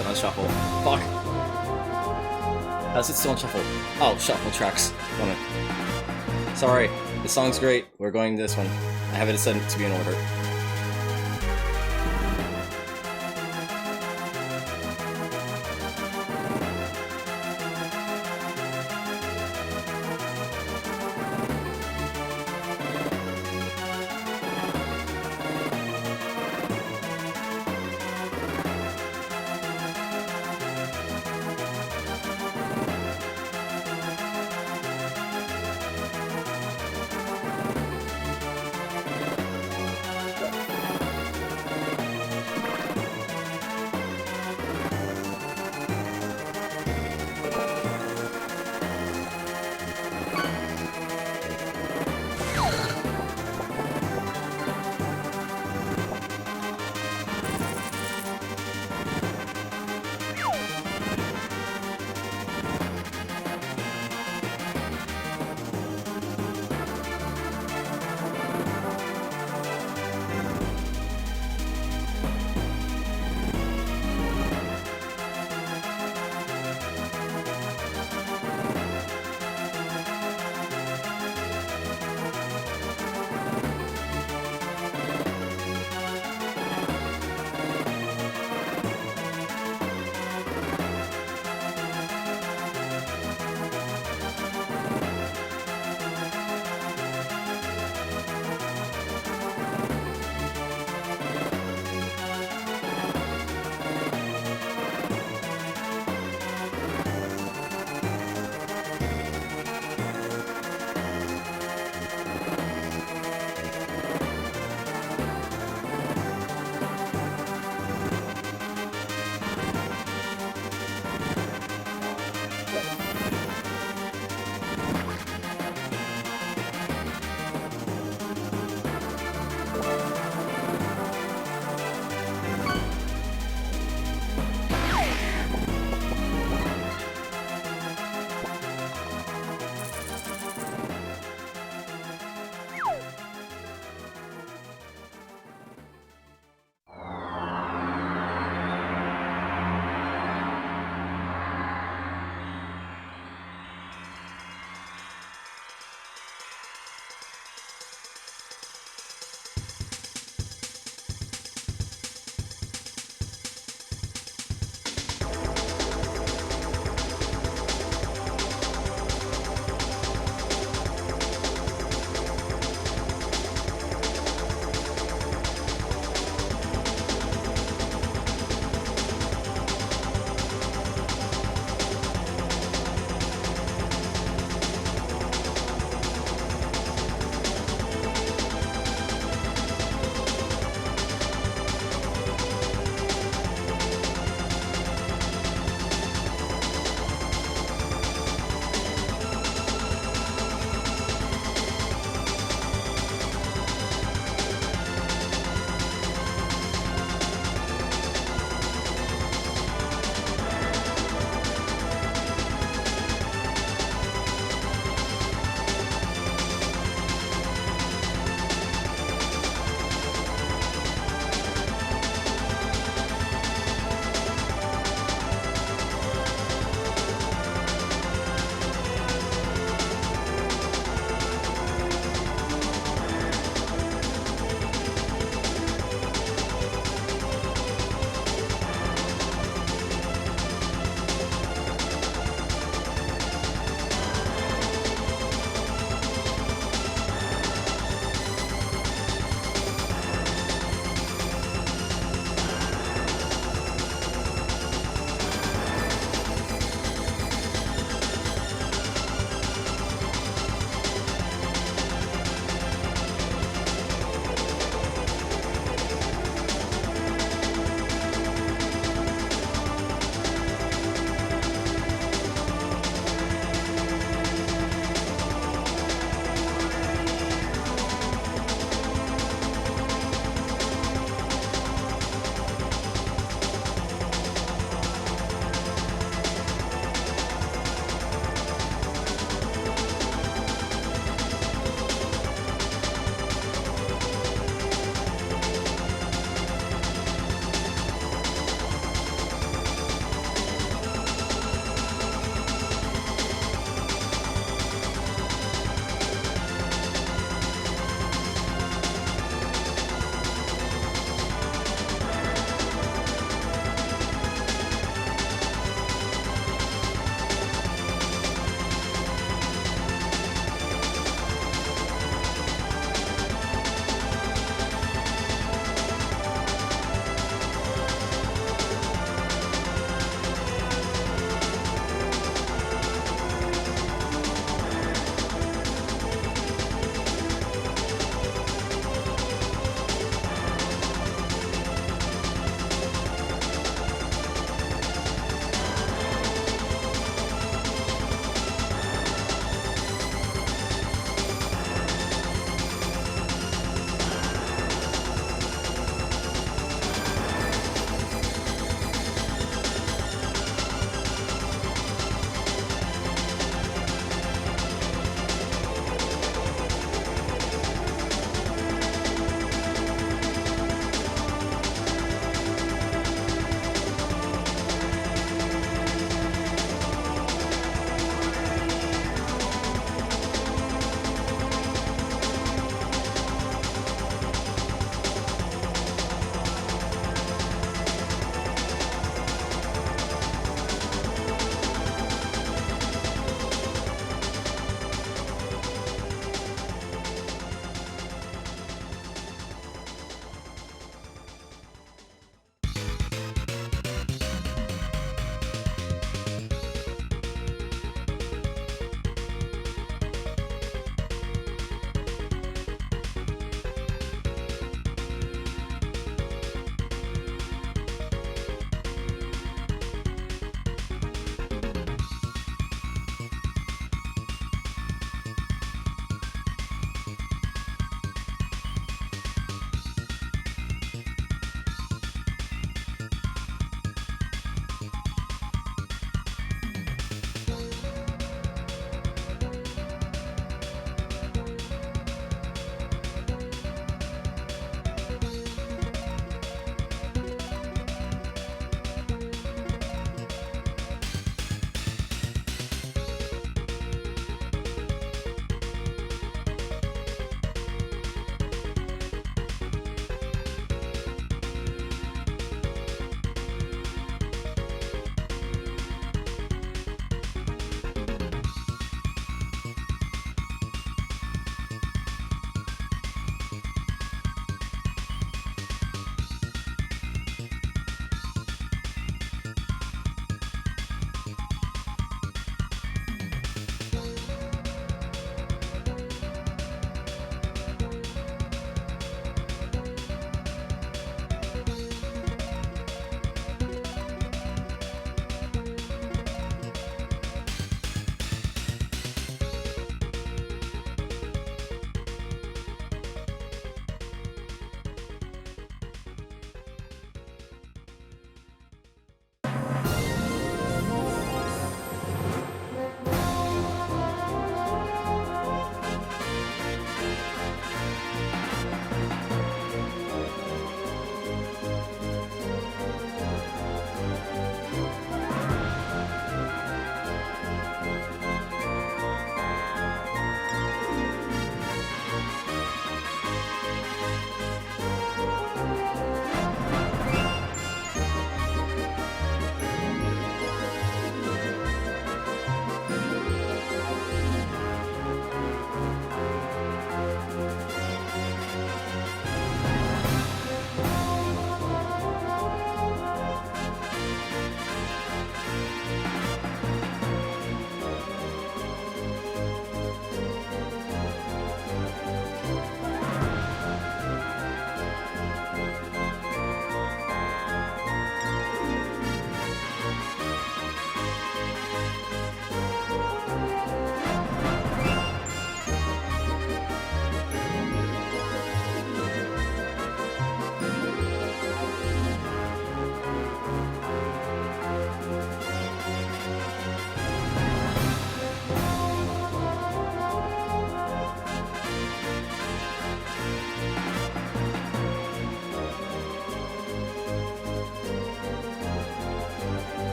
it on shuffle. Fuck. How's it still on shuffle? Oh, shuffle tracks. Damn it. Sorry. This song's great. We're going this one. I have it set to be in order.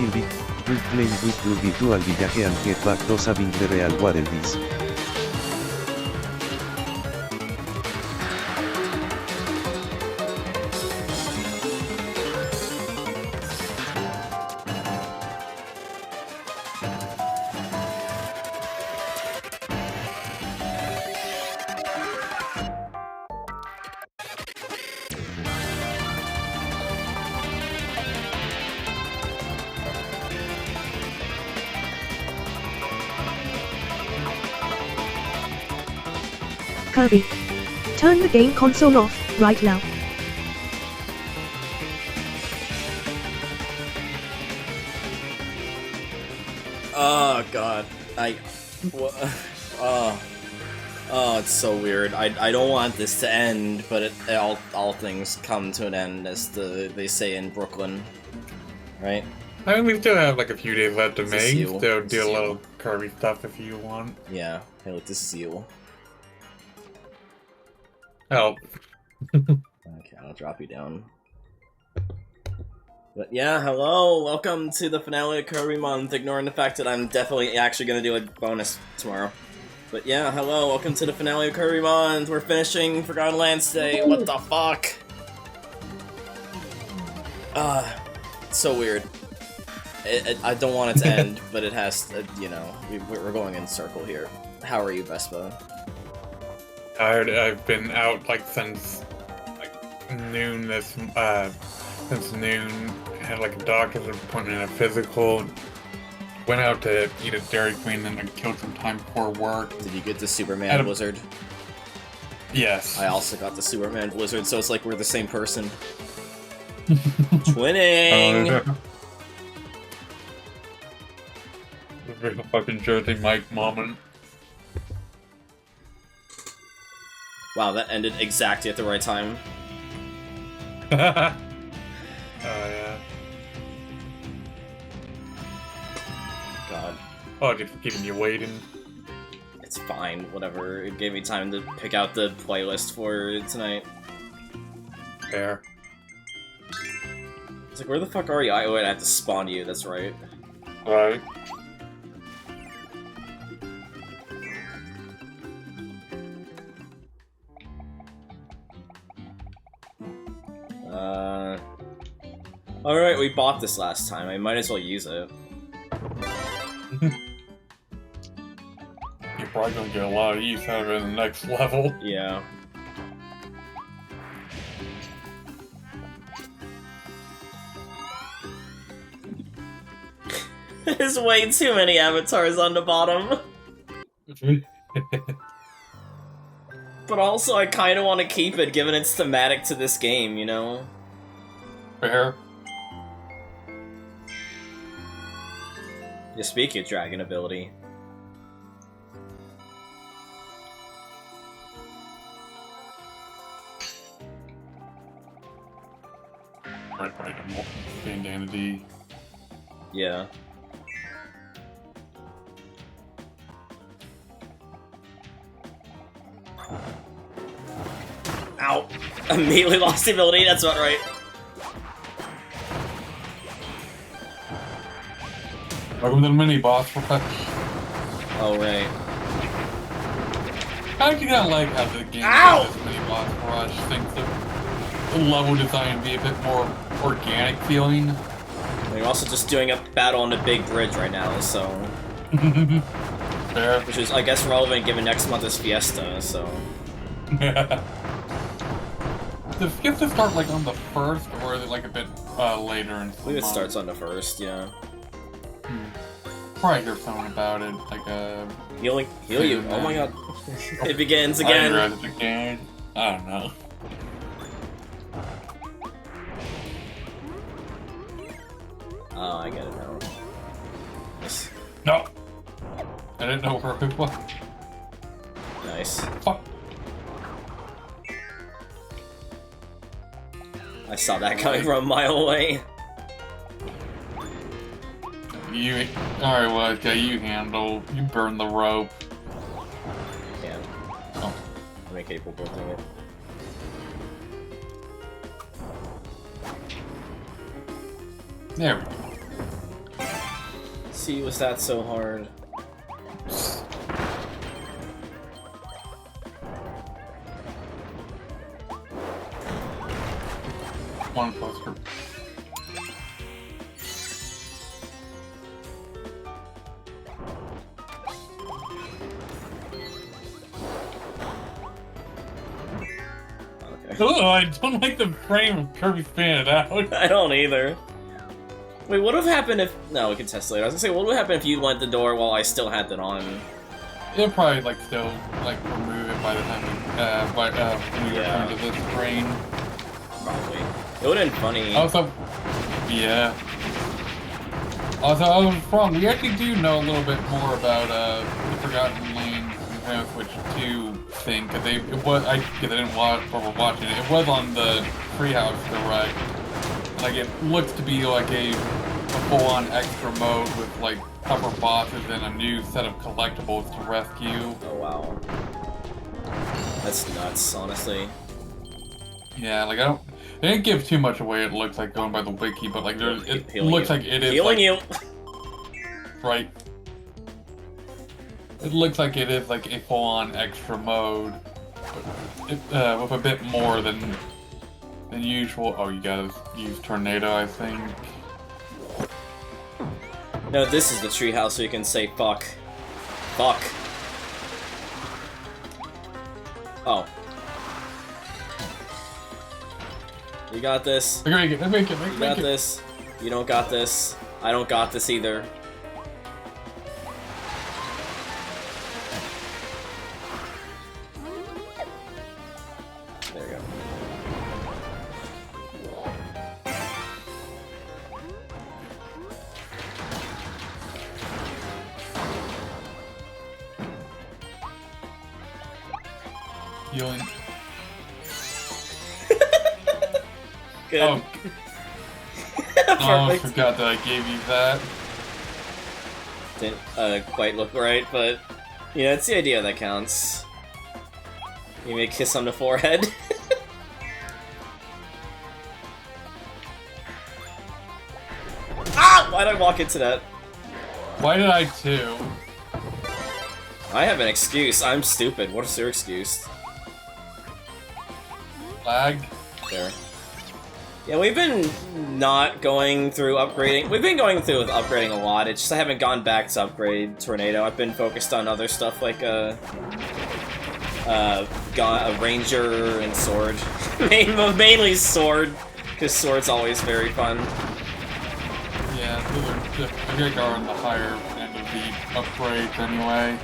Kirby, will play with your virtual village and get back to saving the real world. Kirby, turn the game console off, right now. Oh god, oh, it's so weird. I don't want this to end, but all things come to an end, as they say in Brooklyn, right? I mean, we still have like a few days left to make, you? so do a little Kirby stuff if you want. Yeah, hey look, this is you. Oh. Okay, I'll drop you down. But yeah, hello, welcome to the finale of Kirby Month, ignoring the fact that I'm definitely actually gonna do a bonus tomorrow. But yeah, hello, welcome to the finale of Kirby Month. We're finishing Forgotten Lands today. What the fuck? So weird. I don't want it to end, but it has to, you know, we're going in circle here. How are you, Vespa? Tired. I've been out like since like noon since noon. Had like a doctor's appointment and a physical. Went out to eat at Dairy Queen and then killed some time before work. Did you get the Superman Blizzard? Yes. I also got the Superman Blizzard, so it's like we're the same person. Twinning! Real fucking Jersey Mike moment. Wow, that ended exactly at the right time. Oh yeah. God. Oh, just keeping you waiting. It's fine, whatever. It gave me time to pick out the playlist for tonight. Fair. It's like, where the fuck are you? Oh wait, I have to spawn you, that's right. Right. Alright, we bought this last time. I might as well use it. You're probably gonna get a lot of use out of it in the next level. Yeah. There's way too many avatars on the bottom. But also, I kinda want to keep it, given it's thematic to this game, you know? Fair. You speak your dragon ability. Right, bandana D. Yeah. Ow! Immediately lost the ability, that's not right. Welcome to the mini boss. Oh, right. I kind of like how the game Ow! does mini boss rush. Thinks the level design be a bit more organic feeling. And you're also just doing a battle on the big bridge right now, so... Fair. Which is, I guess, relevant given next month is Fiesta, so... Does Fiesta start like on the 1st, or is it like a bit later in the I believe it month? starts on the 1st, yeah. Probably hear something about it, like Heal you, oh my god. It begins I again! read it again. I don't know. Oh, I get it now. Nice. No! I didn't know where it was. Nice. Fuck. I saw that coming from a mile away. You... Alright, well, okay, you handle. You burn the rope. Yeah. Oh. I'm incapable of doing it. There we go. See, was that so hard? One cluster. Okay. Oh, I don't like the frame of Kirby spinning it out. I don't either. Wait, what would have happened if... No, we can test later. I was gonna say, what would happen if you went the door while I still had that on? It'll probably, like, still, like, remove it by the time we return to this screen. Probably. It would've been funny. Also, yeah. Also, I was wrong. We actually do know a little bit more about the Forgotten Lands Nintendo Switch 2 thing, because I didn't watch, or we're watching it. It was on the Treehouse Direct. Like, it looks to be like a full-on extra mode with, like, tougher bosses and a new set of collectibles to rescue. Oh, wow. That's nuts, honestly. Yeah, like, they didn't give too much away, it looks like, going by the wiki, but, like, it looks like it is, Healing you! Right. It looks like it is, like, a full-on extra mode, but with a bit more than usual. Oh, you gotta use Tornado, I think. No, this is the treehouse so you can say fuck. Fuck. Oh. You got this. I make it, I make it, I You make got it. this. You don't got this. I don't got this either. There we go. Healing. Good. Oh, I Perfect. forgot that I gave you that. Didn't quite look right, but you know, it's the idea that counts. You may kiss on the forehead. Ah! Why'd I walk into that? Why did I too? I have an excuse. I'm stupid. What is your excuse? Lag? There. Yeah, we've been not going through upgrading. We've been going through with upgrading a lot. It's just I haven't gone back to upgrade Tornado. I've been focused on other stuff like a ranger and sword. Mainly sword, because sword's always very fun. Yeah, those are I think are on the higher end of the upgrades anyway.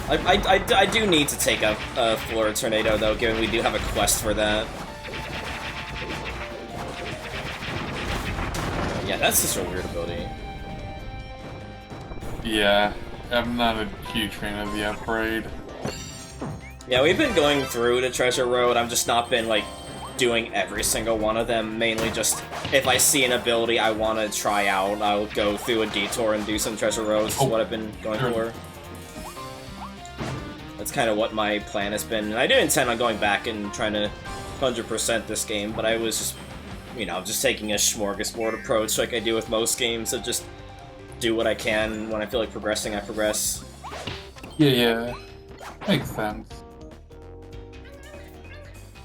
I do need to take a floor tornado though, given we do have a quest for that. Yeah, that's just a weird ability. Yeah, I'm not a huge fan of the upgrade. Yeah, we've been going through the treasure road. I've just not been like doing every single one of them. Mainly just if I see an ability I want to try out, I'll go through a detour and do some treasure roads. Is what I've been going for. That's kind of what my plan has been. And I do intend on going back and trying to 100% this game, but I was just, you know, just taking a smorgasbord approach like I do with most games of just do what I can. When I feel like progressing, I progress. Yeah. Makes sense.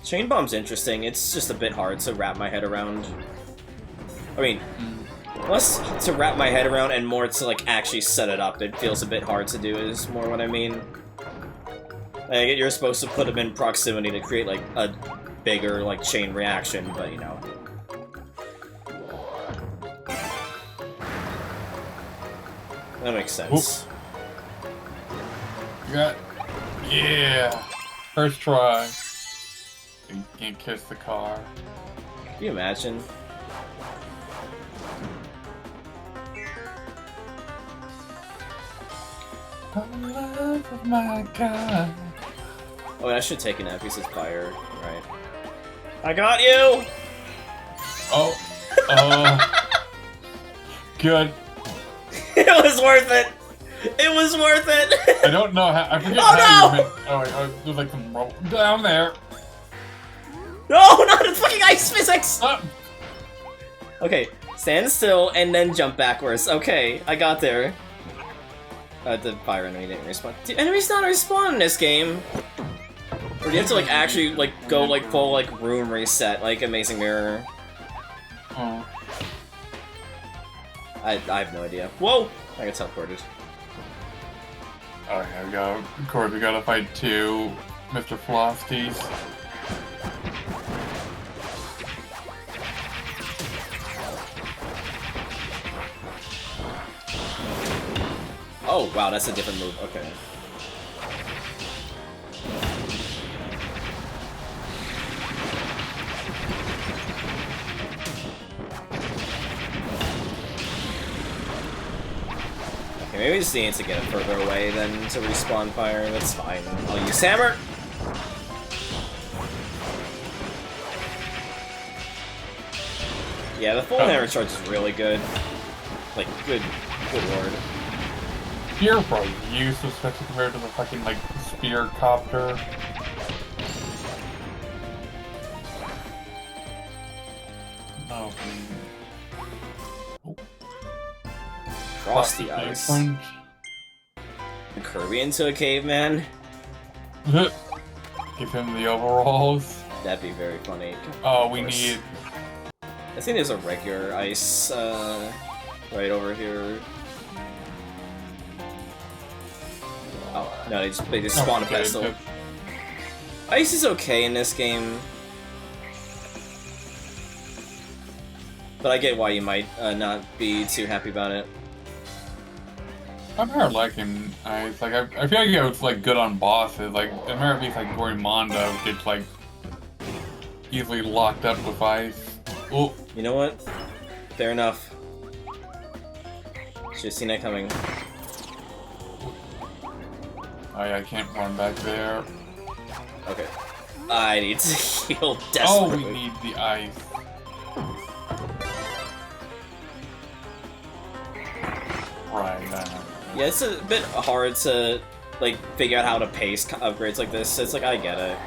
Chain Bomb's interesting. It's just a bit hard to wrap my head around. I mean, less to wrap my head around and more to like actually set it up. It feels a bit hard to do is more what I mean. Like, you're supposed to put them in proximity to create like a bigger like chain reaction, but you know. That makes sense. You got... Yeah! First try. You can't kiss the car. Can you imagine? I'm love of my God. Oh, I should take an piece of fire. Right. I got you! Oh. Good. It was worth it! It was worth it! I don't know how. I forget Oh, how no! you meant. Oh, wait, there's like some rope down there. No, not in fucking ice physics! Ah. Okay, stand still and then jump backwards. Okay, I got there. The fire enemy didn't respawn. Do enemies not respawn in this game? Or do you have to like actually like go like full like room reset like Amazing Mirror? Oh. I have no idea. Whoa! I got teleported. Oh, here we go. Of course, we gotta fight two Mr. Flosties. Oh wow, that's a different move. Okay. Okay, maybe we just need to get it further away than to respawn fire. That's fine. I'll use hammer. Yeah, the full hammer charge is really good. Like, good lord. Spear probably useless, especially compared to the fucking, like, spear copter. No. Cross the ice. Kirby into a caveman? Give him the overalls. That'd be very funny. Oh, we need... I think there's a regular ice, right over here. Oh, no, they just spawn a pedestal. Ice is okay in this game. But I get why you might not be too happy about it. I've heard liking Ice. Like, I feel like it's like good on bosses. Like, I remember at least like KIRBY Monthe gets like easily locked up with Ice. Oh. You know what? Fair enough. Should've seen that coming. I can't run back there. Okay. I need to heal desperately. Oh, we need the ice. Right. Yeah, it's a bit hard to like figure out how to pace upgrades like this. It's like I get it.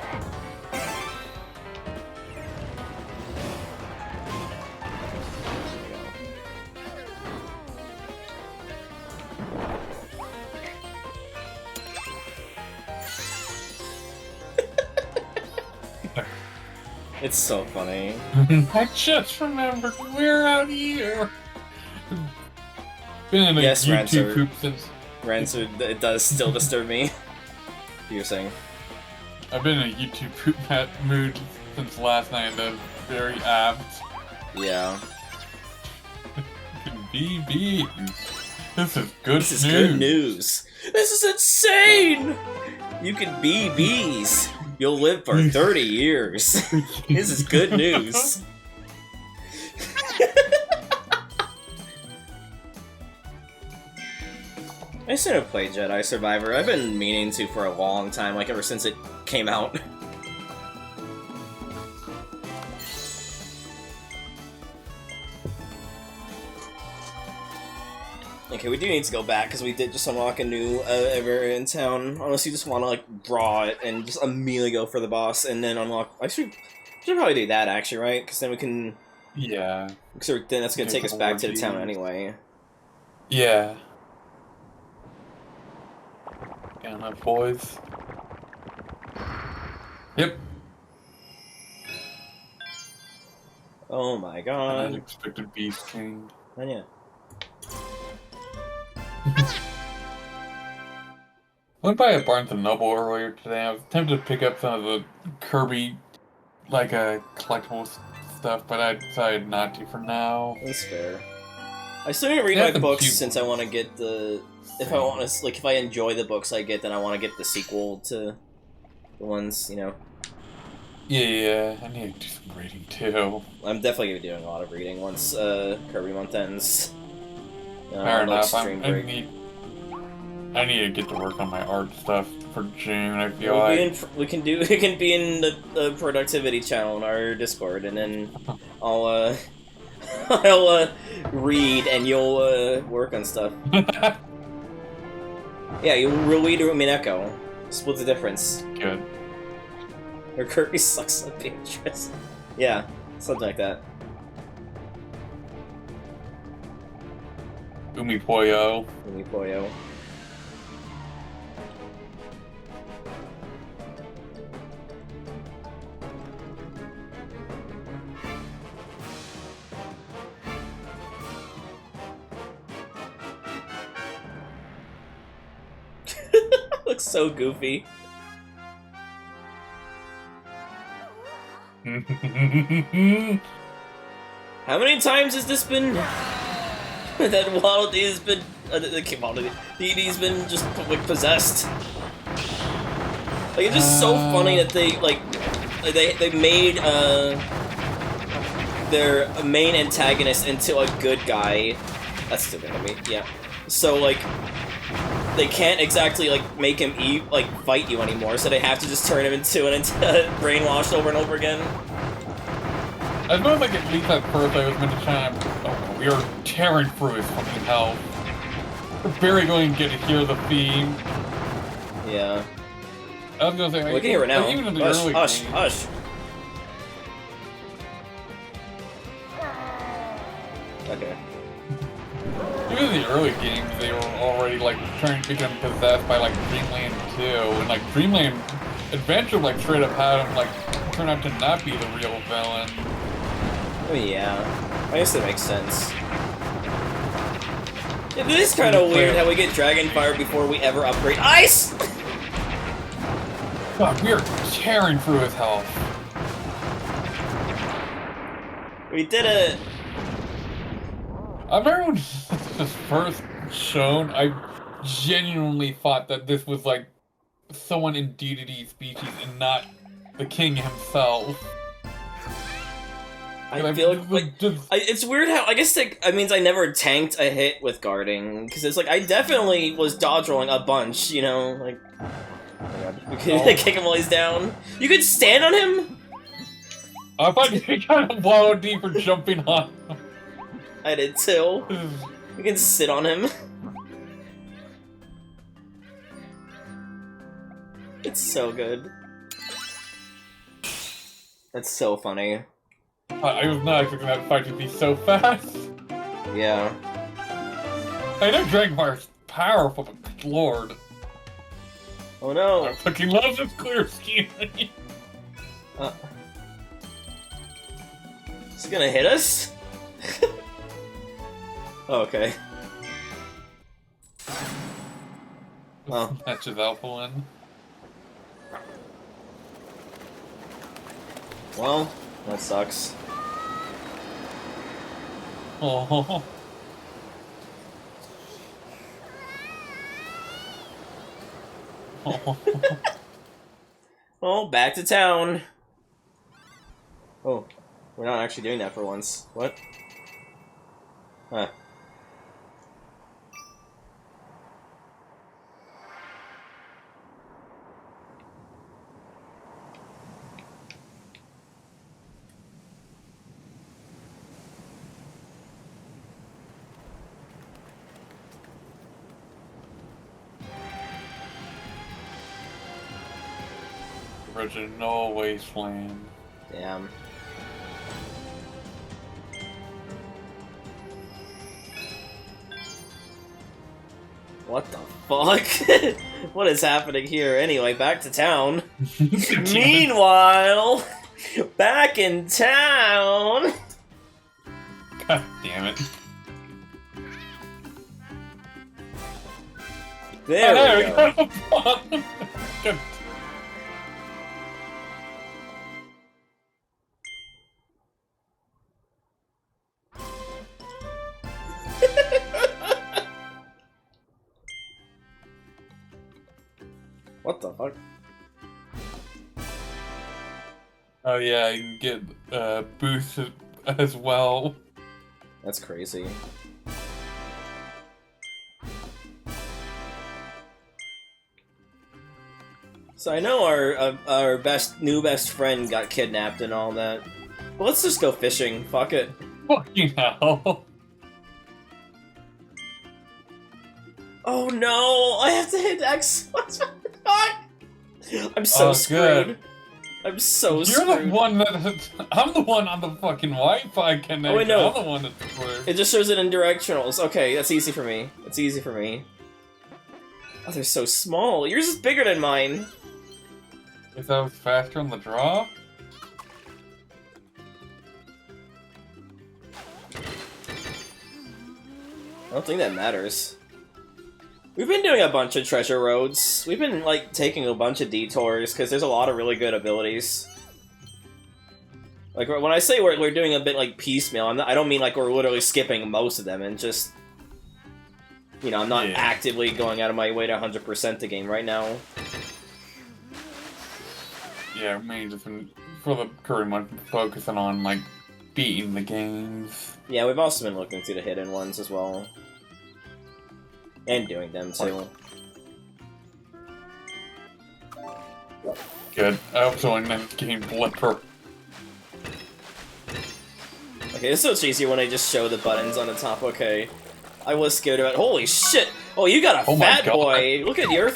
It's so funny. I just remembered we're out here. Been in a Yes, YouTube Rancer. poop since. Rancer, it does still disturb me. You're saying? I've been in a YouTube poop mood since last night. That's very apt. Yeah. BBs. This is good This is news. good news. This is insane! You can be bees. You'll live for 30 years. This is good news. I should have played Jedi Survivor. I've been meaning to for a long time, like ever since it came out. Okay, we do need to go back because we did just unlock a new area in town. Unless you just want to like draw it and just immediately go for the boss and then unlock. I should probably do that actually, right? Because then we can. Yeah. Because then that's gonna take us back to the town anyway. Yeah. Down up, boys. Yep. Oh my god. Unexpected Beast King. Oh yeah. I went by a Barnes & Noble earlier today. I was tempted to pick up some of the Kirby, like, collectible stuff, but I decided not to for now. That's fair. I still need to read my books since I want to get the... If I want to, like, if I enjoy the books I get, then I want to get the sequel to the ones, you know. Yeah, I need to do some reading too. I'm definitely going to be doing a lot of reading once KIRBY Month ends. Fair enough. Like I need to get to work on my art stuff for June. I feel we'll like we can be in the productivity channel in our Discord, and then I'll I'll read and you'll work on stuff. Yeah, you'll read Mineko. Split the difference. Good. Her Kirby sucks like Beatrice. Yeah, something like that. Umipoyo. Umipoyo. Looks so goofy. How many times has this been? That Waddle Dee has been. He's been just like possessed. Like it's just so funny that they they made their main antagonist into a good guy. That's still gonna be yeah. So like they can't exactly like make him fight you anymore. So they have to just turn him into brainwashed over and over again. I felt like at least at first I was meant to try and... Oh, we are tearing through his fucking hell. We're barely going to get to hear the theme. Yeah. I was gonna say... We can hear it now. Even in the Hush, early hush, games, hush. Okay. even in the early games, they were already like trying to become possessed by like Dreamland 2, and like Dreamland Adventure like straight up had him like turn out to not be the real villain. Oh yeah, I guess that makes sense. It is kind of weird how we get Dragon Fire before we ever upgrade Ice! God, we are tearing through his health. We did it! I remember when this was first shown, I genuinely thought that this was like someone in DDD species and not the king himself. I feel like it's weird how, I guess it means I never tanked a hit with guarding, because it's like, I definitely was dodge rolling a bunch, you know, like, oh my god, we could kick him while he's down. You could stand on him? I thought you kind of wallowed deep for jumping on him. I did too. You can sit on him. It's so good. That's so funny. I was not expecting that fight to be so fast. Yeah. I know Dragon Fire's powerful, but good lord. Oh no. I fucking love this clear scheme. Is he gonna hit us? Oh, okay. Oh. Matches Alpha one. Well, that sucks. Oh. Well, back to town. Oh, we're not actually doing that for once. What? Huh. Original Wasteland. Damn. What the fuck? What is happening here? Anyway, back to town. Meanwhile, back in town. God damn it. There we go. Good. What the fuck? Oh yeah, you can get boosts as well. That's crazy. So I know our new best friend got kidnapped and all that. But let's just go fishing. Fuck it. Fucking hell. Oh no! I have to hit X. What the fuck? I'm so screwed. Good. I'm so You're screwed. the one that I'm the one on the fucking Wi-Fi connection. Oh, wait, no. I'm the one that's screwed. It just shows it in directionals. Okay, that's easy for me. It's easy for me. Oh, they're so small. Yours is bigger than mine. Is that faster on the draw? I don't think that matters. We've been doing a bunch of treasure roads. We've been, like, taking a bunch of detours, because there's a lot of really good abilities. Like, when I say we're doing a bit, like, piecemeal, I don't mean, like, we're literally skipping most of them, and just... You know, I'm not actively going out of my way to 100% the game right now. Yeah, me just been, for the current month, focusing on, like, beating the games. Yeah, we've also been looking through the hidden ones as well. And doing them, too. Good. I hope someone named Game Blipper. Okay, it's so much easier when I just show the buttons on the top, okay. I was scared about- holy shit! Oh, you got a fat boy! Look at your-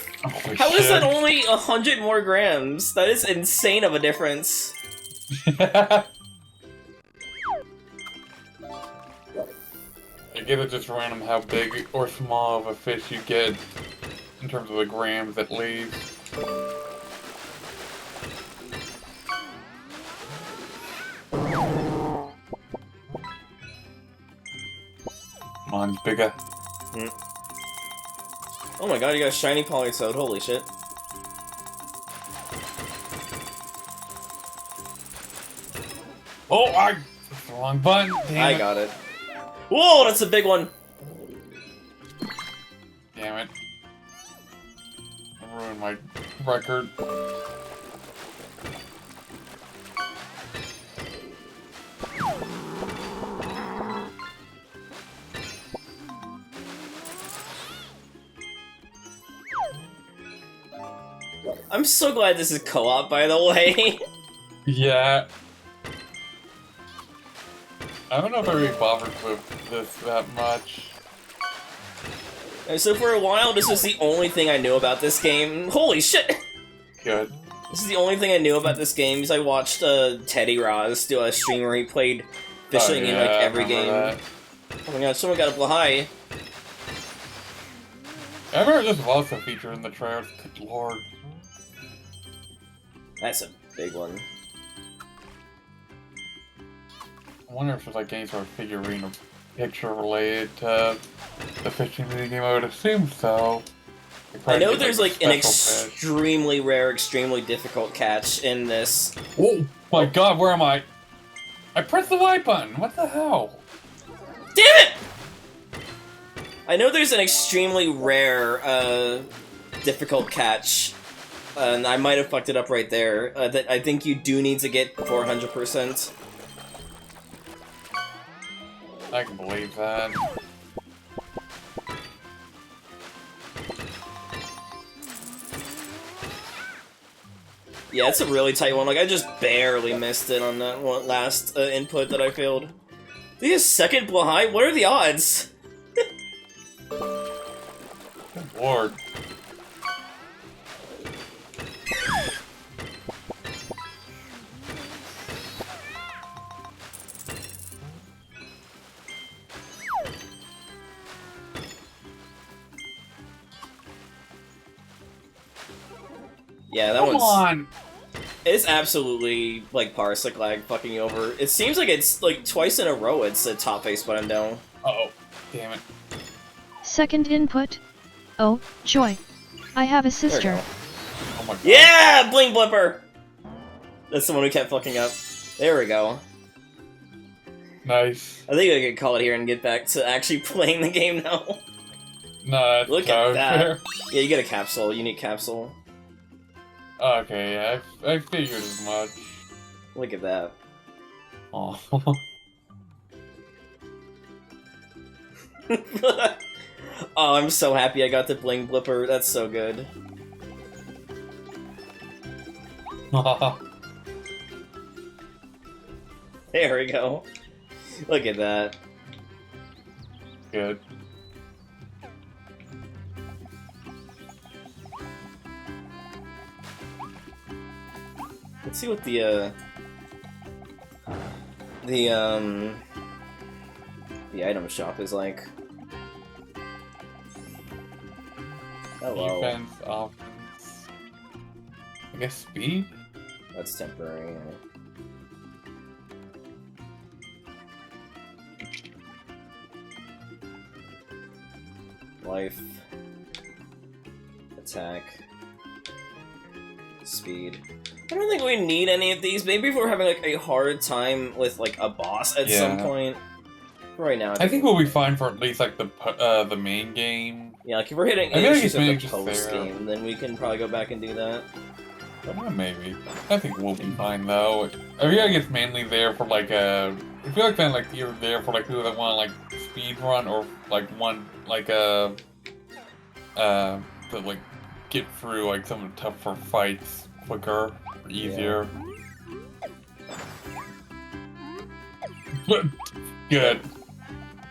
How is that only 100 more grams? That is insane of a difference. I guess it's just random how big or small of a fish you get in terms of the grams at least. Come on, bigger. Oh my god, you got a shiny Politoed, holy shit. Oh, I pressed the wrong button. Damn I it. got it. Whoa, that's a big one! Damn it. I ruined my record. I'm so glad this is co-op, by the way. Yeah. I don't know if I really bothered with this that much. And so for a while, this was the only thing I knew about this game. Holy shit! Good. This is the only thing I knew about this game, because I watched Teddy Roz do a stream where he played fishing in like every game. That. Oh my god, someone got a Blahai. I remember this was also featured in the trailers. Good lord. That's a big one. I wonder if there's like any sort of figurine or picture related to the fishing video game. I would assume so. I know there's like an special fish. extremely rare, extremely difficult catch in this. Oh my god, where am I? I pressed the Y button. What the hell? Damn it! I know there's an extremely rare, difficult catch, and I might have fucked it up right there, that I think you do need to get 400%. I can believe that. Yeah, it's a really tight one. Like, I just barely missed it on that one last input that I failed. The second Blahai? What are the odds? Good lord. Yeah, that Come one's... on! It's absolutely, like, parsec lag fucking you over. It seems like it's, like, twice in a row it's a top face button down. Uh-oh. Damn it. Second input. Oh, joy. I have a sister. Oh my god. Yeah! Bling Blipper! That's the one who kept fucking up. There we go. Nice. I think I can call it here and get back to actually playing the game now. No, that's Look at that. Yeah, you get a capsule, unique capsule. Okay, yeah, I figured as much. Look at that. Oh. Oh, I'm so happy I got the Bling Blipper. That's so good. There we go. Look at that. Good. Let's see what the item shop is like. Hello. Defense, offense. I guess speed? That's temporary. Yeah. Life. Attack. Speed. I don't think we need any of these. Maybe if we're having like a hard time with like a boss at some point. Right now, I think we'll be fine for at least like the main game. Yeah, like if we're hitting I feel like issues it's at maybe the just post there. game, then we can probably go back and do that. Maybe. I think we'll be fine though. I feel like it's mainly there for like I feel like then like you're there for like people that want like speed run or like one like to like get through like some of the tougher fights quicker or easier. Good.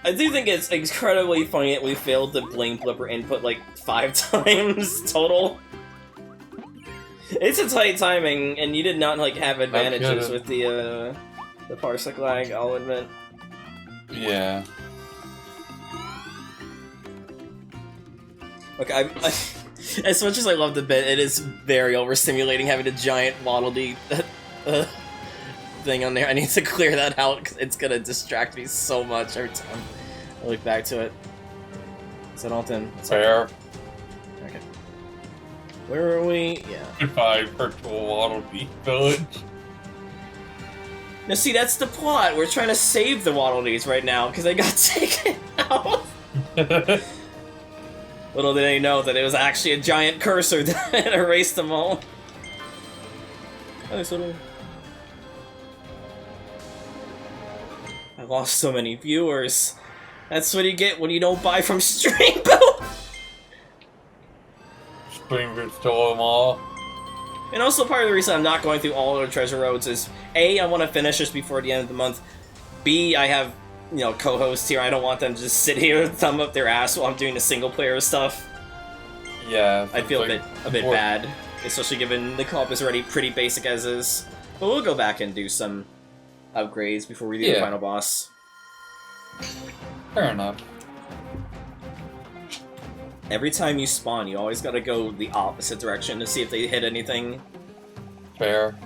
I do think it's incredibly funny that we failed the Bling Blipper input like 5 times total. It's a tight timing, and you did not like have advantages with the parsec lag, I'll admit. Yeah. Look, as much as I love the bit, it is very overstimulating having a giant Waddle Dee thing on there. I need to clear that out because it's gonna distract me so much every time I look back to it. Is that all done? Fair. Okay. Where are we? Yeah. Goodbye, virtual Waddle Dee village. Now see, that's the plot. We're trying to save the Waddle Dees right now because they got taken out. Little did they know that it was actually a giant cursor that erased them all. I lost so many viewers. That's what you get when you don't buy from Streamboat. Streamboat stole them all. And also part of the reason I'm not going through all of the treasure roads is A, I want to finish this before the end of the month. B, I have, you know, co-hosts here. I don't want them to just sit here and thumb up their ass while I'm doing the single player stuff. Yeah. I feel like a bit bad, especially given the co-op is already pretty basic as is. But we'll go back and do some upgrades before we do the final boss. Fair enough. Every time you spawn, you always gotta go the opposite direction to see if they hit anything. Fair.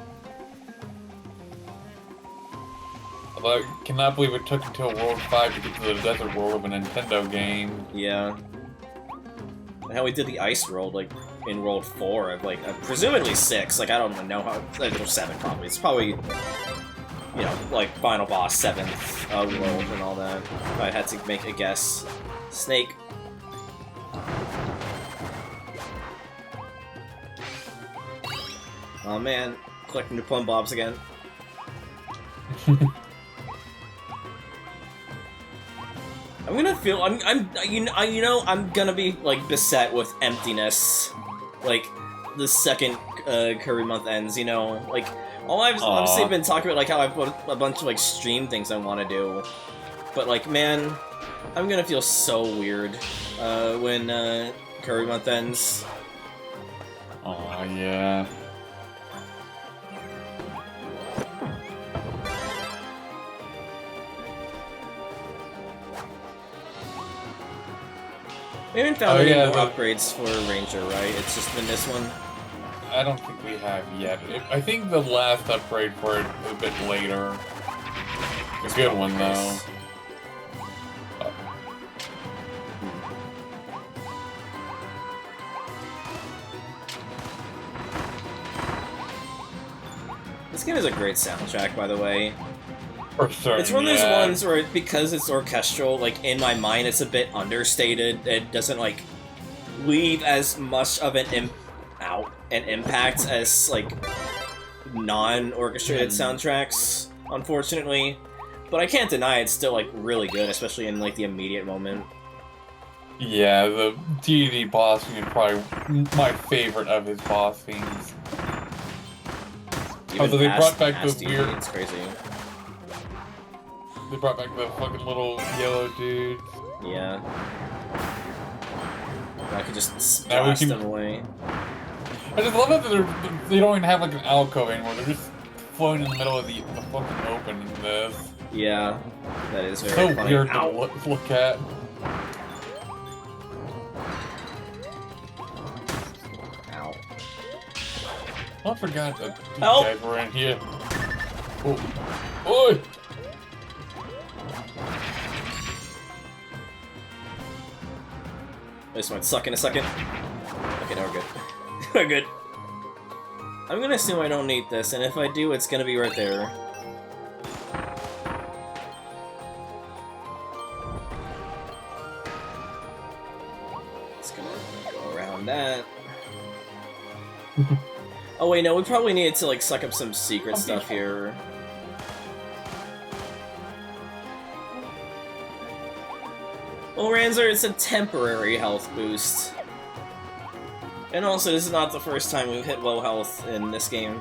Although, I cannot believe it took until World 5 to get to the Desert World of a Nintendo game. Yeah. And how we did the Ice World, like, in World 4, of, like, presumably 6, like, I don't even know how, like, or 7 probably. It's probably, you know, like, final boss 7th world and all that. If I had to make a guess. Snake. Oh man, collecting the plum bobs again. I'm gonna feel you know I'm gonna be like beset with emptiness, like the second Kirby month ends. You know, like all I've obviously been talking about, like how I've got a bunch of like stream things I want to do, but like man, I'm gonna feel so weird when Kirby month ends. Oh yeah. We haven't found any more upgrades for Ranger, right? It's just been this one? I don't think we have yet. I think the last upgrade for it was a bit later. It's a good one, though. This game is a great soundtrack, by the way. For certain, it's one of those ones where, because it's orchestral, like, in my mind it's a bit understated. It doesn't, like, leave as much of an impact as, like, non-orchestrated soundtracks, unfortunately. But I can't deny it's still, like, really good, especially in, like, the immediate moment. Yeah, the DD boss theme is probably my favorite of his boss themes. Even they brought back the DD, weird... It's crazy. They brought back the fucking little yellow dudes. Yeah. I could just blast them away. I just love that they don't even have like an alcove anymore. They're just floating in the middle of the fucking open in this. Yeah, that is very so funny. weird to look at. Ow. I forgot that these guys were in here. Oh. Oi! This might suck in a second. Okay, now we're good. We're good. I'm gonna assume I don't need this, and if I do, it's gonna be right there. It's gonna go around that. Oh wait, no, we probably needed to like suck up some secret stuff here. Well, Ranzer, it's a temporary health boost. And also, this is not the first time we've hit low health in this game.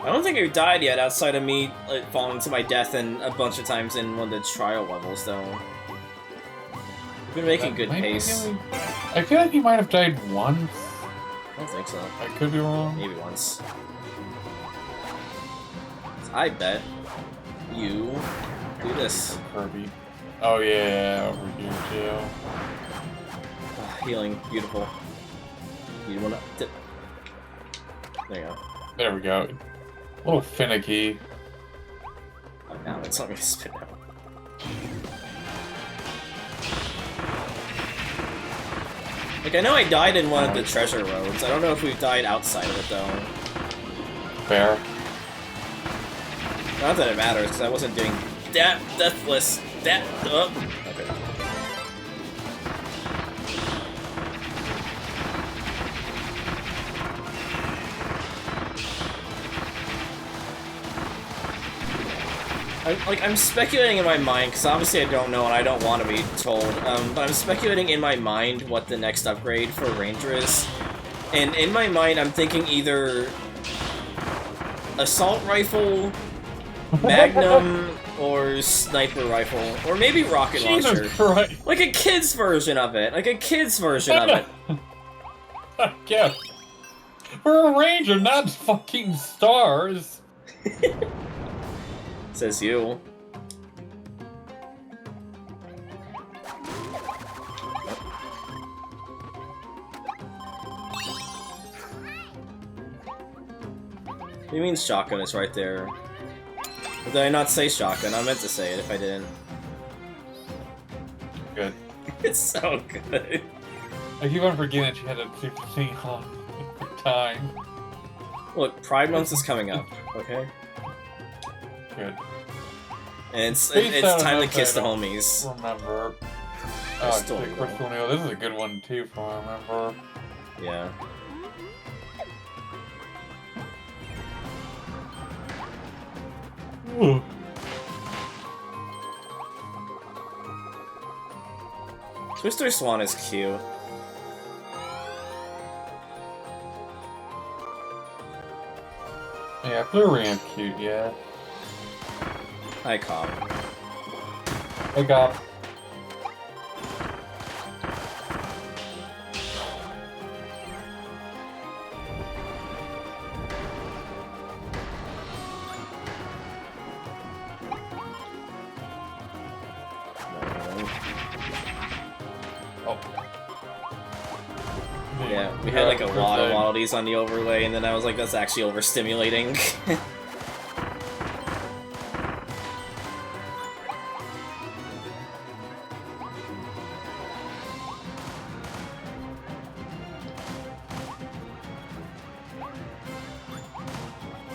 I don't think I've died yet, outside of me like, falling to my death and a bunch of times in one of the trial levels, though. We've been making good pace. I feel like he might have died once. I don't think so. I could be wrong. Maybe once. I bet you do this. Kirby. Oh yeah, over here too. Healing, beautiful. You wanna dip? There you go. There we go. A little finicky. Oh, now it's not gonna spit out. Like, I know I died in one of the treasure roads. I don't know if we've died outside of it, though. Fair. Not that it matters, because I wasn't doing that deathless. Okay. I'm speculating in my mind, because obviously I don't know and I don't want to be told, but I'm speculating in my mind what the next upgrade for Ranger is. And in my mind, I'm thinking either Assault Rifle, Magnum, or Sniper Rifle, or maybe Rocket Launcher. Jesus Christ. Like a kid's version of it. Like a kid's version of it. Yeah. We're a Ranger, not fucking stars. Says you. What do you mean shotgun is right there? Or did I not say shotgun? I meant to say it if I didn't. Good. It's so good. I keep on forgetting that you had a super thing on time. Look, Pride Month is coming up, okay? Good. And it's time to kiss the homies. Remember. Still the Crystal Needle. This is a good one too, if I remember. Yeah. Ooh. Twister Swan is cute. Yeah, Florian's cute, yeah. Hi, Cobb. Hey, Gob. Oh. Yeah, we had like a lot of oddities on the overlay, and then I was like, that's actually overstimulating.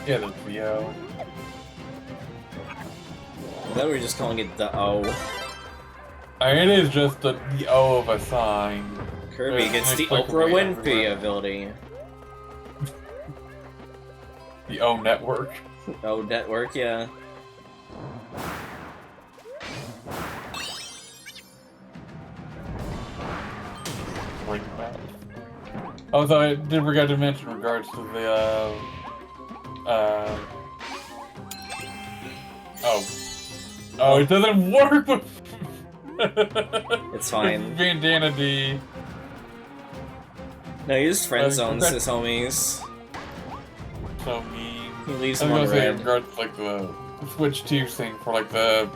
Yeah, the Rio. I thought we were just calling it the O. It is just the O of a sign. Kirby gets the Oprah Winfrey ability. The O network. O network, yeah. Although I did forget to mention in regards to the Oh, it doesn't work with It's fine. Bandana D. No, he just friend zones his homies. So mean. He leaves I them was on gonna say in red. regards to like the Switch 2 thing for like the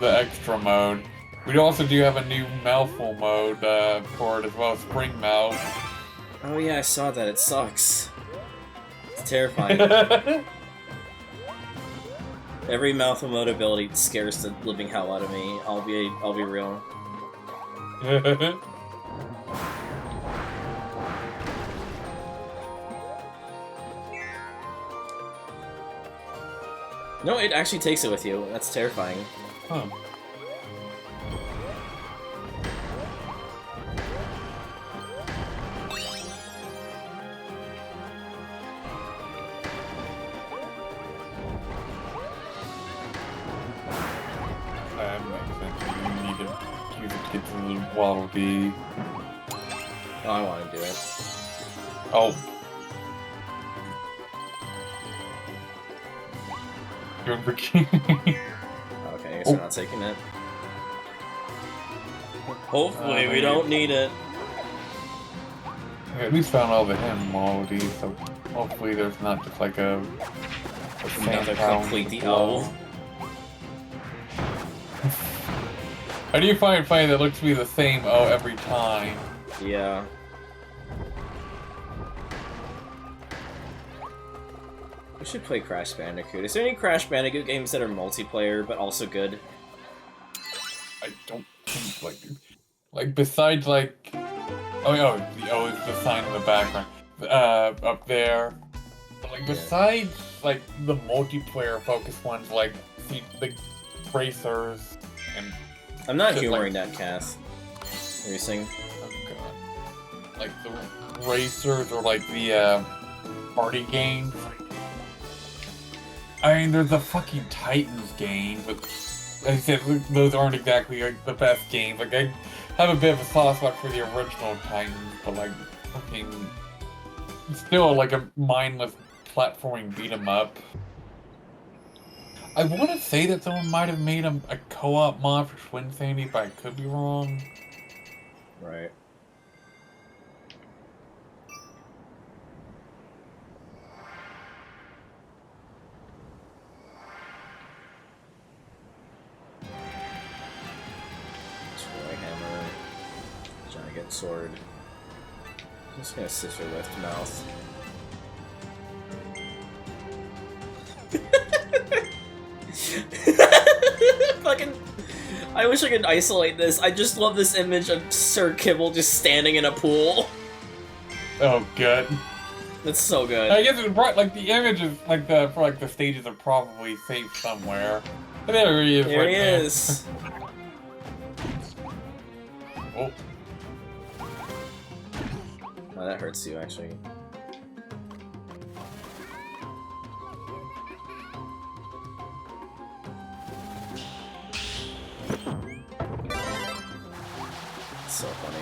extra mode. We also do have a new mouthful mode for it as well, Spring Mouth. Oh yeah, I saw that. It sucks. It's terrifying. Every mouthful mode ability scares the living hell out of me. I'll be real. No, it actually takes it with you. That's terrifying. Huh. That makes sense. You need to use it to get to the Waddle Dee. Oh, I want to do it. Oh. Going for King. Okay, I guess we're not taking it. Hopefully, we don't need it. I at least found all the hidden melodies, so hopefully there's not just like a Another complete the O. How do you find funny that looks to be the same O every time? Yeah. We should play Crash Bandicoot. Is there any Crash Bandicoot games that are multiplayer but also good? I don't think like besides like It's the sign in the background. Up there. But, like, besides, like, the multiplayer-focused ones, like, the racers, and... I'm not just, humoring like, that, Cass. Racing. Oh, God. Like, the racers, or, like, the, party games. I mean, there's a fucking Titans game, but... Like I said, those aren't exactly, like, the best games. Like, I have a bit of a soft spot for the original Titans, but, like, fucking... Still, like, a mindless platforming beat-em-up. I want to say that someone might have made a co-op mod for Twin Sandy, but I could be wrong. Right. Toy hammer. Giant sword. I'm just gonna scissor lift mouth. Fucking... I wish I could isolate this. I just love this image of Sir Kibble just standing in a pool. Oh, good. That's so good. I guess it's right, like, the images, like, the stages are probably saved somewhere. But there he is. There he is. Oh. Oh, that hurts you, actually. So funny.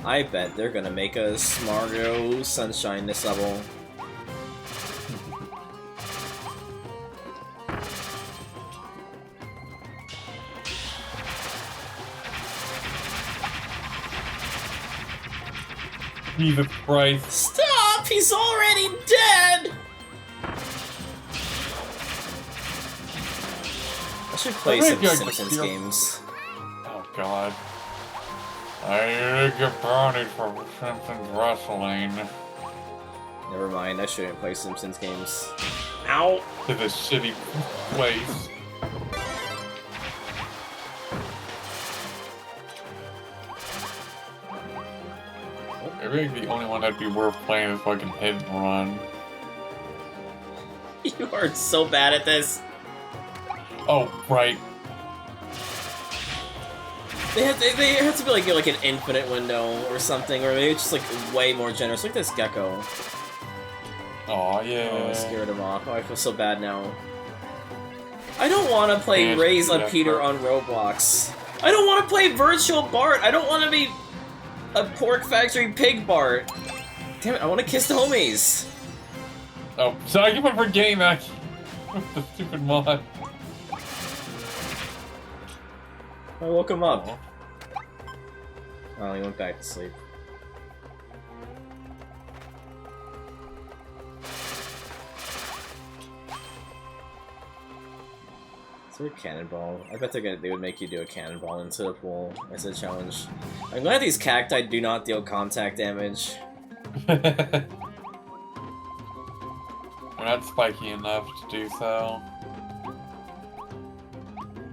I bet they're gonna make us Mario Sunshine this level. Jesus Christ. Stop! He's already dead! I should play some Simpsons games. Oh, God. I get bounty for Simpsons wrestling. Never mind, I shouldn't play Simpsons games. Ow! To this shitty place. I think the only one that'd be worth playing is fucking Hit and Run. You are so bad at this. Oh, right. They have to be like an infinite window or something, or maybe it's just like way more generous. Look at this gecko. Aw, yeah. Oh, I scared him off. Oh, I feel so bad now. I don't want to play Raise on Peter on Roblox. I don't want to play Virtual Bart. I don't want to be a Pork Factory Pig Bart. Damn it, I want to kiss the homies. Oh, sorry for forgetting that. The stupid mod. I woke him up. Oh, he went back to sleep. Is there a cannonball? I bet they would make you do a cannonball into the pool as a challenge. I'm glad these cacti do not deal contact damage. They're not spiky enough to do so.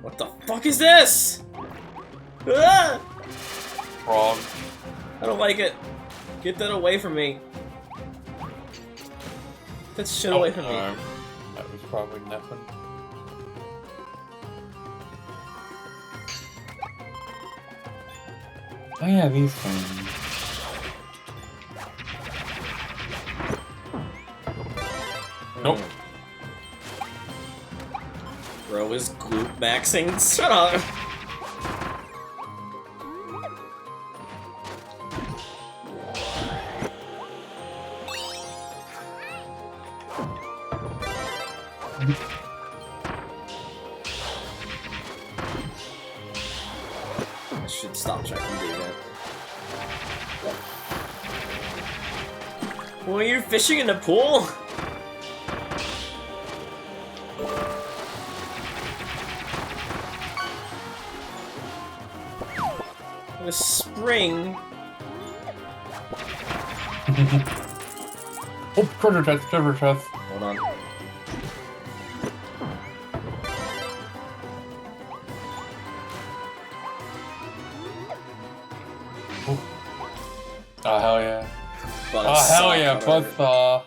What the fuck is this? Ah! Frog. I don't like it. Get that away from me. Get that shit away from me. That was probably nothing. Oh yeah, these things. Nope. Bro is glute maxing. Shut up. I should stop trying to do that. Well, you're fishing in the pool? A spring. Oh, treasure chest, treasure chest. Hold on. Oh, hell yeah. Buzzsaw Hell yeah, cutter. Buzzsaw.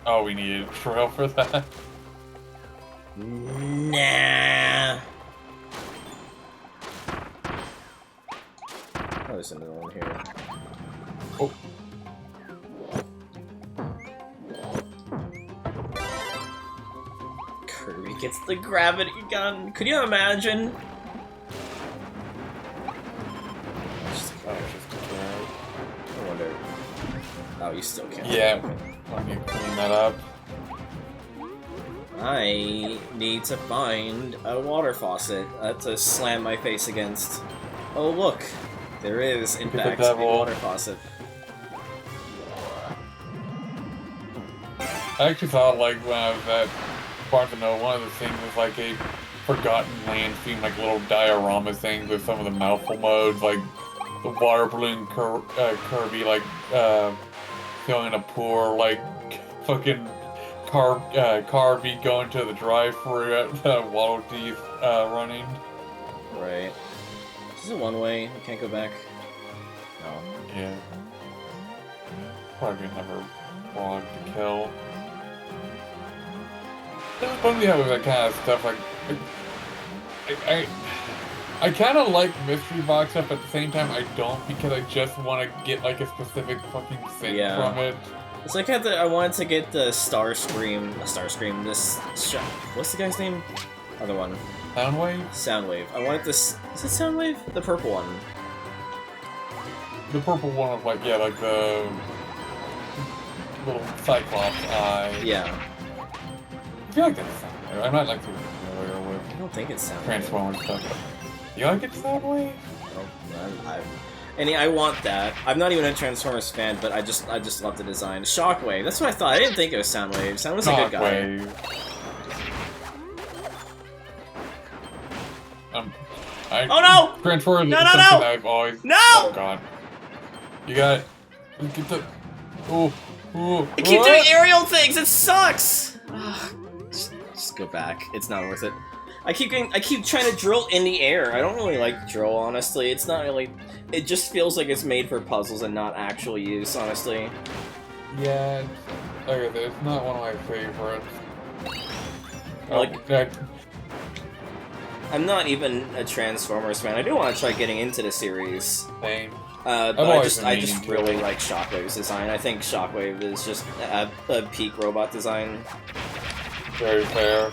Oh, we needed a trail for that. Nah. Oh, there's another one here. Oh. Kirby gets the gravity gun. Could you imagine? I wonder. Oh, you still can't. Yeah. Okay. Let me clean that up. I need to find a water faucet to slam my face against. Oh look, there is in fact a water faucet. I actually thought, like, when I was at Barnes & Noble, one of the things was like a Forgotten Land theme, like little diorama things with some of the mouthful modes, like the water balloon Kirby, like, filling a pool, like fucking Kirby going to the drive-thru at Waddle Dee's running. Right. Is it one way? We can't go back? No. Yeah. Probably never log to kill. It's funny how that kind of stuff, like, I kind of like mystery box stuff, but at the same time I don't, because I just want to get, like, a specific fucking thing from it. It's like I wanted to get the Starscream, this what's the guy's name? Other one. Soundwave? Soundwave. I wanted this, is it Soundwave? The purple one. The purple one of, like, yeah, like the little Cyclops eye. Yeah. I feel like that's Soundwave. I might like to be familiar with I don't think it's Soundwave. Transformers stuff. You like it Soundwave? I want that. I'm not even a Transformers fan, but I just love the design. Shockwave, that's what I thought. I didn't think it was Soundwave. Soundwave's a good guy. Oh no! Transformers No, is no, something no! I've always... No! Oh god. You got it. Get the... Ooh. I keep doing aerial things, it sucks! Just go back. It's not worth it. I keep trying to drill in the air. I don't really like drill, honestly. It's not really... It just feels like it's made for puzzles and not actual use, honestly. Yeah, okay, it's not one of my favorites. Like, I'm not even a Transformers fan. I do want to try getting into the series. Same. But I just really like Shockwave's design. I think Shockwave is just a peak robot design. Very fair.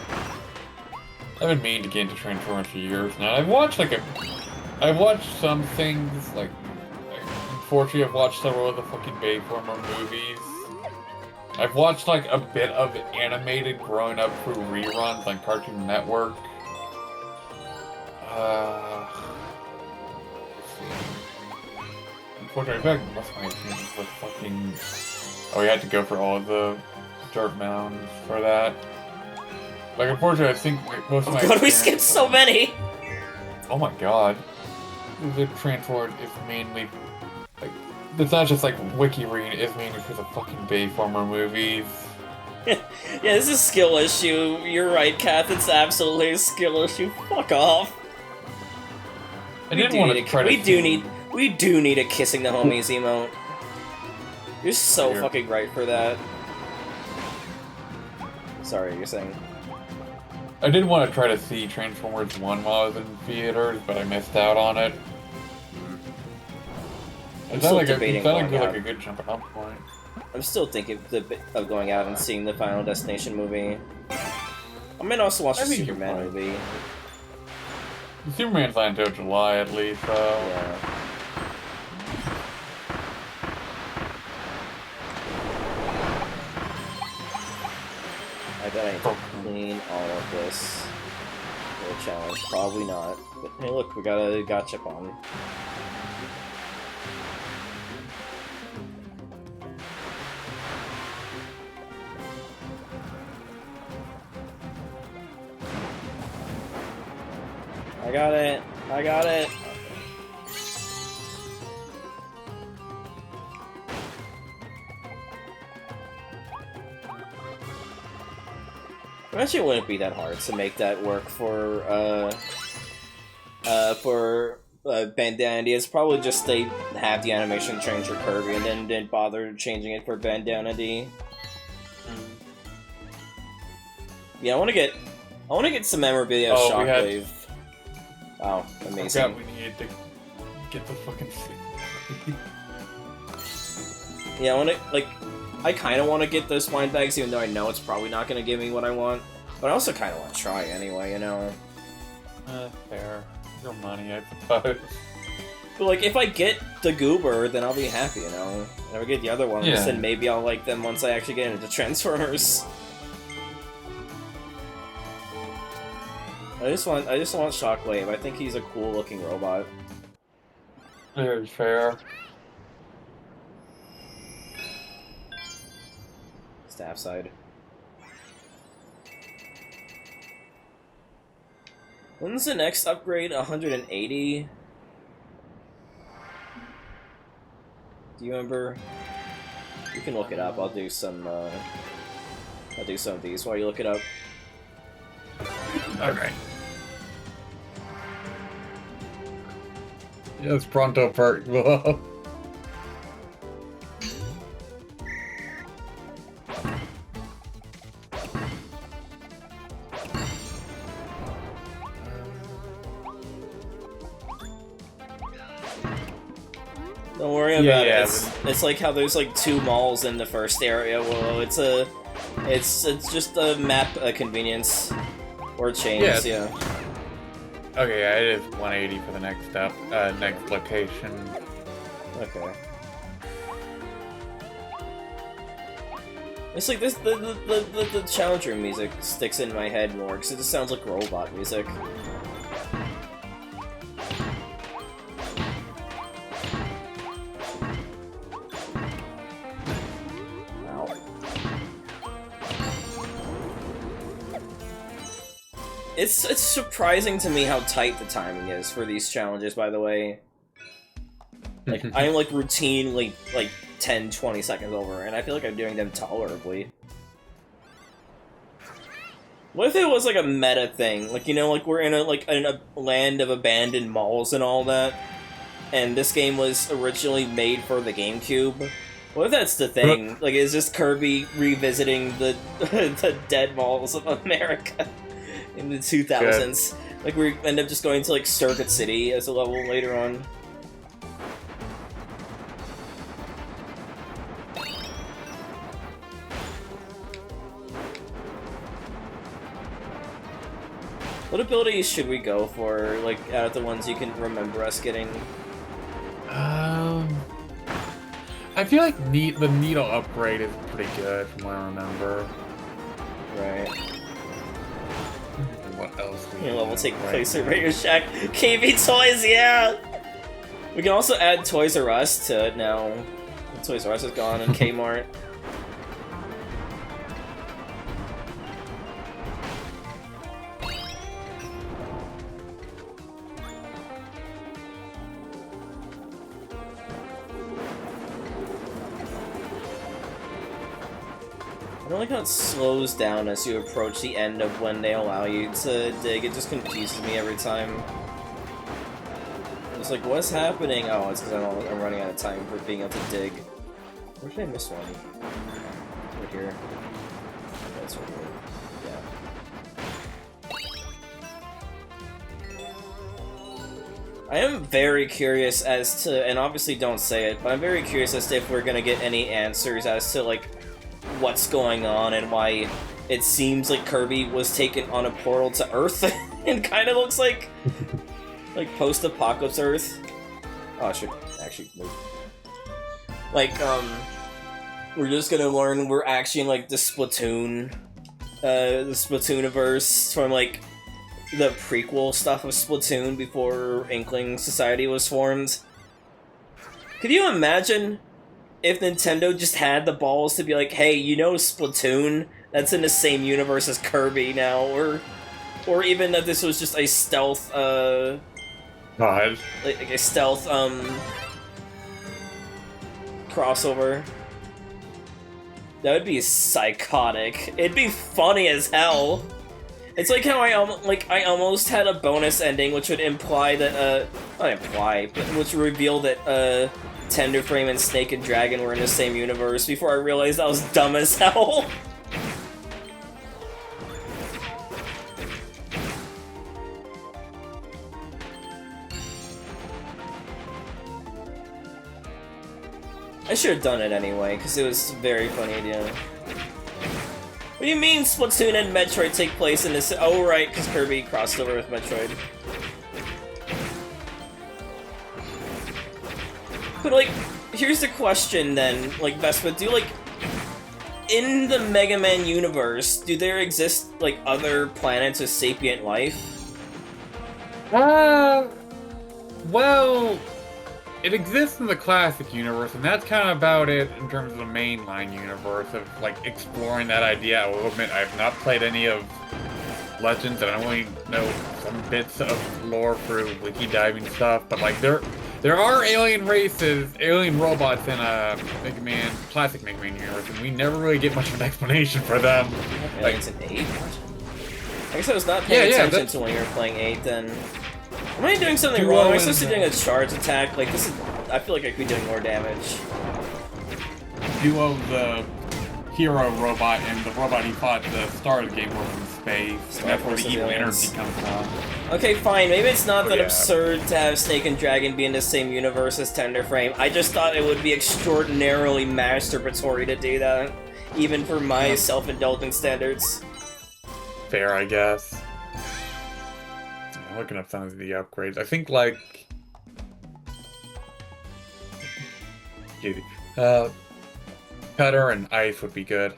I've been meaning to get into Transformers for years now. I've watched some things, like unfortunately I've watched several of the fucking Bayformer movies. I've watched like a bit of animated growing up through reruns like Cartoon Network. Unfortunately, I feel like most of my experience was fucking... Oh, we had to go for all of the dirt mounds for that. Like, unfortunately, I think most of my God, we skipped so many! Oh my god. The Transformers is mainly... Like, it's not just like wiki reading, it's mainly for the fucking Bayformer movies. Yeah, this is a skill issue. You're right, Kath. It's absolutely a skill issue. Fuck off. We do need a kissing the homies emote. You're so fucking right for that. Sorry, you're saying. I did want to try to see Transformers 1 while I was in theaters, but I missed out on it. I'm still debating like a good jumping off point. I'm still thinking of going out and seeing the Final Destination movie. I might also watch the Superman movie. Superman's not until July at least, so... Yeah. I bet I need to clean all of this for a challenge. Probably not. But hey look, we got a gachapon. I got it! I got it! Actually, it wouldn't be that hard to make that work for Bandana. It's probably just they have the animation change for Kirby and then didn't bother changing it for Bandana D. Yeah, I want to get some memorabilia of Shockwave. Wow, amazing. I forgot we needed to get the fucking Yeah, I want to, I kind of want to get those wine bags, even though I know it's probably not going to give me what I want. But I also kind of want to try anyway, you know? Fair. Your money, I suppose. But, like, if I get the Goober, then I'll be happy, you know? If I get the other ones, then maybe I'll like them once I actually get into Transformers. I just want Shockwave. I think he's a cool-looking robot. Very fair. Staff side. When's the next upgrade? 180? Do you remember? You can look it up. I'll do some of these while you look it up. Okay. Yes, pronto part. Don't worry about it. It's like how there's like 2 malls in the first area. Well, it's just a map convenience or change. Yeah. Okay, I did 180 for the next step, next location. Okay. It's like this. The Challenger music sticks in my head more because it just sounds like robot music. It's surprising to me how tight the timing is for these challenges, by the way. Like, I'm like routinely like 10-20 seconds over, and I feel like I'm doing them tolerably. What if it was like a meta thing? Like, you know, like we're in a land of abandoned malls and all that, and this game was originally made for the GameCube. What if that's the thing? Like, is this Kirby revisiting the the dead malls of America? In the 2000s. Good. Like, we end up just going to, like, Circuit City as a level later on. What abilities should we go for, like, out of the ones you can remember us getting? I feel like the needle upgrade is pretty good from what I remember. Right. What else? Your level take place at Radio Shack. KB Toys, yeah! We can also add Toys R Us to it now. Toys R Us is gone and Kmart. I don't like how it slows down as you approach the end of when they allow you to dig. It just confuses me every time. It's like, what's happening? Oh, it's because I'm running out of time for being able to dig. Where did I miss one? Right here. That's right here. Yeah. I am very curious as to, and obviously don't say it, but I'm very curious as to if we're gonna get any answers as to, like, what's going on and why it seems like Kirby was taken on a portal to Earth and kind of looks like post-apocalypse Earth. Oh, I should actually move. Like, we're just gonna learn we're actually in, like, the Splatooniverse from, like, the prequel stuff of Splatoon before Inkling Society was formed. Could you imagine if Nintendo just had the balls to be like, hey, you know Splatoon? That's in the same universe as Kirby now, or even that this was just a stealth, God. like a stealth, crossover. That would be psychotic. It'd be funny as hell. It's like how I almost had a bonus ending, which would imply that not imply, but which would reveal that Tenderframe and Snake and Dragon were in the same universe before I realized I was dumb as hell. I should have done it anyway, because it was a very funny idea. What do you mean Splatoon and Metroid take place in this? Oh, right, because Kirby crossed over with Metroid. But, like, here's the question then, like, Vespa, in the Mega Man universe, do there exist, like, other planets with sapient life? Well, it exists in the classic universe, and that's kind of about it in terms of the mainline universe of, like, exploring that idea. I will admit I have not played any of Legends, and I only know some bits of lore through wiki diving stuff, but, like, there are alien races, alien robots in Mega Man, classic Mega Man universe, and we never really get much of an explanation for them. Okay, like, it's an 8? I guess I was not paying attention to when you were playing 8 then. Am I doing something wrong? Am I supposed to be doing a charge attack? Like, this is... I feel like I could be doing more damage. Duo, the hero robot, and the robot he fought at the start of the game were from space. And that's where the evil energy comes from. Okay, fine. Maybe it's not that absurd to have Snake and Dragon be in the same universe as Tenderframe. I just thought it would be extraordinarily masturbatory to do that. Even for my self-indulgent standards. Fair, I guess. I'm looking up some of the upgrades. I think, like... Cutter and Ice would be good.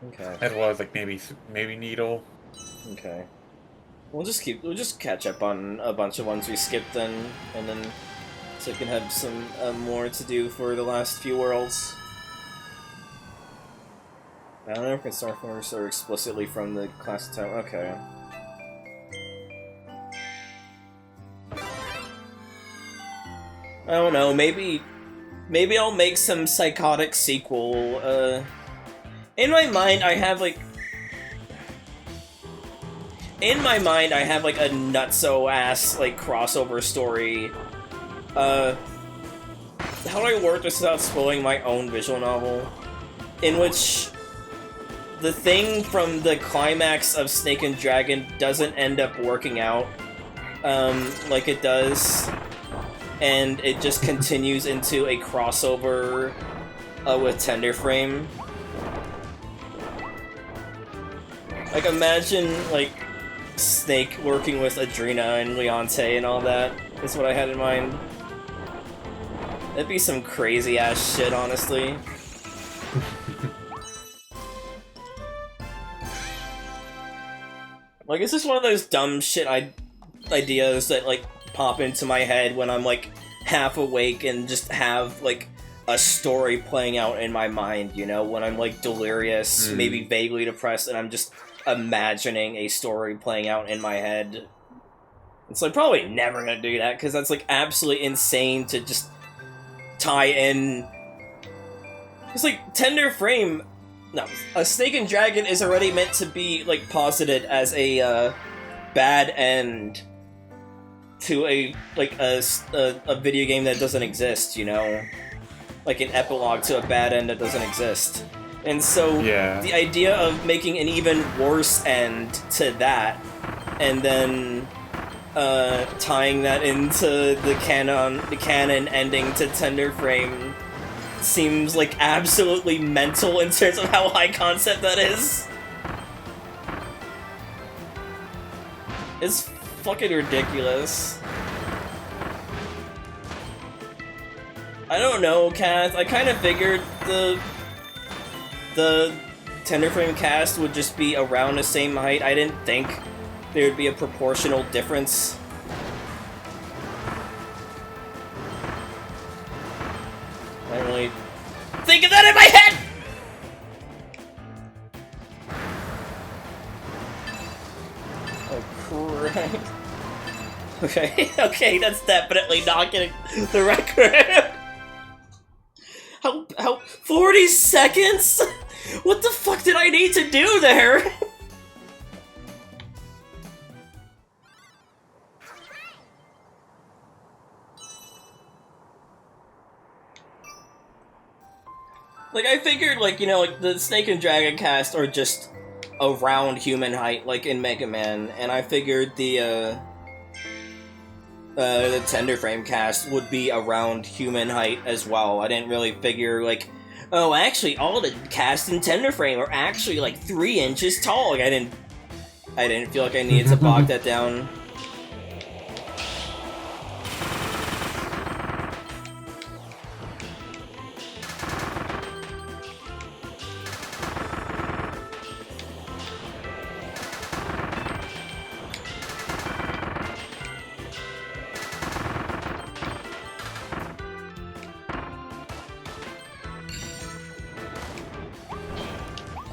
Okay. As well as, like, maybe Needle. Okay. We'll just catch up on a bunch of ones we skipped then, and then so I can have some more to do for the last few worlds. I don't know if I can start first or explicitly from the classic time. Okay. I don't know, maybe I'll make some psychotic sequel. In my mind, I have like a nutso-ass, like, crossover story. How do I work this without spoiling my own visual novel? In which the thing from the climax of Snake and Dragon doesn't end up working out, like it does, and it just continues into a crossover with Tenderframe. Like, imagine, like, Snake working with Adrena and Leonte and all that is what I had in mind. That'd be some crazy-ass shit, honestly. Like, it's just one of those dumb shit ideas that, like, pop into my head when I'm, like, half awake and just have, like, a story playing out in my mind, you know? When I'm, like, delirious, maybe vaguely depressed, and I'm just imagining a story playing out in my head. It's, like, probably never gonna do that, because that's, like, absolutely insane to just tie in... It's like, Tenderframe... No, a Snake and Dragon is already meant to be, like, posited as a, bad end to a video game that doesn't exist, you know? Like an epilogue to a bad end that doesn't exist. And so, the idea of making an even worse end to that, and then, tying that into the canon ending to Tenderframe seems like absolutely mental in terms of how high concept that is. It's fucking ridiculous. I don't know, Kat. I kind of figured the Tenderframe cast would just be around the same height. I didn't think there would be a proportional difference. I didn't really think of that in my head! Oh, Christ. Okay, okay, that's definitely not getting the record. How 40 seconds? What the fuck did I need to do there? Like, I figured, like, you know, like, the Snake and Dragon cast are just around human height, like in Mega Man, and I figured the Tender Frame cast would be around human height as well. I didn't really figure, like, oh, actually, all the cast in Tender Frame are actually, like, 3 inches tall. Like, I didn't feel like I needed to bog that down.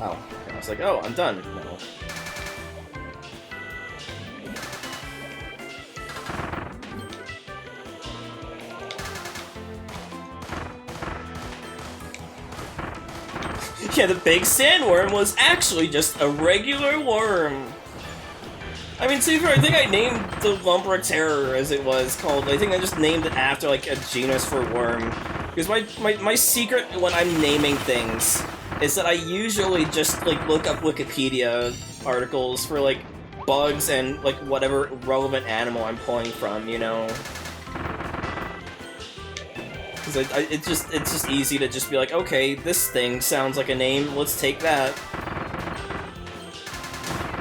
Oh, I was like, oh, I'm done. No. Yeah, the big sandworm was actually just a regular worm. I mean, to be fair, I think I named the Lumbra Terror as it was called. I think I just named it after, like, a genus for worm. Because my secret when I'm naming things is that I usually just, like, look up Wikipedia articles for, like, bugs and, like, whatever relevant animal I'm pulling from, you know? Because it's just easy to just be like, okay, this thing sounds like a name, let's take that.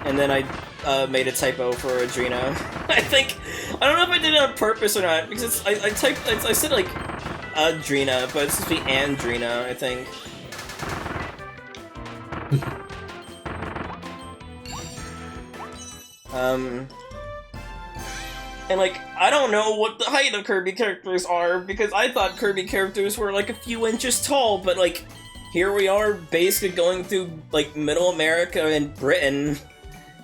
And then I made a typo for Adrena. I don't know if I did it on purpose or not, because I said, like, Adrena, but it's supposed to be Andrena, I think. And, like, I don't know what the height of Kirby characters are, because I thought Kirby characters were, like, a few inches tall, but, like, here we are basically going through, like, Middle America and Britain,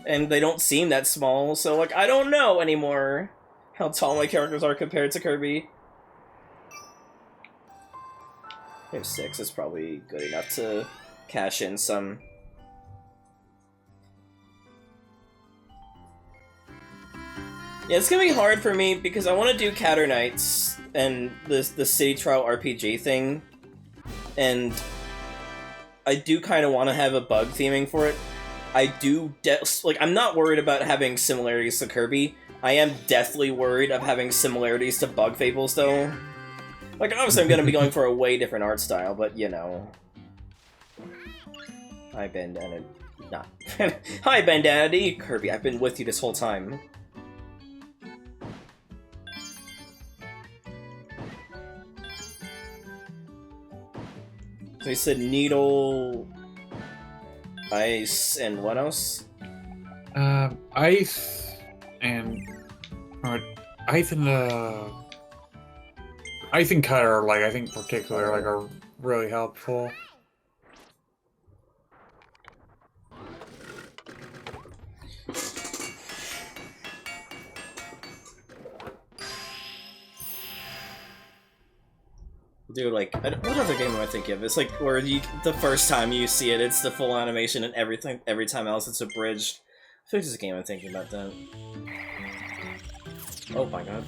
and they don't seem that small, so, like, I don't know anymore how tall my characters are compared to Kirby. I have 6 is probably good enough to cash in some. Yeah, it's gonna be hard for me because I want to do Catter Knights and the City Trial RPG thing, and I do kind of want to have a bug theming for it. I do, like, I'm not worried about having similarities to Kirby. I am deathly worried of having similarities to Bug Fables, though. Like, obviously I'm gonna be going for a way different art style, but, you know. Hi, Bandana. Not. Hi, Bandana D. Kirby, I've been with you this whole time. So he said needle, ice, and what else? Ice and ice and cutter, like, I think particularly, like, are really helpful. Dude, like, what other game am I thinking of? It's like where the first time you see it, it's the full animation and everything. Every time else, it's abridged. I feel like there's a game I'm thinking about that. Oh my god.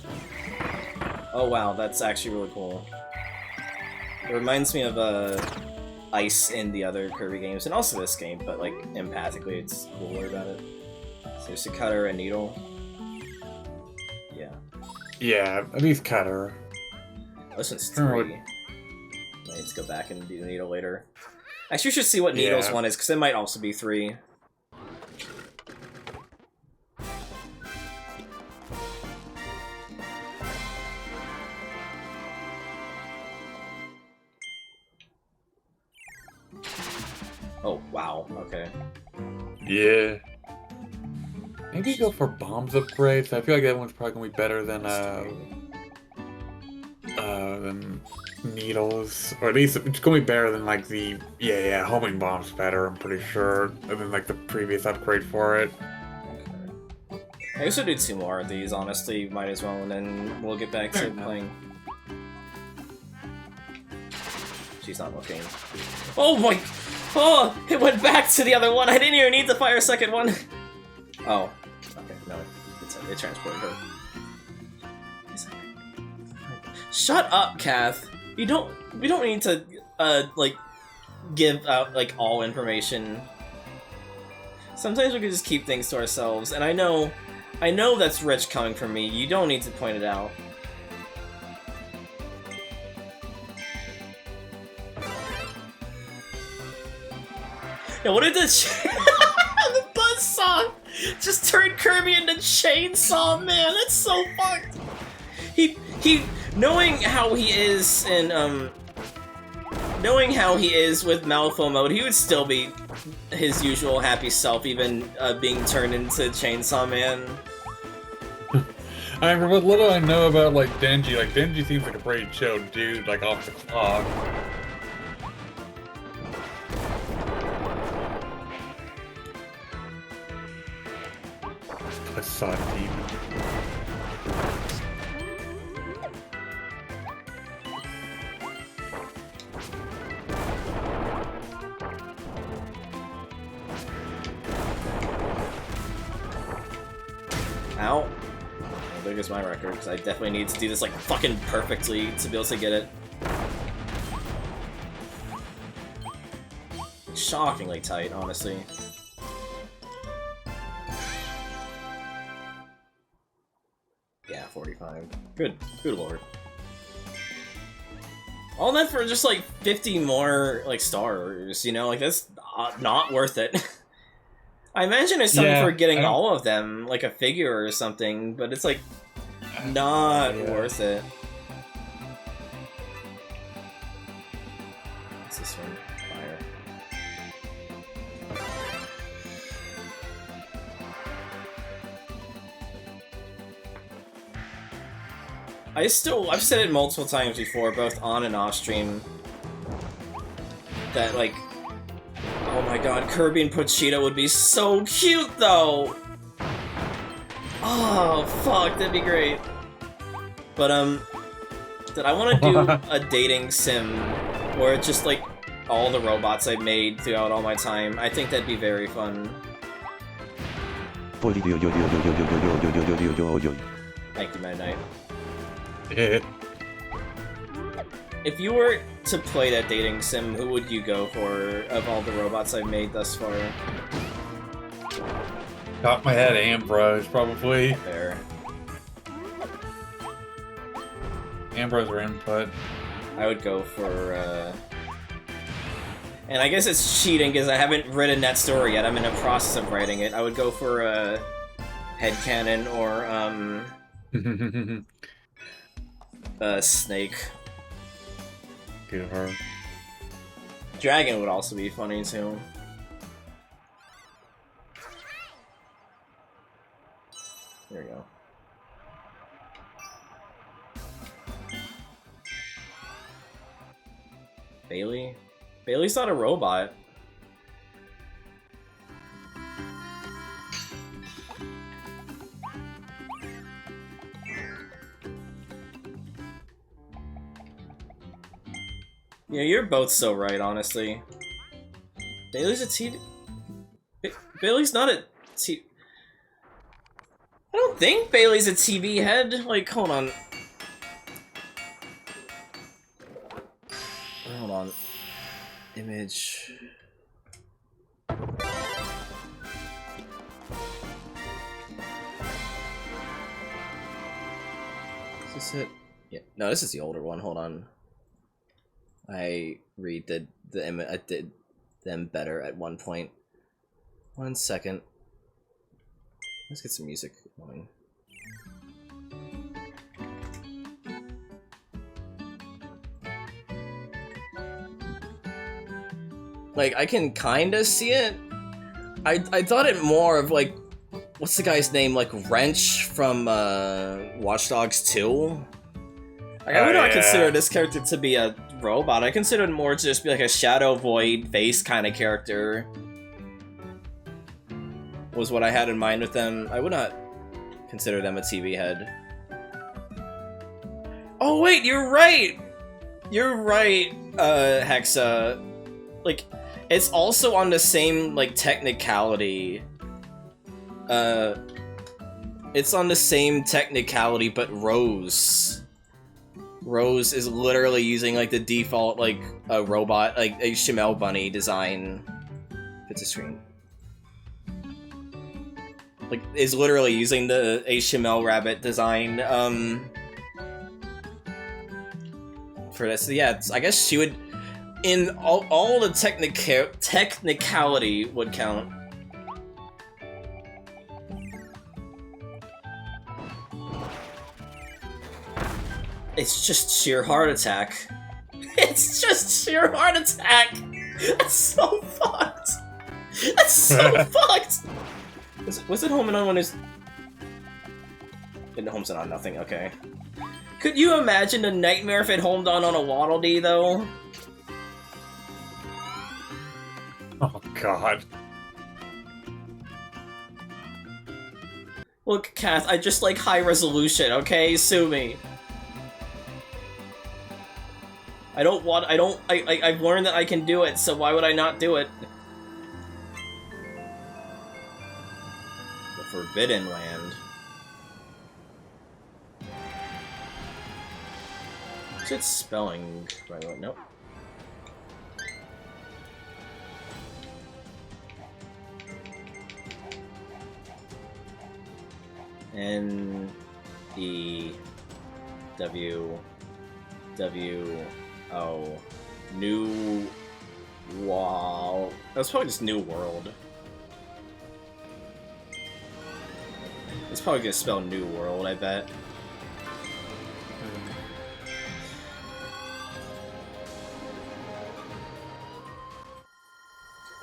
Oh wow, that's actually really cool. It reminds me of Ice in the other Kirby games, and also this game, but like empathically, it's cooler about it. So it's a cutter and needle. Yeah. Yeah, at least cutter. This one's 3. I need to go back and do the needle later. Actually, we should see what Needle's one is, because it might also be 3. Oh, wow, okay. Yeah. Maybe go for bombs upgrades. I feel like that one's probably gonna be better than needles, or at least it's gonna be better than like the homing bomb's better. I'm pretty sure than like the previous upgrade for it. Okay. I guess we'll do 2 more of these. Honestly, might as well, and then we'll get back to playing. She's not looking. Oh my! Oh, it went back to the other one. I didn't even need to fire a second one. Oh, okay, no, it transported her. Shut up, Kath. We don't need to, like, give out, like, all information. Sometimes we can just keep things to ourselves, and I know that's rich coming from me. You don't need to point it out. Yeah, what did the the buzzsaw just turned Kirby into Chainsaw Man? That's so fucked. He knowing how he is in knowing how he is with Malifaux mode, he would still be his usual happy self, even being turned into Chainsaw Man. I mean, what little I know about like Denji seems like a pretty chill dude, like off the clock. I saw it deep. Ow. How big is my record? Because I definitely need to do this like fucking perfectly to be able to get it. Shockingly tight, honestly. Yeah, 45. Good lord. All that for just like 50 more like stars, you know? Like that's not worth it. I imagine it's something for getting all of them, like a figure or something, but it's like not worth it. What's this one? Fire. I've said it multiple times before, both on and off stream, that like, oh my god, Kirby and Pochita would be so cute though! Oh, fuck, that'd be great. But, that I want to do a dating sim where it's just like all the robots I've made throughout all my time. I think that'd be very fun. Thank you, Meta Knight. If you were to play that dating sim, who would you go for of all the robots I've made thus far? Top of my head, Ambrose, probably. There. Ambrose or Input. I would go for, and I guess it's cheating because I haven't written that story yet. I'm in the process of writing it. I would go for, Headcanon or, Snake. Good her. Dragon would also be funny, too. There we go. Bailey? Bailey's not a robot. Yeah, you're both so right, honestly. Bailey's a TV... Bailey's not a TV... I don't think Bailey's a TV head. Like, hold on. Hold on. Image... Is this it? Yeah. No, this is the older one. Hold on. I redid the image. I did them better at one point. 1 second. Let's get some music going. Like, I can kinda see it. I thought it more of like, what's the guy's name? Like Wrench from Watch Dogs 2? Like, I would not consider this character to be a robot. I consider it more to just be like a Shadow Void face kind of character. Was what I had in mind with them. I would not consider them a TV head. Oh wait, you're right! You're right, Hexa. Like, It's also on the same, like, technicality. It's on the same technicality, but Rose is literally using, like, the default, like, a robot, like, a HTML bunny design. It's a screen. Like, is literally using the HTML rabbit design, for this. Yeah, I guess she would, in all the technicality would count. It's just sheer heart attack. It's just sheer heart attack! That's so fucked! That's so fucked! Was it home and on when it's... Home's on nothing, okay. Could you imagine the nightmare if it homed on a Waddle Dee, though? Oh, God. Look, Kath, I just like high resolution, okay? Sue me. I've learned that I can do it, so why would I not do it? The Forbidden Land. Is it spelling right? Nope. N-E-W-W-O. New Wall. That's probably just New World. It's probably gonna spell New World, I bet.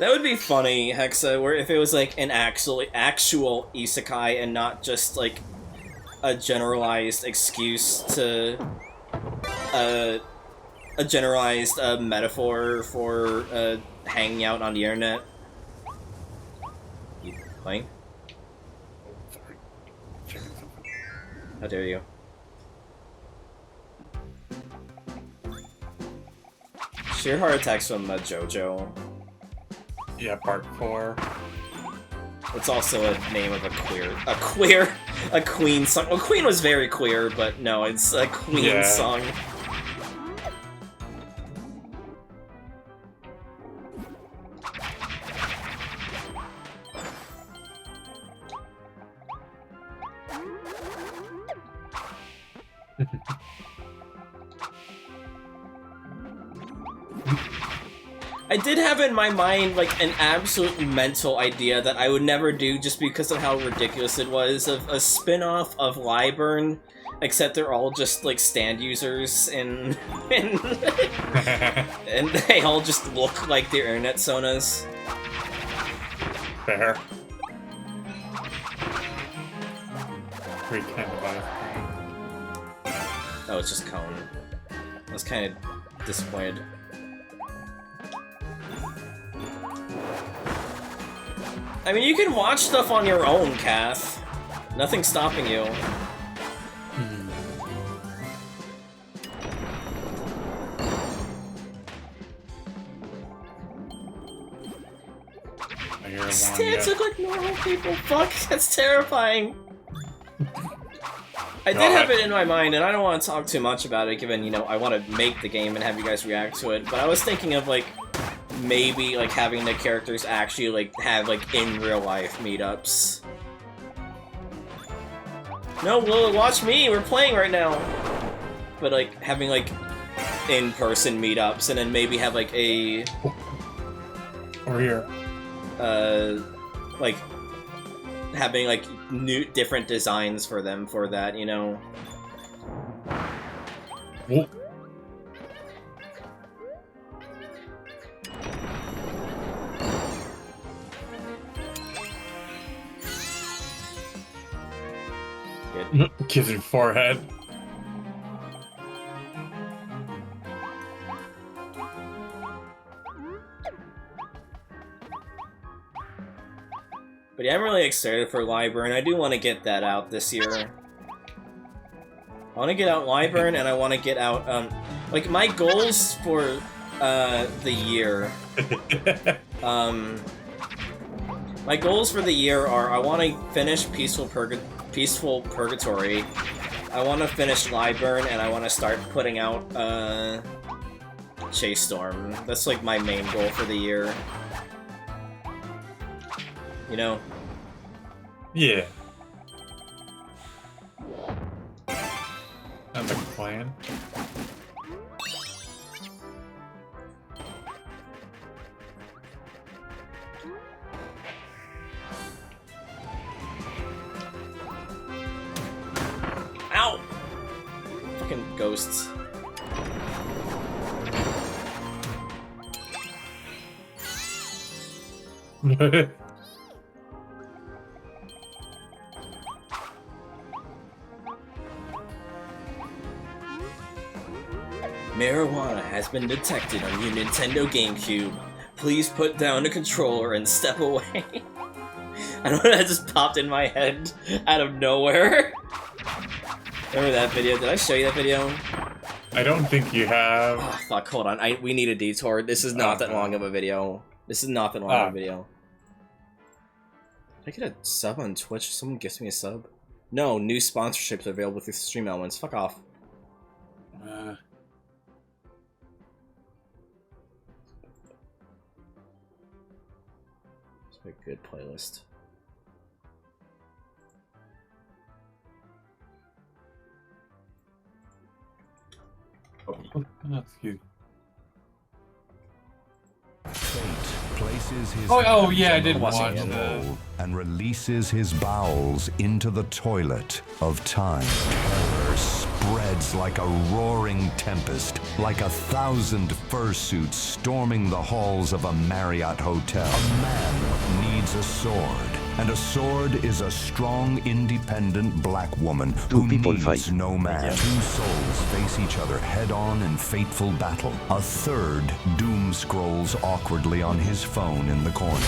That would be funny, Hexa, where if it was like an actual isekai and not just like a generalized excuse to a generalized metaphor for hanging out on the internet. You playing? How dare you? Sheer heart attacks from JoJo. Yeah, part 4. It's also a name of a Queen song. Well, Queen was very queer, but no, it's a Queen song. I did have in my mind, like, an absolute mental idea that I would never do just because of how ridiculous it was, of a spin-off of Lyburn, except they're all just, like, stand users, and and they all just look like their internet sonas. Fair. Pretty kind of Oh, it's just Cone. I was kind of disappointed. I mean, you can watch stuff on your own, Kath. Nothing's stopping you. Stans look like normal people. Fuck, that's terrifying. I did have it in my mind, and I don't want to talk too much about it, given, you know, I want to make the game and have you guys react to it, but I was thinking of, like, maybe, like, having the characters actually, like, have, like, in real life meetups. No, Will, watch me! We're playing right now! But, like, having, like, in-person meetups, and then maybe have, like, a... Over here. Like, having, like, different designs for them for that, you know? Whoa. Kissing forehead. But yeah, I'm really excited for Lyburn. I do want to get that out this year. I want to get out Lyburn, and I want to get out, like, my goals for the year. My goals for the year are I want to finish Peaceful Purgatory, I want to finish Liveburn, and I want to start putting out Chase Storm. That's like my main goal for the year. You know? Yeah. Sounds like a plan. Ow! Fucking ghosts. Marijuana has been detected on your Nintendo GameCube. Please put down the controller and step away. I don't know, that just popped in my head out of nowhere. Remember that video? Did I show you that video? I don't think you have. Oh, fuck, hold on. We need a detour. This is not that long of a video. This is not that long of a video. Did I get a sub on Twitch? Someone gives me a sub? No, new sponsorships are available through Stream Elements. Fuck off. It's a good playlist. That's cute. Fate places his oh yeah, I did hands watch on the that. wall and releases his bowels into the toilet of time. Terror spreads like a roaring tempest, like 1,000 fursuits storming the halls of a Marriott hotel. A man needs a sword, and a sword is a strong, independent black woman who needs no man. Two souls face each other head-on in fateful battle. A third doom scrolls awkwardly on his phone in the corner.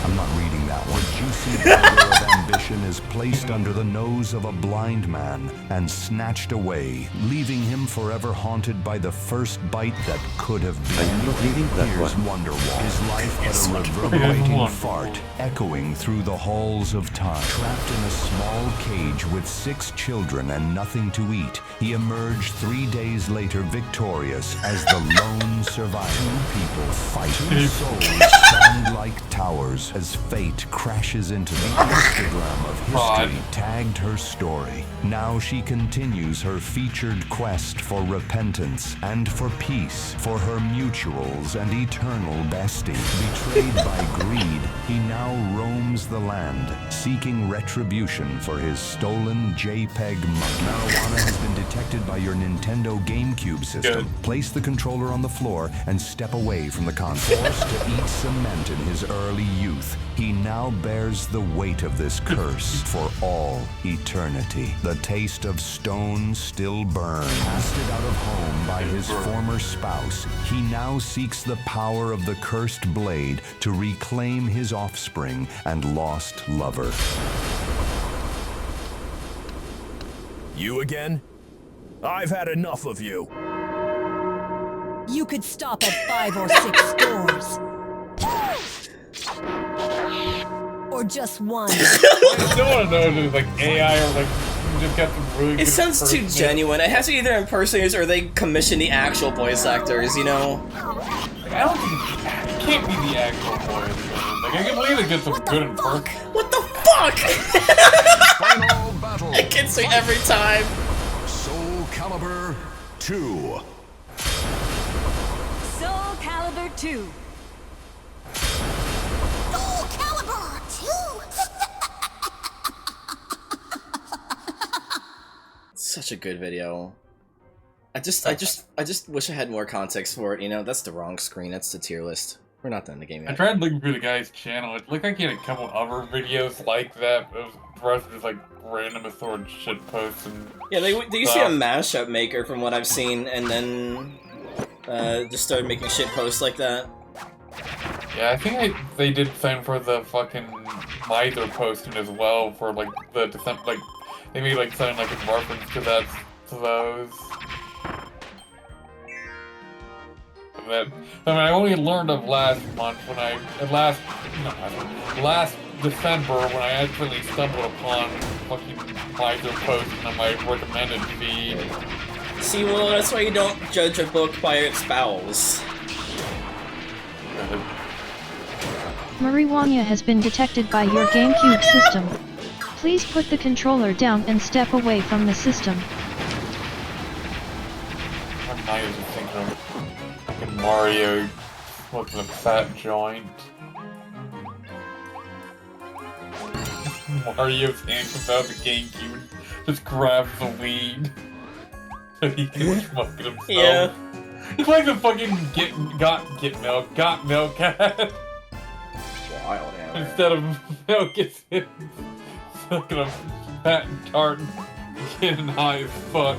I'm not reading that one. A juicy dagger of ambition is placed under the nose of a blind man and snatched away, leaving him forever haunted by the first bite that could have been. I'm not reading that Here's one. Wonderwall. His life but a reverberating fart, echoing through the halls of time. Trapped in a small cage with 6 children and nothing to eat, he emerged 3 days later victorious as the lone survivor. 2 people fight. 2 souls stand like towers as fate crashes into the Instagram of history tagged her story. Now she continues her featured quest for repentance and for peace for her mutuals and eternal bestie. Betrayed by greed, he now roams the land, seeking retribution for his stolen JPEG monkey. Marijuana has been detected by your Nintendo GameCube system. Good. Place the controller on the floor and step away from the console. Forced to eat cement in his early youth, he now bears the weight of this curse for all eternity. The taste of stone still burns. Casted out of home by his former spouse, he now seeks the power of the cursed blade to reclaim his offspring and lost lover. You again? I've had enough of you. You could stop at 5 or 6 stores. Or just one. I don't want to know if it's like AI or like you just got some really It good sounds too impersonators. genuine. It has to be either impersonators or they commission the actual voice actors, you know? Like, I don't think it can't be the actual voice, man. Like I can believe it gets some good impersonators. What the fuck? Final battle. It gets me every time. Soul Calibur 2. Soul Calibur 2. Soul Calibur 2! Such a good video. I just wish I had more context for it, you know? That's the wrong screen. That's the tier list. We're not done the game I yet. tried looking through the guy's channel. It looked like he had a couple other videos like that. It was the rest was just like random assorted shit posts and Yeah, they used to be a mashup maker from what I've seen, and then just started making shit posts like that. yeah, I think they did the same for the fucking Miser posting as well for like the December, like they made like something like a reference to that to those. that. I mean, I only learned of last month when last December when I accidentally stumbled upon fucking Pfizer posting on my recommended feed. See, well, that's why you don't judge a book by its bowels. Marijuana has been detected by your GameCube system. Please put the controller down and step away from the system. I was just thinking of fucking Mario smoking a fat joint. Mario's hand comes out of the GameCube, just grabs the weed, so he can smoke it himself. Yeah. It's like the fucking got milk cat. Wild, yeah. Instead of milk, it's him smoking a fat tart and getting high as fuck.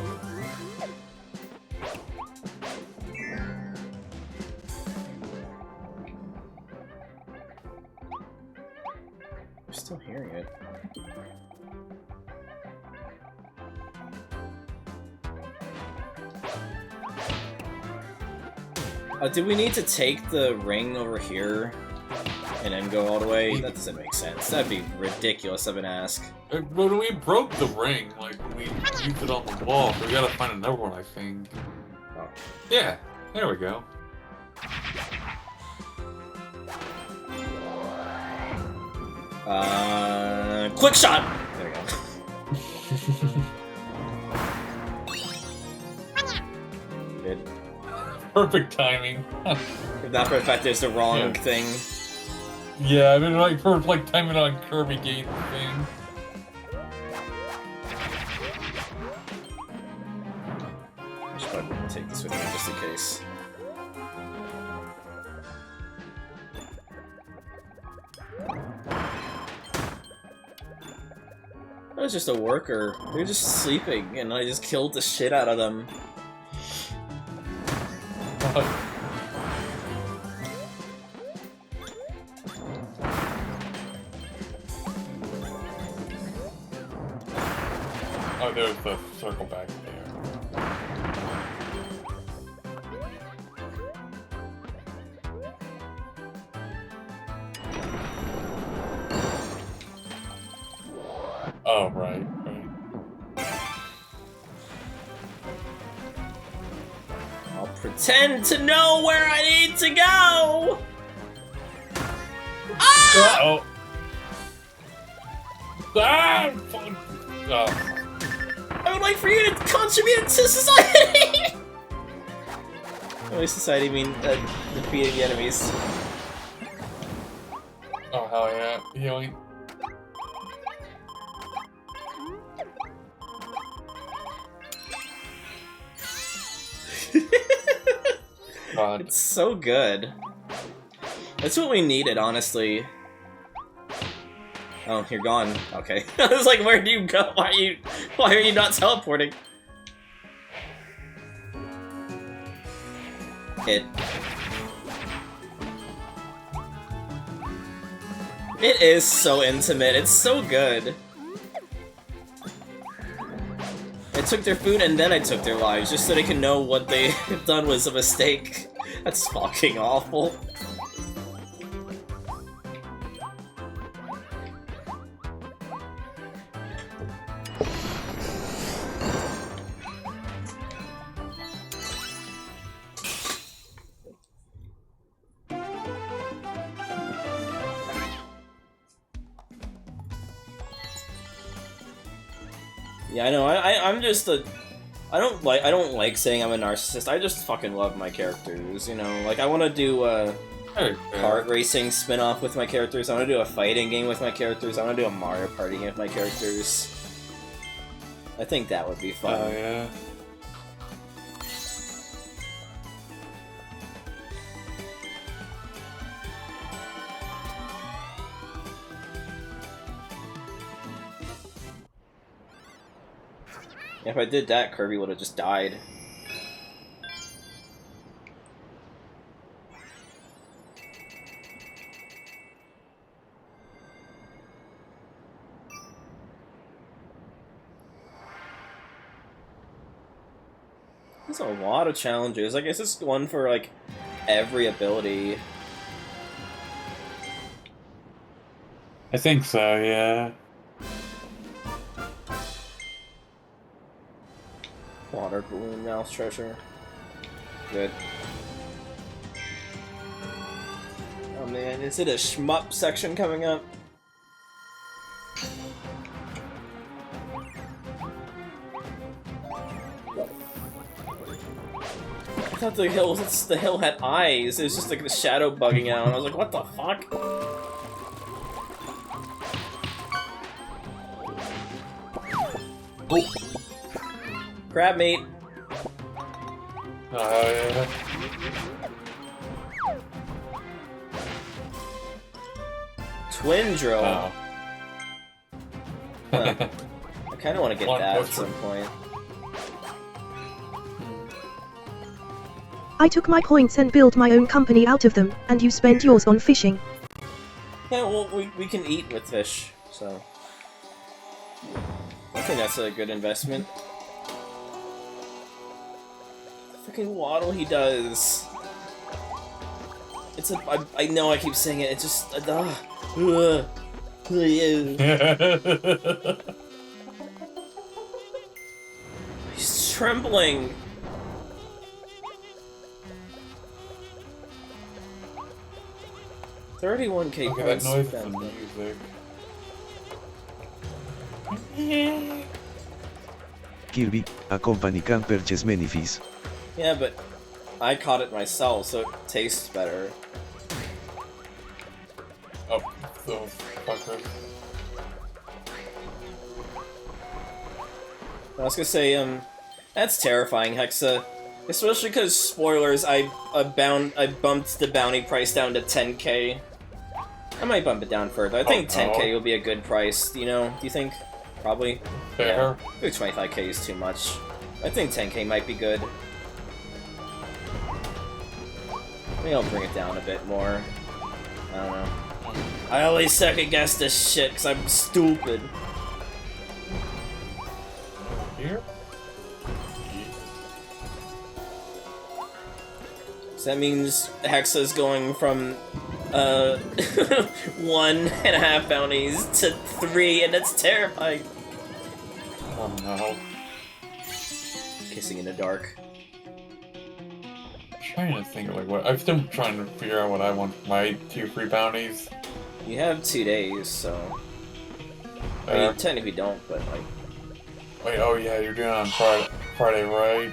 I'm still hearing it. Do we need to take the ring over here and then go all the way? That doesn't make sense. That'd be ridiculous of an ask. When we broke the ring, like, we used it on the wall, so we gotta find another one, I think. Oh. Yeah, there we go. Quick shot! There we go. Good. Perfect timing. If not for the fact there's the wrong thing. Yeah, I mean, like, for like timing on Kirby game thing. I should probably take this with me just in case. I was just a worker. They were just sleeping, and I just killed the shit out of them. Oh, there's the circle back there. Oh, right. I'll pretend to know where I need to go! Ah! Uh-oh. Ah! Oh. I would like for you to contribute to society! By society, I mean defeating the enemies. Oh, hell yeah. Healing. God. It's so good. That's what we needed, honestly. Oh, you're gone. Okay. I was like, where do you go? Why are you not teleporting? It is so intimate. It's so good. I took their food and then I took their lives, just so they can know what they done was a mistake. That's fucking awful. Yeah, I know. I'm just a. I don't like saying I'm a narcissist. I just fucking love my characters. You know, like I want to do a kart racing spin-off with my characters. I want to do a fighting game with my characters. I want to do a Mario Party game with my characters. I think that would be fun. Oh yeah. If I did that, Kirby would have just died. There's a lot of challenges. I guess this one for like every ability. I think so, yeah. Water balloon, mouse treasure. Good. Oh man, is it a shmup section coming up? I thought the hill had eyes. It was just like the shadow bugging out. I was like, what the fuck? Oh. Crab meat. Oh, yeah. Twin drill. Oh. Huh. I kind of want to get that at some point. I took my points and built my own company out of them, and you spent yours on fishing. Yeah, well, we can eat with fish, so... I think that's a good investment. The freaking waddle he does. It's a... I know I keep saying it, it's just... He's trembling. $31K Look at that noise from the music. Kirby, a company can purchase many fish. Yeah, but I caught it myself, so it tastes better. Oh, those fuckers. I was gonna say, that's terrifying, Hexa. Especially because, spoilers, I bumped the bounty price down to 10K. I might bump it down further. I think 10K will be a good price, you know? Do you think? Probably? Fair. Yeah. Maybe 25K is too much. I think 10K might be good. Maybe I'll bring it down a bit more. I don't know. I always second guess this shit because I'm stupid. Here? So that means Hexa's going from 1.5 bounties to 3, and that's terrifying. Oh no. Kissing in the dark. I'm trying to think of like what. I'm still trying to figure out what I want for my 2 free bounties. You have 2 days, so. I mean, technically don't, but like. Wait, oh yeah, you're doing it on Friday, right?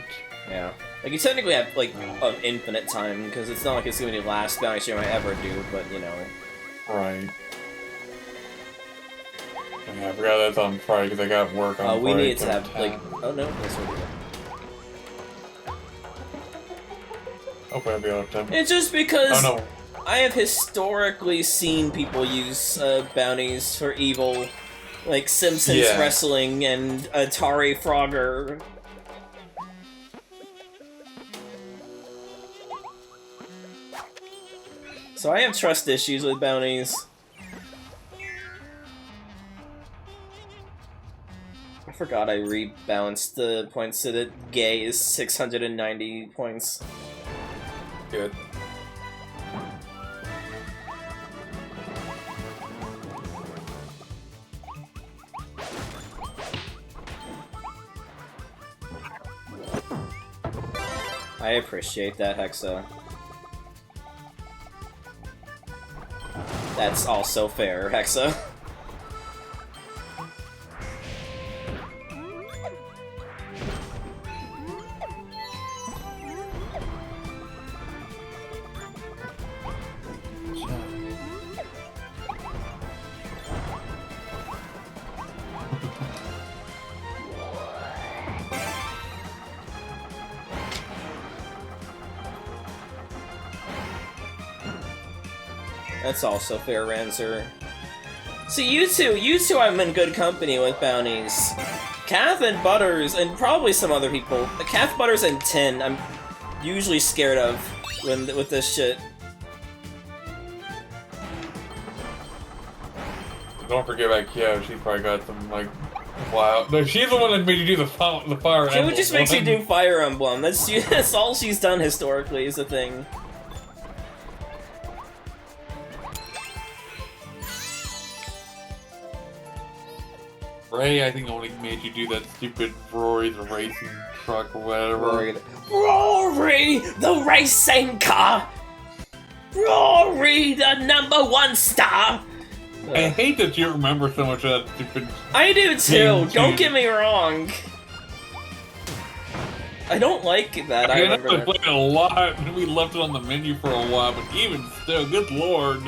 Yeah. Like, you technically have, like, an infinite time, because it's not like it's gonna be the last bounty stream I ever do, but, you know. Right. Yeah, I forgot that's on Friday, because I got work on Friday. We need to have, like... Oh, no, this one. Hopefully I'll be able to... It's just because... Oh, no. I have historically seen people use, bounties for evil. Like, Simpsons Wrestling and Atari Frogger. So I have trust issues with bounties. I forgot I rebalanced the points so that gay is 690 points. Good. I appreciate that, Hexa. That's also fair, Hexa. That's also fair, Ranzer. See, you two I'm in good company with bounties. Kath and Butters, and probably some other people. Kath, Butters, and Tin, I'm usually scared of with this shit. Don't forget about Kyo, she probably got some, like, wow. No, she's the one that made you do the Fire Emblem. She just makes you do Fire Emblem. That's all she's done historically, is the thing. Ray, I think, only made you do that stupid Rory the racing truck or whatever. Rory, the racing car! Rory, the #1 star! I hate that you remember so much of that stupid... I do too, don't get me wrong. I don't like that. I remember that. played it a lot, and we left it on the menu for a while, but even still, good lord.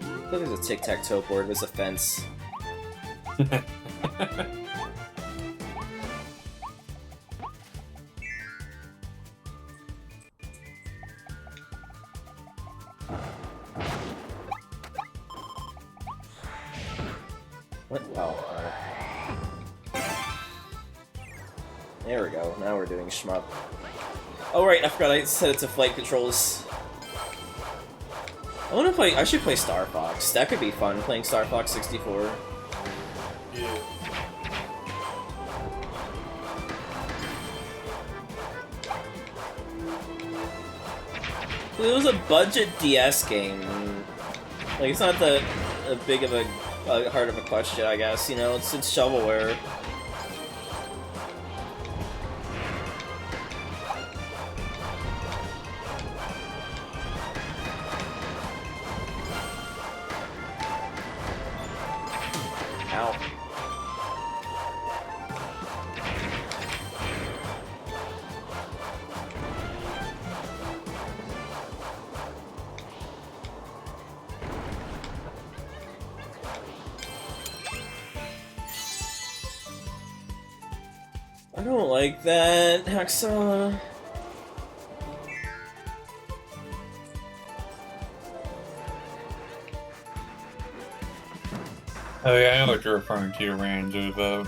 I thought there's a tic-tac-toe board, there's a fence. What? Oh, there we go. Now we're doing shmup. Oh right, I forgot I set it to flight controls. I want to play. I should play Star Fox. That could be fun. Playing Star Fox 64. Yeah. It was a budget DS game. Like it's not that big of a hard of a question, I guess. You know, it's shovelware. Ow. I don't like that, Hexa. Oh yeah, I know what you're referring to, Ranger, though.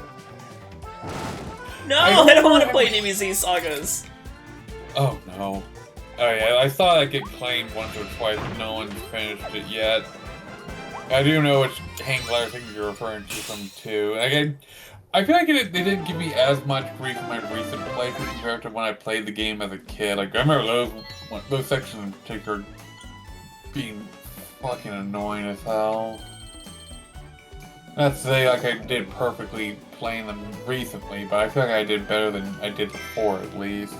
No, I don't want to play DBZ Sagas. Oh no. Oh yeah, I saw that get claimed once or twice, but no one's finished it yet. I do know which hang glider thing you're referring to from too. Like, I feel like they didn't give me as much grief in my recent playthrough compared to when I played the game as a kid. Like, I remember those sections in particular being fucking annoying as hell. Not to say like I did perfectly playing them recently, but I feel like I did better than I did before, at least.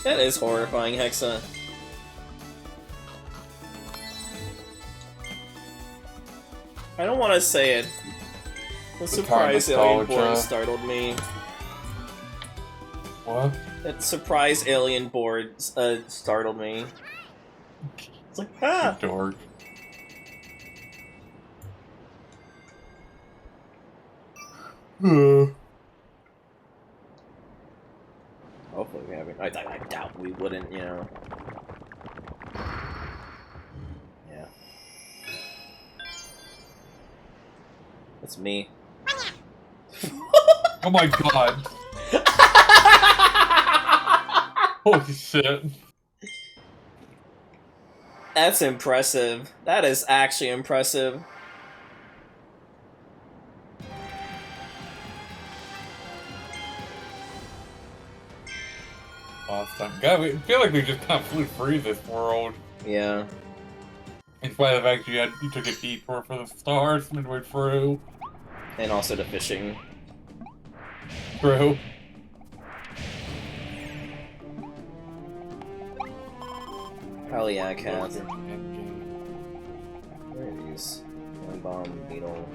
That is horrifying, Hexa. I don't want to say it. The surprise alien board startled me. What? That surprise alien board startled me. It's like, ah! Dork. Hopefully we haven't. I doubt we wouldn't, you know. Yeah. That's me. Oh my god. Holy shit. That's impressive. That is actually impressive. Awesome. God, I feel like we just kind of flew free this world. Yeah. In spite of the fact you took a detour for the stars midway through. And also the fishing. True. Hell yeah, cat. Where are these? One bomb, beetle.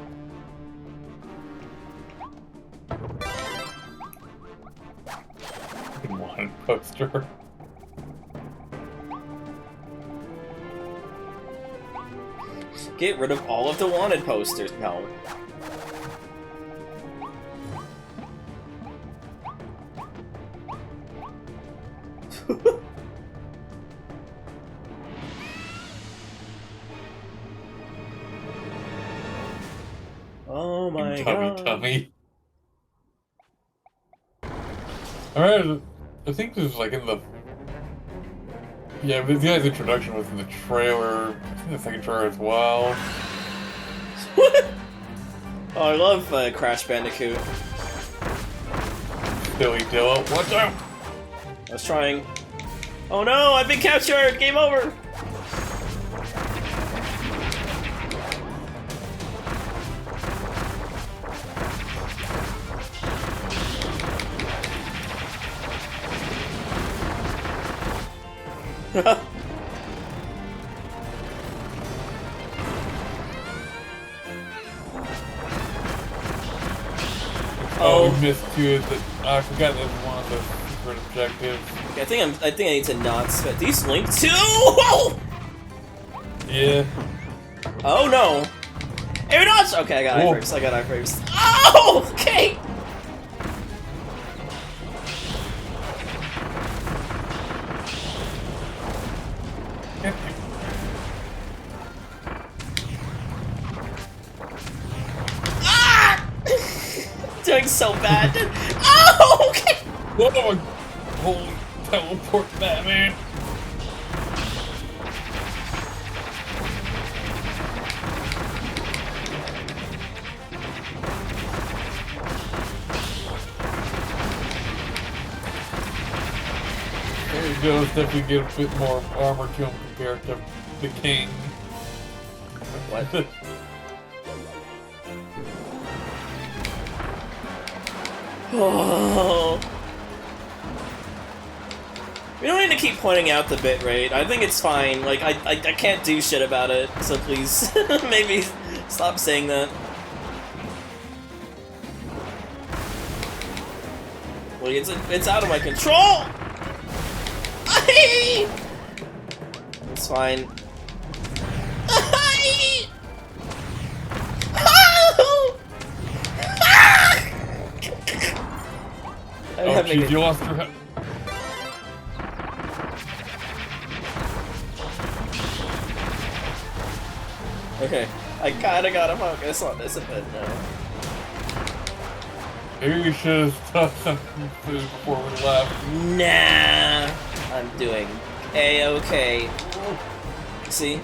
One poster. Get rid of all of the wanted posters, pal. Oh my god. Tummy. Alright, I think this is like in the... Yeah, the guy's introduction was in the trailer. I think the second trailer as well. Oh, I love Crash Bandicoot. Billy Dillo. Watch out! was trying. Oh no, I've been captured! Game over! Oh, we missed two. I forgot that was one of the secret objectives. I think I need to not spit. These link to. Whoa! Yeah. Oh no! Air dodge! Okay, I got iframes. I got iframes. Oh! Okay! Ah! Doing so bad. Oh! Okay! Whoa! Holy teleport Batman! There you go, definitely get a bit more armor to him compared to the king. What? Oh. We don't need to keep pointing out the bitrate. I think it's fine. Like, I can't do shit about it, so please, maybe stop saying that. Well, it's out of my control! It's fine. Oh, jeez, you lost her. Okay, I kinda gotta focus on this a bit now. Maybe we should have stuffed some food before we left. Nah, I'm doing A-okay. See?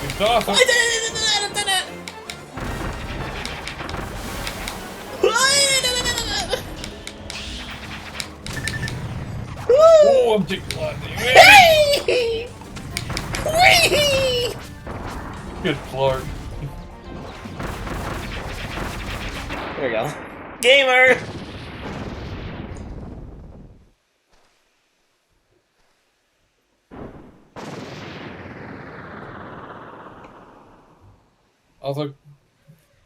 It's awesome. I did it! Oh, I'm taking a lot of damage. Good Clark. There we go. Gamer!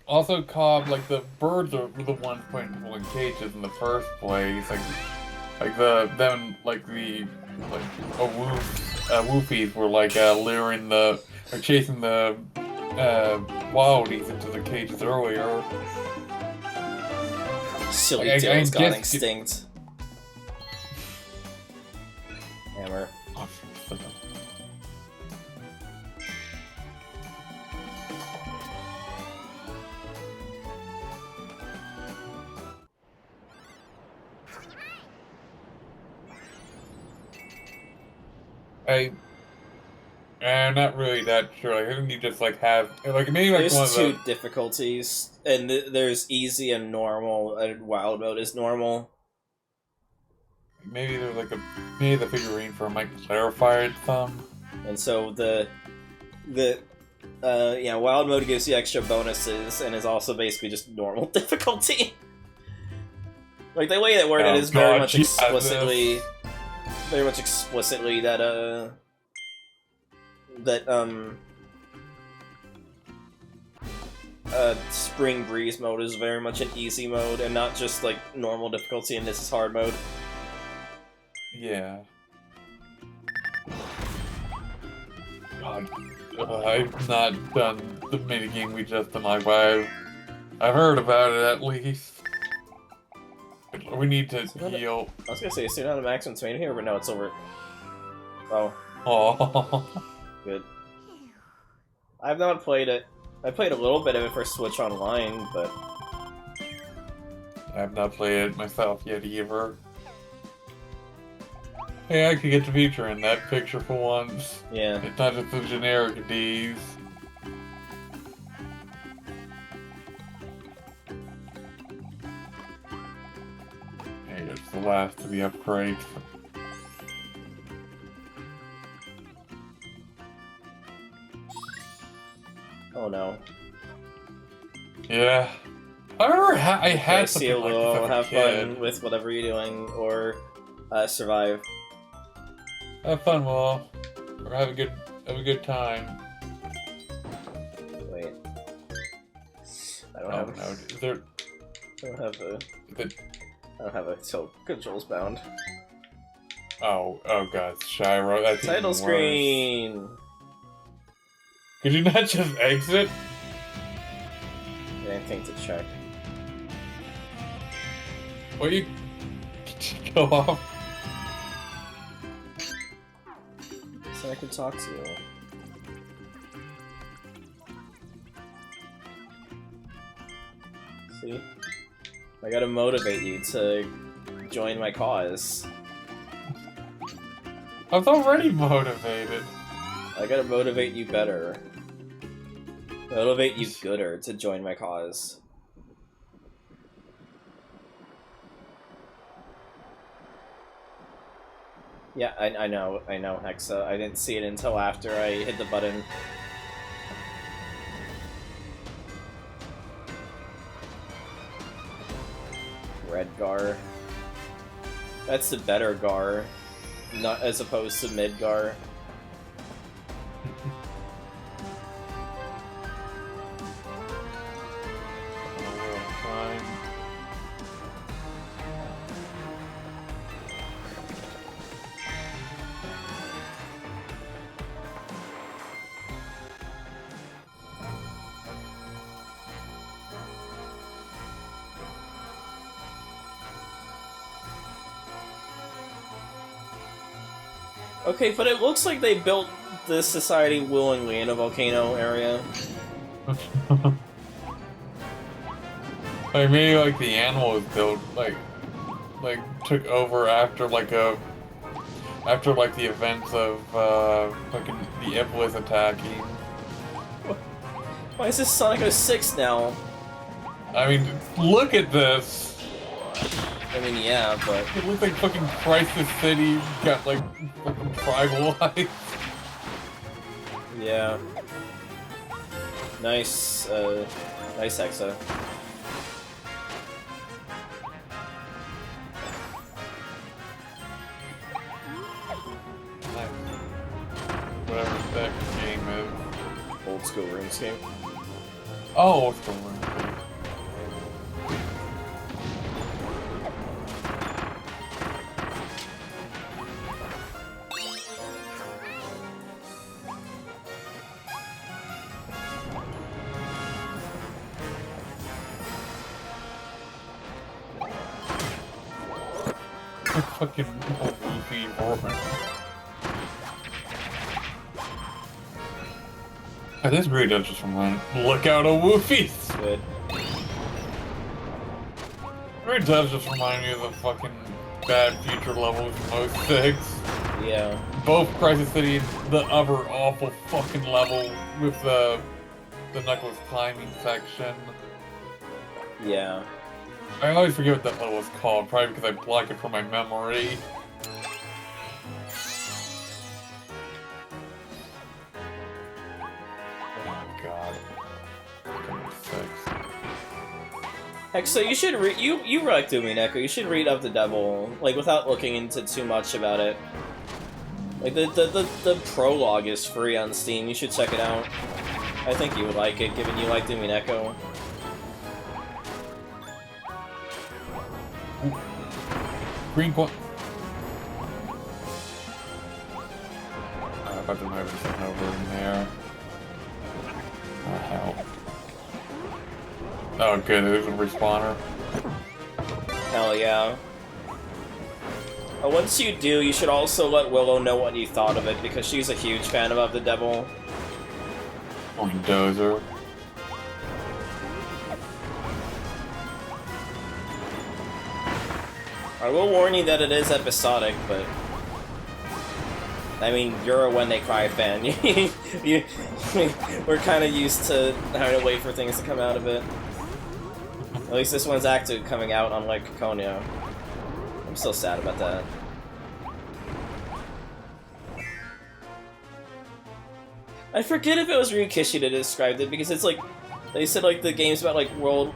Also, Cobb, like the birds are the ones putting people in cages in the first place. Like the woofies were like luring or chasing the wildies into the cages earlier. Silly like, Tails got extinct. Hammer. I'm not really that sure. I think you just like have maybe like there's one of two the difficulties, and there's easy and normal, and wild mode is normal. maybe there's like maybe the figurine for might clarify it some. And so wild mode gives you extra bonuses and is also basically just normal difficulty. Like the way that worded is very much explicitly that Spring Breeze mode is very much an easy mode and not just like normal difficulty and this is hard mode. Yeah. God, I've not done the minigame we just done, like, but I've heard about it at least. We need to heal. I was gonna say, is there not a maximum tomato here, but no, it's over. Oh. Oh. Good. I've not played it. I played a little bit of it for Switch Online, but... I have not played it myself yet either. Hey, I could get to feature in that picture for once. Yeah. It's not just the generic of these. Hey, last of the upgrades. Oh no. Yeah. I remember I had See something you, like this as a have kid. fun with whatever you're doing, or survive. Have fun, Will. Or have a good time. Wait. I don't Oh have. no, is there... I don't have a. The... I don't have a controls bound. Oh god, Shiro, that's even Title worse. screen. Could you not just exit? Anything to check. What you go off? So I can talk to you. See? I gotta motivate you to join my cause. I was already motivated. I gotta motivate you better. Motivate you gooder to join my cause. Yeah, I know, Hexa. I didn't see it until after I hit the button. Red Gar. That's the better Gar, not as opposed to mid Gar. Okay, but it looks like they built this society willingly in a volcano area. Like maybe like the animals built like took over after like the events of fucking the Iblis attacking. Why is this Sonic 06 now? I mean, look at this. I mean, yeah, but It looks like fucking Crisis City got like fucking tribalized. yeah. Nice, nice Hexa. Whatever that game is. Old school RuneScape. Oh, old school RuneScape. Fucking goofy horror. This really does just remind. Look out, a Woofies! Good. It really does just remind me of the fucking bad future levels in most things. Yeah. Both Crisis City and the other awful fucking level with the Knuckles climbing section. Yeah. I always forget what that level is called, probably because I block it from my memory. Oh god. Hexa, you should read. You like doing Echo. You should read Of the Devil, like without looking into too much about it. Like the prologue is free on Steam. You should check it out. I think you would like it, given you like doing Echo. Green point. I thought there might have been something over in there. Oh, hell. Oh, good, there's a respawner. Hell yeah. Once you do, you should also let Willow know what you thought of it, because she's a huge fan of the Devil. Dozer. I will warn you that it is episodic, but... I mean, you're a When They Cry fan. We're kind of used to having to wait for things to come out of it. At least this one's actually coming out, unlike Konya. I'm so sad about that. I forget if it was Ryukishi that described it, because it's like, they said like the game's about like world,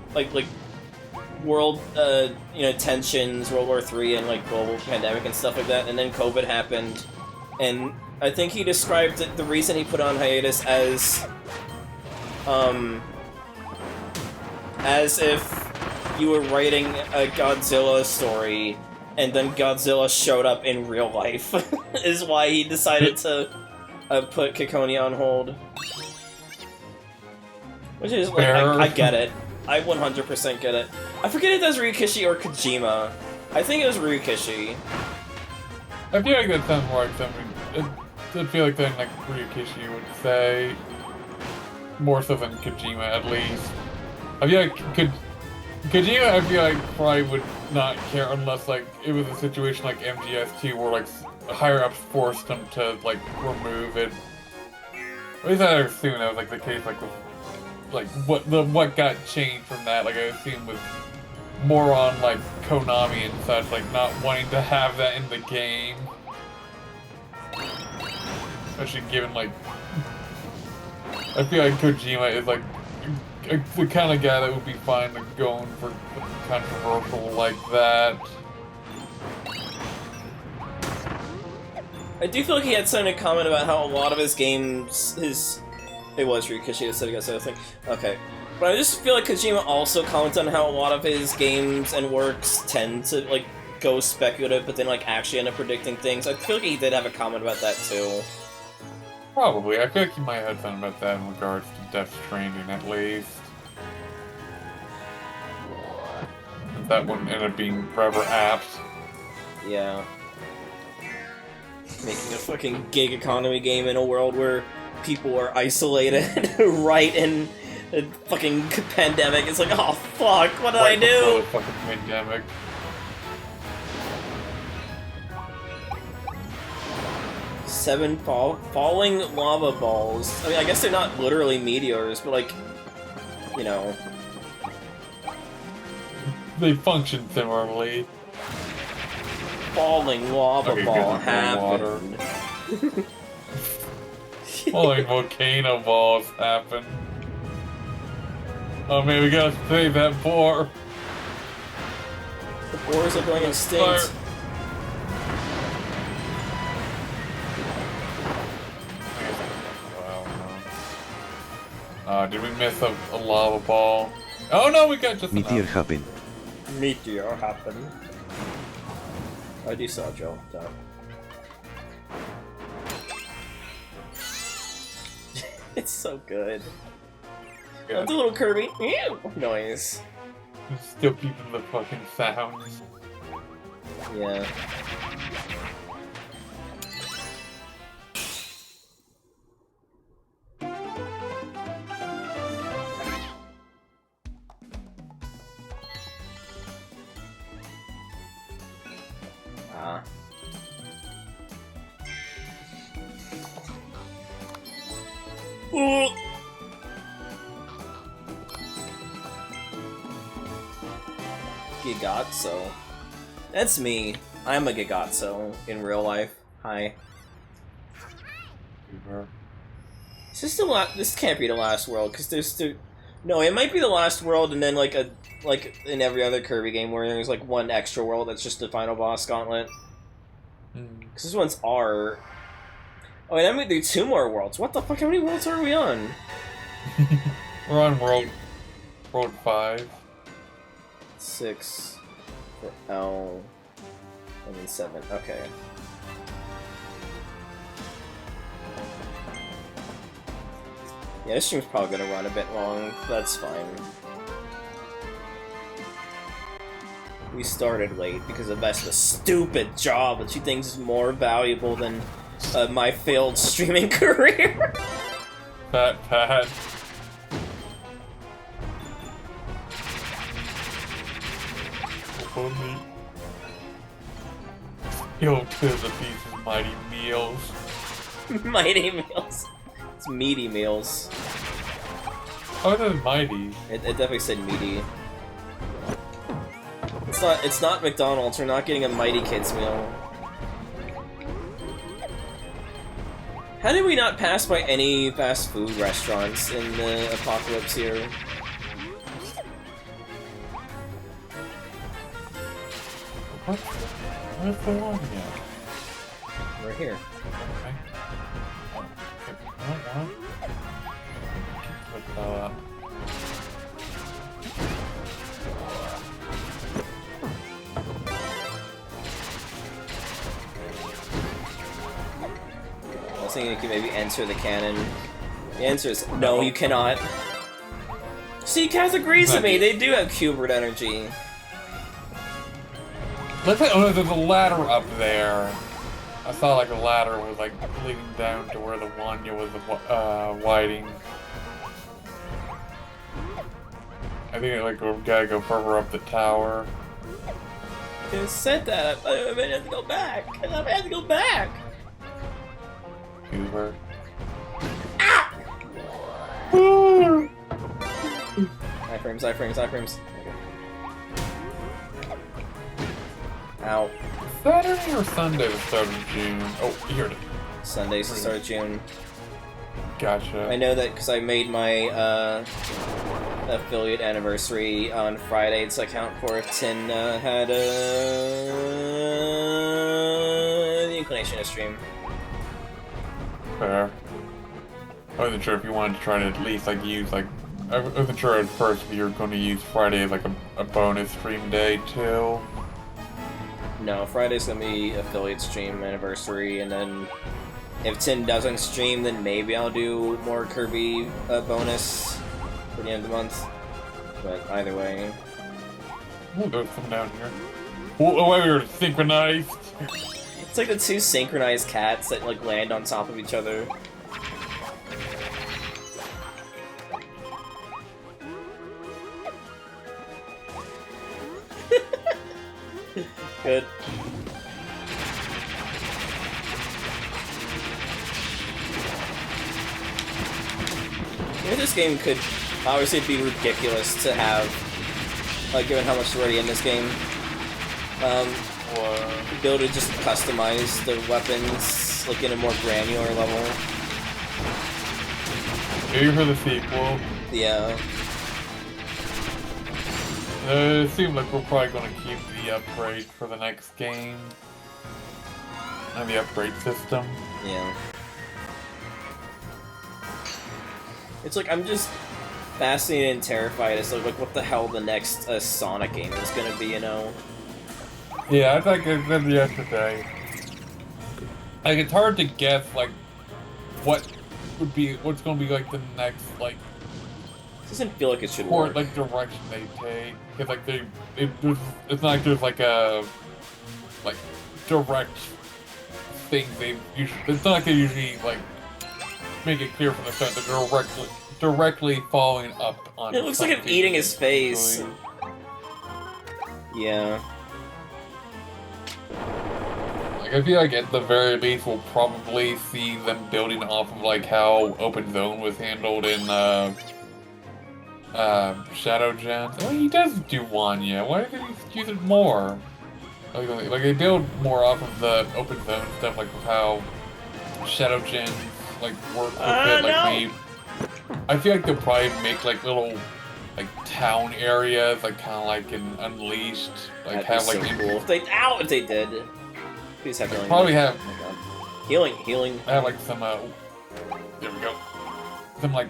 you know, tensions, World War III, and like global pandemic and stuff like that, and then COVID happened, and I think he described it, the reason he put on hiatus as if you were writing a Godzilla story, and then Godzilla showed up in real life, is why he decided to put Kikoni on hold. Which is, like, I get it. I 100% get it. I forget if that's Ryukishi or Kojima. I think it was Ryukishi. I feel like that sounds more like something. I feel like then, like, Ryukishi would say. More so than Kojima, at least. I feel like Kojima, I feel like, probably would not care unless, like, it was a situation like MGS2 where, like, higher-ups forced him to, like, remove it. At least I assume that was, like, the case, like, with, like, what got changed from that, like, I assume was more on, like, Konami and such, like, not wanting to have that in the game. Especially given, like, I feel like Kojima is, like, the kind of guy that would be fine with going for controversial like that. I do feel like he had something to comment about how a lot of his games, it was Ryukishi that said he got something. Okay. But I just feel like Kojima also comments on how a lot of his games and works tend to, like, go speculative, but then, like, actually end up predicting things. I feel like he did have a comment about that, too. Probably. I feel like he might have something about that in regards to Death Stranding, at least. That wouldn't end up being forever apt. Yeah. Making a fucking gig economy game in a world where people are isolated right in a fucking pandemic. It's like, oh fuck, what did I do? The fucking pandemic. Seven falling lava balls. I mean, I guess they're not literally meteors, but like, you know. They function similarly. Falling lava ball happened. Falling volcano balls happen. Oh man, we gotta save that boar. The boars are going extinct. Did we miss a lava ball? Oh no, we got just Meteor happen. Meteor happen. I do saw Joe. It's so good. Yeah. The little Kirby noise. Still keeping the fucking sounds. Yeah. Gigatso. That's me. I'm a Gigatso in real life. Hi. Is this the last? This can't be the last world, because there's two. No, it might be the last world, and then like in every other Kirby game where there's like one extra world that's just the final boss gauntlet. Because this one's R. Oh, and I'm gonna do 2 more worlds. What the fuck? How many worlds are we on? We're on world 5. 6 for L, and then 7. Okay. Yeah, this stream's probably gonna run a bit long. That's fine. We started late because of Vespa's stupid job that she thinks is more valuable than my failed streaming career. Pat. Me. Yo, to the piece of Mighty Meals. Mighty Meals. It's Meaty Meals. Oh, that's Mighty. It definitely said meaty. It's It's not McDonald's. We're not getting a Mighty Kids meal. How did we not pass by any fast food restaurants in the apocalypse here? Where's the one yet? Right here. I was thinking you could maybe enter the cannon. The answer is no, you cannot. See, Kaz agrees with me. They do have Cubert energy. Let's say, oh, there's a ladder up there. I saw like a ladder was like leading down to where the Wanya was whiting. I think like we gotta go further up the tower. You said that. I had to go back. I had to go back. Uber. Ah! iframes, iframes, iframes. Ow. Saturday or Sunday the start of June? Oh, here it is. Sunday's the start of June. Gotcha. I know that because I made my affiliate anniversary on Friday to account for if Tin had the inclination to stream. Fair. I wasn't sure if you wanted to try to at least like use like I wasn't sure at first if you were going to use Friday as like a bonus stream day too. No, Friday's gonna be affiliate stream anniversary, and then if Tin doesn't stream, then maybe I'll do more Kirby bonus for the end of the month. But either way. Oh, there's some down here. Oh, we were synchronized. It's like the two synchronized cats that like land on top of each other. Good. This game could obviously be ridiculous to have, like, given how much is already in this game. Be able to just customize the weapons, like, in a more granular level. Maybe for the sequel. Yeah. It seems like we're probably going to keep the upgrade for the next game. And the upgrade system. Yeah. It's like, I'm just fascinated and terrified as to, like, what the hell the next Sonic game is gonna be, you know? Yeah, I think I said yesterday. Like, it's hard to guess, like, what's gonna be, like, the next, like... It doesn't feel like it should work. Like, direction they take. Because, like, it's not like there's, like, a... Like, direct thing they usually... It's not like they usually, like... Make it clear from the start that they're directly following up on. It looks like him eating his face. Yeah. Like, I feel like at the very least we'll probably see them building off of like how Open Zone was handled in Shadow Gen. Oh, he does do Wanya. Why did he use it more? Like they build more off of the Open Zone stuff, like with how Shadow Gen like work with it, like I feel like they'll probably make like little like town areas, like kind of like in Unleashed, like that'd have like so cool. If they did. Please have healing. Probably have healing. I have like some there we go. Some like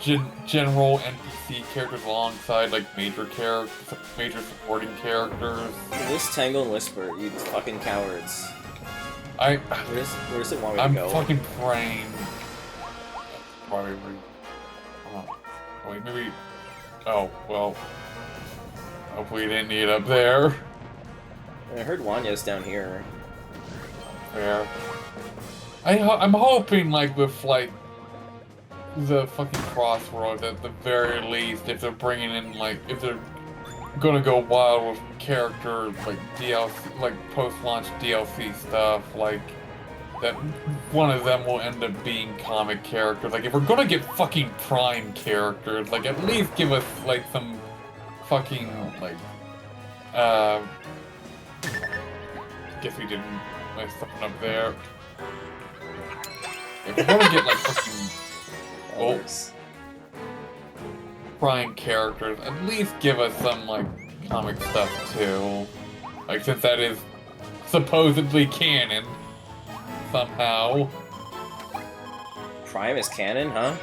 general NPC characters alongside like major supporting characters. This Tangle and Whisper, you fucking cowards. Where does it want me to go? I'm fucking praying. Probably. Wait, maybe. Oh well. Hopefully you didn't need up there. I heard Wanya's down here. Fair. I'm hoping like with like the fucking Crossroads at the very least, if they're bringing in like if they're gonna go wild with character like DLC, like post-launch DLC stuff, like that one of them will end up being comic characters. Like if we're gonna get fucking Prime characters, like at least give us like some fucking like Guess we didn't mess something up there. If we're gonna get like fucking prime characters, at least give us some like comic stuff too. Like since that is supposedly canon somehow. Prime is canon, huh?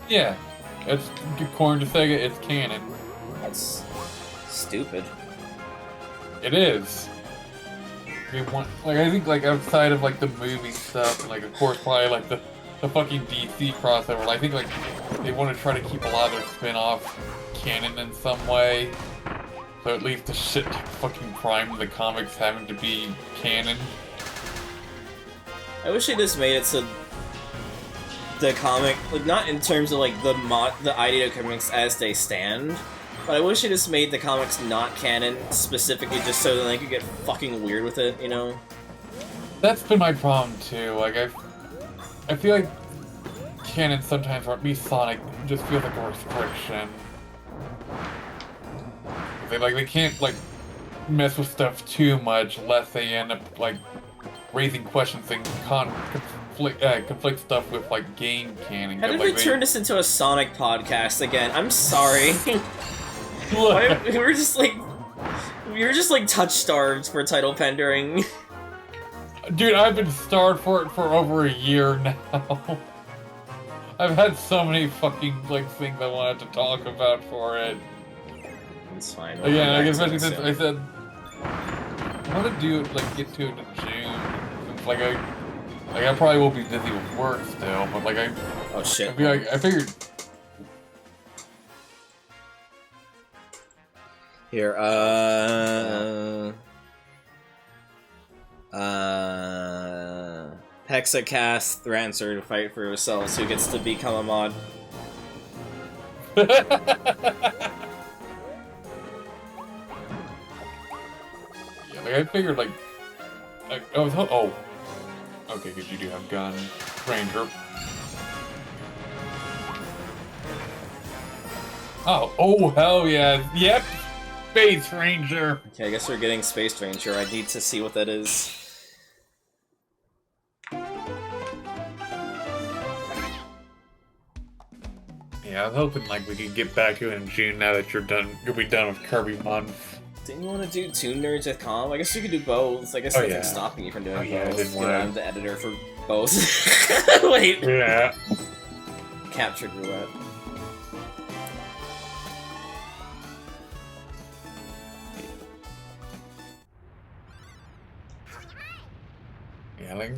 Yeah, it's according to Sega, it's canon. That's stupid. It is. Like I think like outside of like the movie stuff and like of course probably like the fucking DC crossover, I think like they want to try to keep a lot of their spin-off canon in some way. So at least the shit like fucking Prime of the comics having to be canon. I wish they just made it so the comic, like not in terms of like the idea of comics as they stand, but I wish they just made the comics not canon specifically just so that they could get fucking weird with it, you know? That's been my problem too. Like I feel like canon sometimes, or at least Sonic, just feels like a restriction. They can't like mess with stuff too much lest they end up like raising questions and conflict stuff with like game canon. How did like, we turn this into a Sonic podcast again? I'm sorry. we were just like touch-starved for title pendering. Dude, I've been starved for it for over a year now. I've had so many fucking like things I wanted to talk about for it. It's fine. Again, like, especially since I said I want to do it, like get to it in June. Since, like I probably will be busy with work still, but like oh shit. I figured. Here, Hexacast threatens her to fight for herself, who gets to become a mod. Yeah, like I figured, like I was oh, okay, because you do have gun, Ranger. Oh hell yeah, yep. Space Ranger! Okay, I guess we're getting Space Ranger. I need to see what that is. Yeah, I was hoping like we could get back to it in June now that you'll be done with Kirby Month. Didn't you want to do Toon Nerds with Com? I guess you could do both. I guess nothing's stopping you from doing both. Yeah, I didn't want I'm the editor for both. Wait. Yeah. Captured roulette. Yeah, like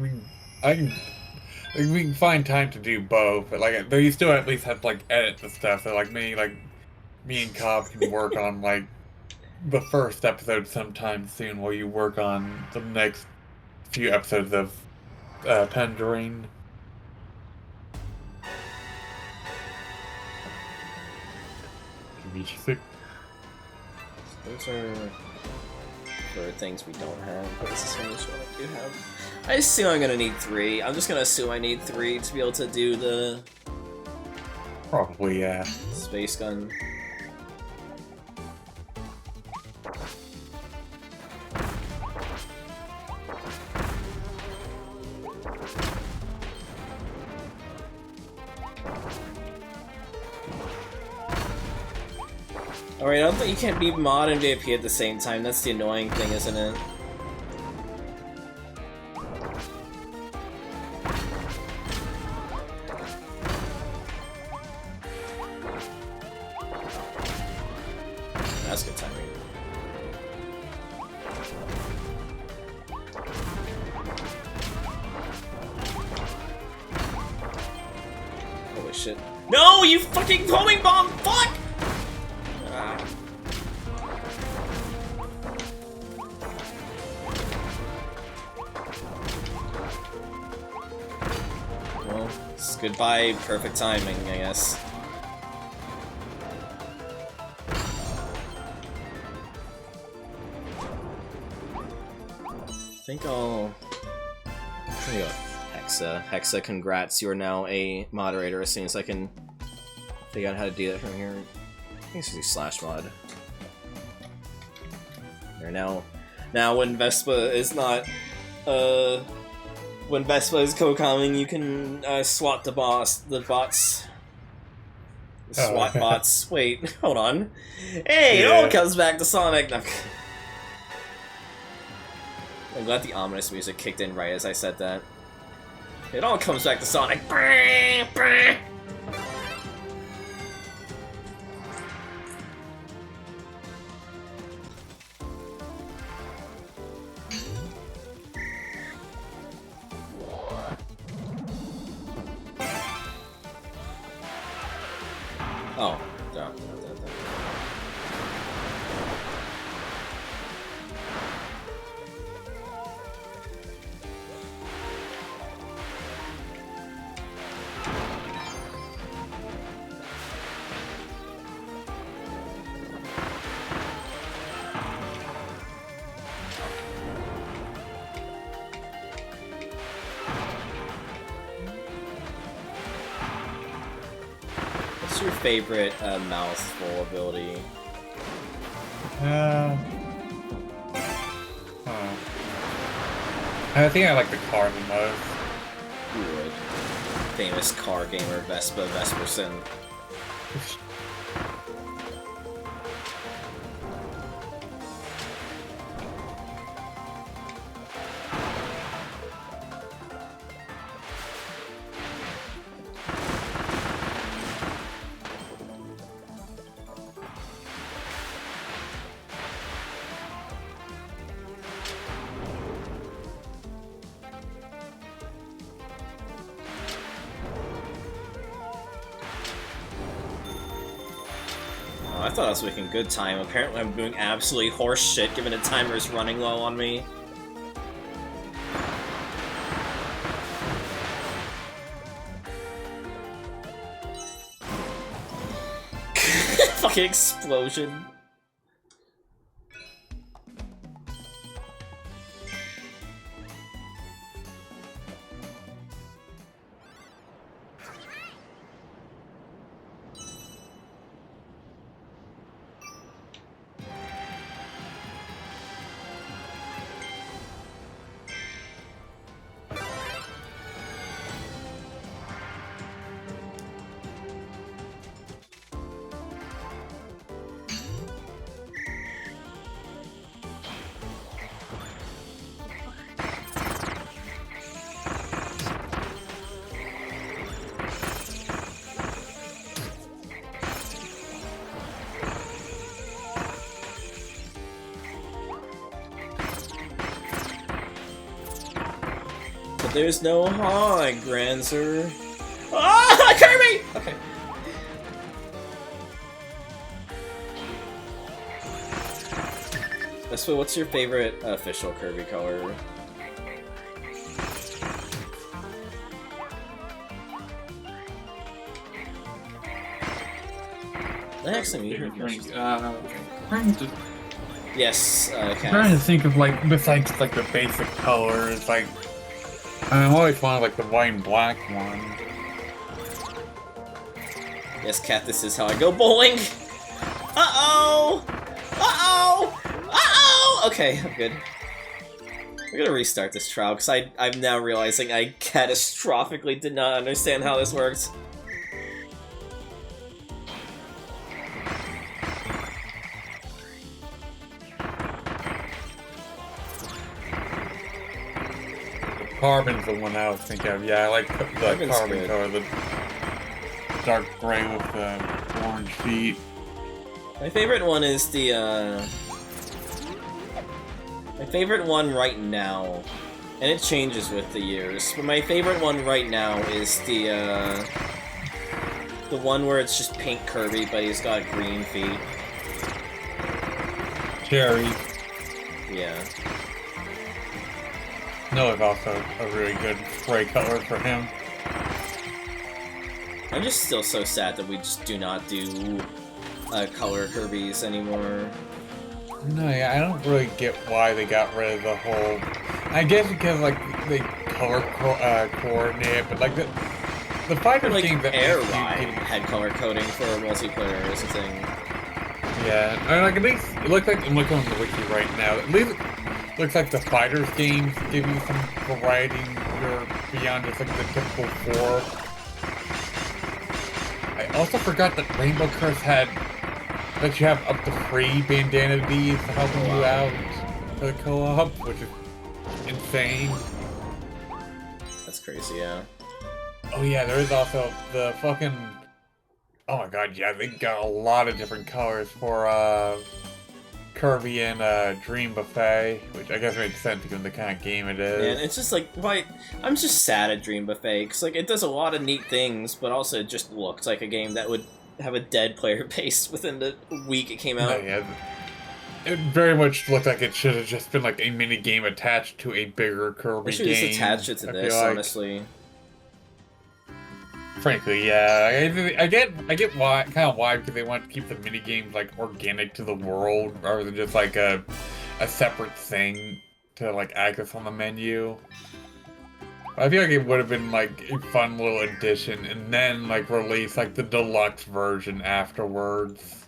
we can find time to do both, but like you still at least have to like edit the stuff. So like me and Cobb can work on like the first episode sometime soon, while you work on the next few episodes of Pendering. Those are for things we don't have, but this is one which one I do have. I assume I'm gonna need 3. I'm just gonna assume I need 3 to be able to do the... Probably, yeah. Space gun. Alright, I don't think you can't be mod and VIP at the same time. That's the annoying thing, isn't it? That's good timing. Holy shit. No, you fucking homing bomb! Fuck! Well, it's goodbye perfect timing, I guess. I think I'll go Hexa. Hexa, congrats, you are now a moderator as soon as I can figure out how to do that from here. I think it's just /mod. Or now when Vespa is not, when Vespa is co-calming, you can swat the bots. SWAT bots. Wait, hold on. Hey, it all comes back to Sonic. No. I'm glad the ominous music kicked in right as I said that. It all comes back to Sonic. Oh, duh. What's your favorite mouthful ability? I think I like the car the most. Who would? Famous car gamer Vespa Vesperson. I thought I was making good time. Apparently I'm doing absolutely horse shit given the timer is running low on me. Fucking explosion. There's no high, Granzer. Ah, Kirby! Okay. So what's your favorite official Kirby color? I actually meet her. Yes, I'm trying to think of, like, besides, like, the basic colors, like, I'm always wanted, like, the white and black one. Yes, Cat, this is how I go bowling! Uh-oh! Uh-oh! Uh-oh! Okay, I'm good. We're gonna restart this trial, because I'm now realizing I catastrophically did not understand how this works. Carbon's the one I was thinking of. Yeah, I like the carbon color, the dark gray with the orange feet. My favorite one is the, my favorite one right now, and it changes with the years, but my favorite one right now is the one where it's just pink Kirby, but he's got green feet. Cherry. Yeah. No, it's also a really good gray color for him. I'm just still so sad that we just do not do color Kirby's anymore. No, yeah, I don't really get why they got rid of the whole... I guess because, like, they color coordinate, but, like, the fighter like games that Air Ride had color coding for multiplayer is a thing. Yeah, I mean, like at least it looks like I'm looking on the wiki right now. At least it looks like the fighters games give you some variety. You're beyond just like the typical 4. I also forgot that Rainbow Curse had that you have up to 3 bandana Ds helping you out for the co-op, which is insane. That's crazy, yeah. Oh yeah, there is also the fucking... Oh my god, yeah, they got a lot of different colors for Kirby and Dream Buffet, which I guess makes sense given the kind of game it is. Man, it's just like, why? I'm just sad at Dream Buffet, because like, it does a lot of neat things, but also it just looks like a game that would have a dead player base within the week it came out. Oh, yeah. It very much looked like it should have just been like a mini game attached to a bigger Kirby They should game. just attach it to this, honestly. Frankly, yeah, I get why, kind of why, because they want to keep the mini games like organic to the world rather than just like a separate thing to like access on the menu. I feel like it would have been like a fun little addition, and then like release like the deluxe version afterwards.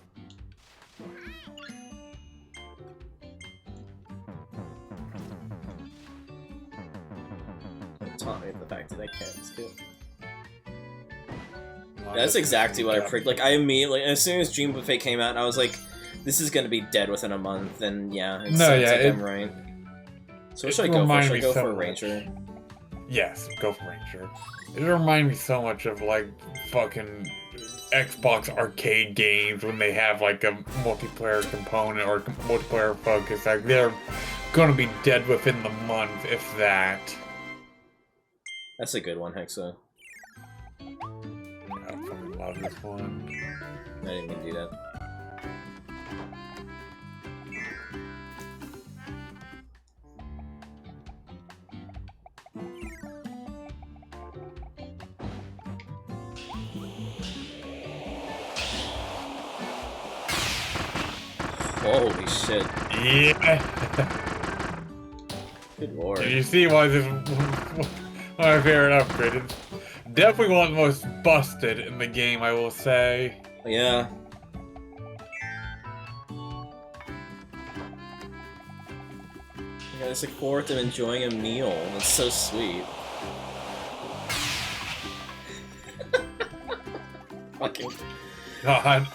It taught me the fact that I can't skip. That's exactly what I predicted. Like, I immediately, as soon as Dream Buffet came out, I was like, this is gonna be dead within a month, and yeah, it sounds like I'm right. So what should I go for? Should I go for Ranger? Yes, go for Ranger. It reminds me so much of, like, fucking Xbox arcade games when they have, like, a multiplayer component or multiplayer focus. Like, they're gonna be dead within the month, if that. That's a good one, Hexa. I fucking love this one. I didn't even do that. Holy shit. Yeah. Good lord. Did you see why this is one of my favorite upgrades? Definitely one of the most busted in the game, I will say. Yeah. Yeah, it's like forth and enjoying a meal. That's so sweet. Fucking. God.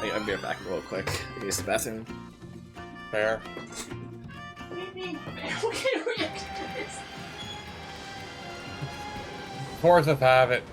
I'll be right back real quick. Use the bathroom. Fair. Force of habit.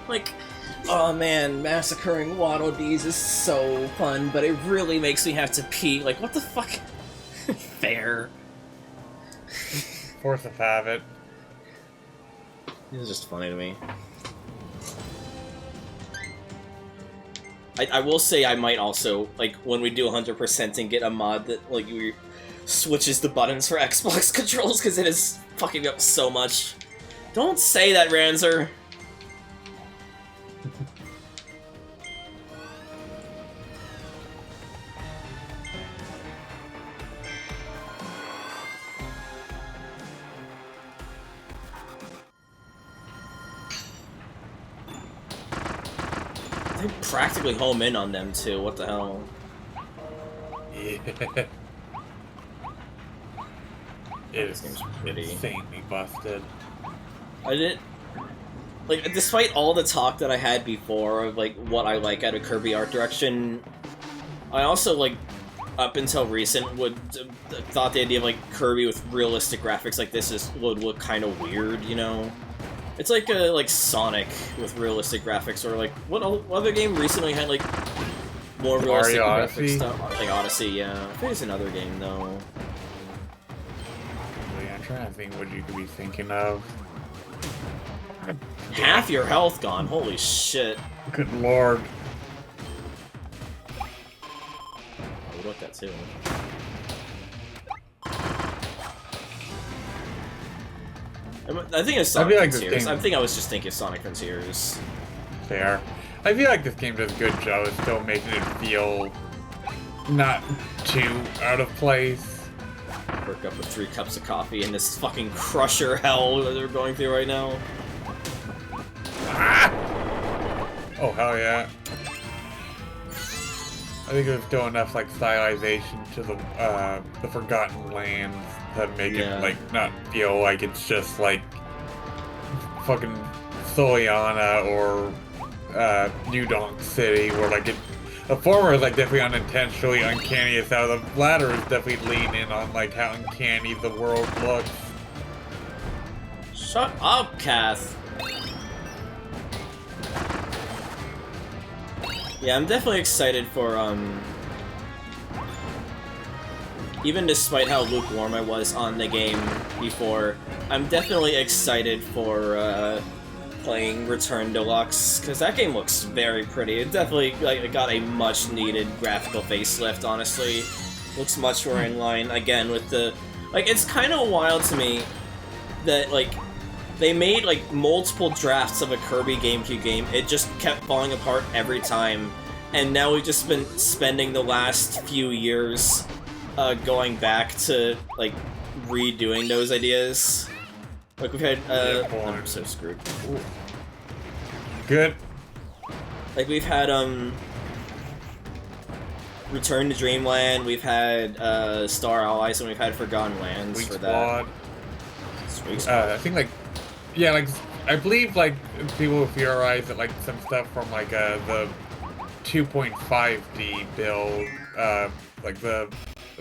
Like, oh man, massacring Waddle Dees is so fun, but it really makes me have to pee. Like, what the fuck? Fair. Force of habit. This is just funny to me. I will say I might also, like, when we do 100% and get a mod that, like, switches the buttons for Xbox controls, because it is fucking up so much. Don't say that, Ranzer! They practically home in on them too, what the hell? Yeah. It is insanely busted. I didn't... Like, despite all the talk that I had before of, like, what I like out of Kirby art direction, I also, like, up until recent, thought the idea of, like, Kirby with realistic graphics like this would look kind of weird, you know? It's like like Sonic with realistic graphics, or like what other game recently had like more realistic Mario graphic Odyssey? stuff. Like Odyssey, yeah. I think it's another game though. Wait, I'm trying to think what you could be thinking of. Half your health gone. Holy shit. Good lord. We looked at too. I think it's Sonic Frontiers. I think I was just thinking Sonic Frontiers. Fair. I feel like this game does a good job of still making it feel not too out of place. Work up with 3 cups of coffee in this fucking crusher hell that they're going through right now. Ah! Oh, hell yeah. I think there's still enough, like, stylization to the Forgotten Lands to make it, like, not feel like it's just, like, fucking Soliana or, New Donk City, where, like, the former is, like, definitely unintentionally uncanny as how the latter is definitely leaning in on, like, how uncanny the world looks. Shut up, Cass! Yeah, I'm definitely excited for, even despite how lukewarm I was on the game before, I'm definitely excited for, playing Return Deluxe, because that game looks very pretty. It definitely, like, got a much-needed graphical facelift, honestly. Looks much more in line, again, with the... Like, it's kind of wild to me that, like, they made, like, multiple drafts of a Kirby GameCube game. It just kept falling apart every time. And now we've just been spending the last few years going back to, like, redoing those ideas. Like, we've had, I'm so screwed. Ooh. Good. Like, we've had, Return to Dreamland, we've had, Star Allies, and we've had Forgotten Lands for that. Sweet Squad. I think, like, yeah, like, I believe, like, people theorize that, like, some stuff from, like, the 2.5D build,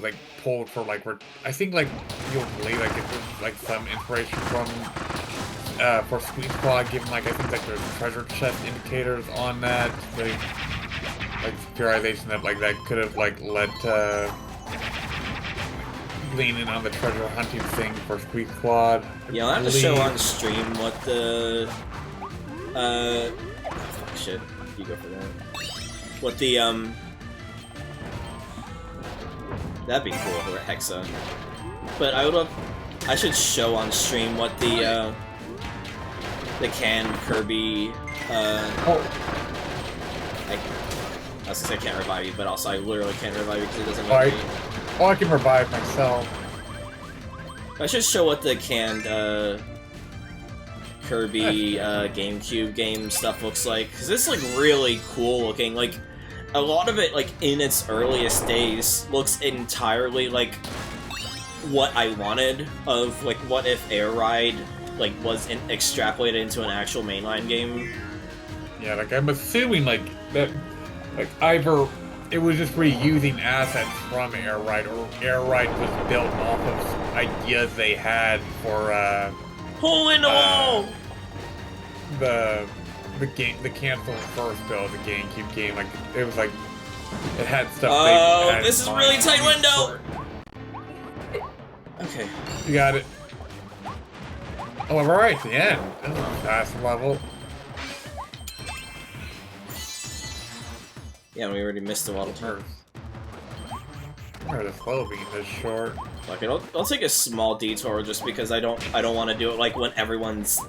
like, pulled for, like, I think, like, you'll believe, like, it was, like, some inspiration from, for Sweet Squad, given, like, I think, like, there's treasure chest indicators on that, like theorization that, like, that could have, like, led to leaning on the treasure hunting thing for Squeak Squad. Yeah, I'll have to show on stream what the, fuck, shit, you go for that. What the, that'd be cool for Hexa. But I should show on stream what the canned Kirby, I was gonna say I can't revive you, but also I literally can't revive you because it doesn't let me. Oh, I can revive myself. I should show what the canned Kirby GameCube game stuff looks like, because it's like really cool looking. Like a lot of it, like in its earliest days, looks entirely like what I wanted of like what if Air Ride like was extrapolated into an actual mainline game. Yeah, like I'm assuming like that, like either it was just reusing assets from Air Ride, or Air Ride was built off of ideas they had for hole in the wall. The canceled first build, the GameCube game, like it was like it had stuff. Oh, this is really tight window. Okay, you got it. Oh, we're right at the end. This is a fast level. Yeah, we already missed a lot of turns. Where the flow being this short? Okay, I'll take a small detour just because I don't want to do it like when everyone's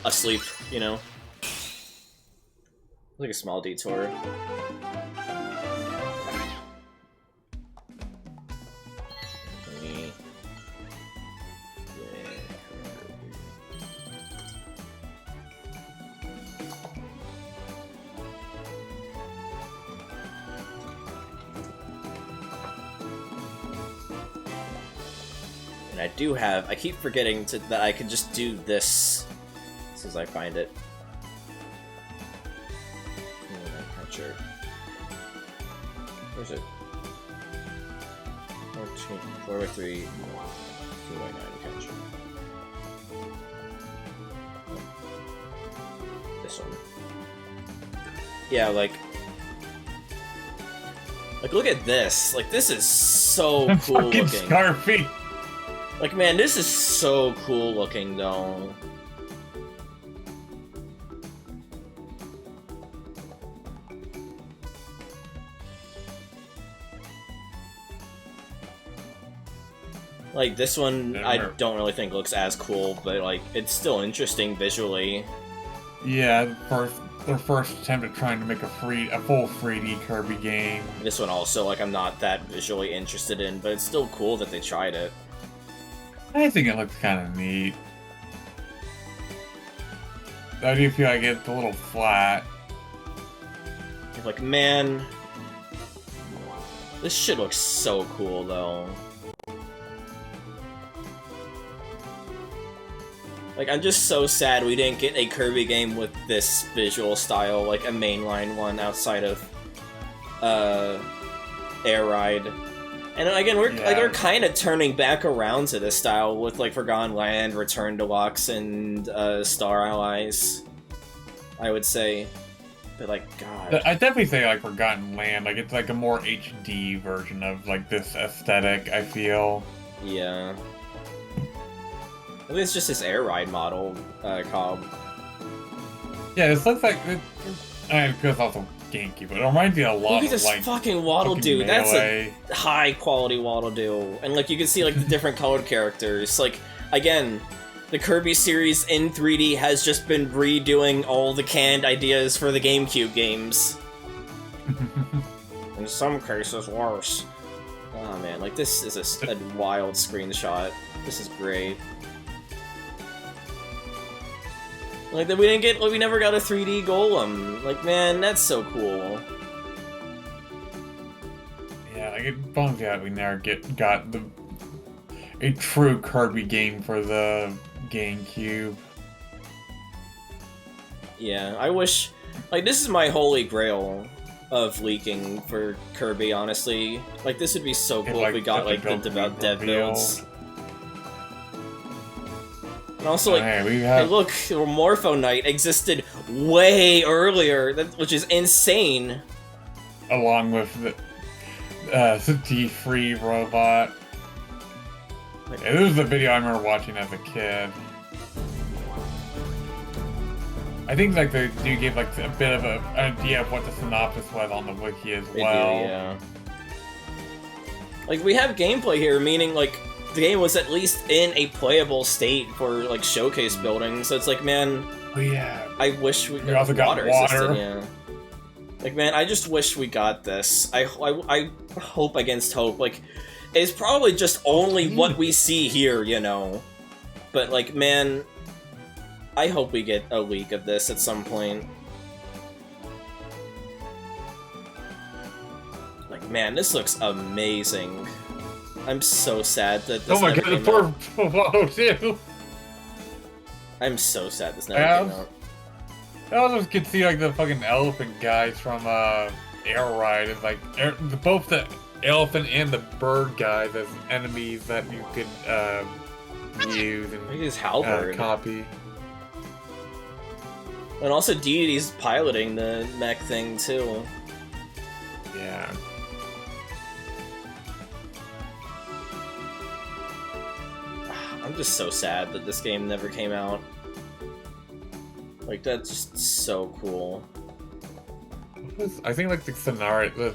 asleep, you know. I'll take a small detour. And I do have, I keep forgetting that I could just do this as soon as I find it. Sure. Where's it? 4x3, 2x9 catcher. This one. Yeah, like Like, look at this. Like, this is so cool Fucking looking. Scarfy. Like, man, this is so cool looking, though. Like, this one, I don't really think looks as cool, but, like, it's still interesting visually. Yeah, their first attempt at trying to make a full 3D Kirby game. This one also, like, I'm not that visually interested in, but it's still cool that they tried it. I think it looks kind of neat. I do feel like it's a little flat. Like, man, this shit looks so cool, though. Like, I'm just so sad we didn't get a Kirby game with this visual style, like a mainline one outside of, Air Ride. And again, we're kind of turning back around to this style with, like, Forgotten Land, Return Deluxe, and, Star Allies, I would say. But, like, God. I'd definitely say, like, Forgotten Land. Like, it's, like, a more HD version of, like, this aesthetic, I feel. Yeah. I think it's just this Air Ride model, Cobb. Yeah, this looks like... it's also GameCube, but it reminds me a lot Look at this of, like... fucking Waddle Doo. Melee. That's a high-quality Waddle Doo. And, like, you can see, like, the different colored characters. Like, again, the Kirby series in 3D has just been redoing all the canned ideas for the GameCube games. In some cases, worse. Oh, man, like, this is a wild screenshot. This is great. Like, that we never got a 3D Golem. Like, man, that's so cool. Yeah, like, it bums me out we never got a true Kirby game for the GameCube. Yeah, I wish... Like, this is my holy grail of leaking for Kirby, honestly. Like, this would be so cool if we got, like, the dev builds. And also, like, hey, look, Morpho Knight existed way earlier, which is insane. Along with the D-Free robot. Yeah, this was a video I remember watching as a kid. I think, like, they do give, like, a bit of an idea of what the synopsis was on the wiki as well. They do, yeah. Like, we have gameplay here, meaning, like, the game was at least in a playable state for, like, showcase building, so it's like, man... Oh, yeah. I wish we also got water. Existed, yeah. Like, man, I just wish we got this. I hope against hope. Like, it's probably just only what we see here, you know? But, like, man... I hope we get a leak of this at some point. Like, man, this looks amazing. I'm so sad that this never came out. Whoa, too! I'm so sad this never came out. I also could see, like, the fucking elephant guys from, Air Ride, and, like, both the elephant and the bird guys as enemies that you could, use and copy. And also Deity's piloting the mech thing, too. Yeah. I'm just so sad that this game never came out. Like, that's just so cool. I think, like, the scenario,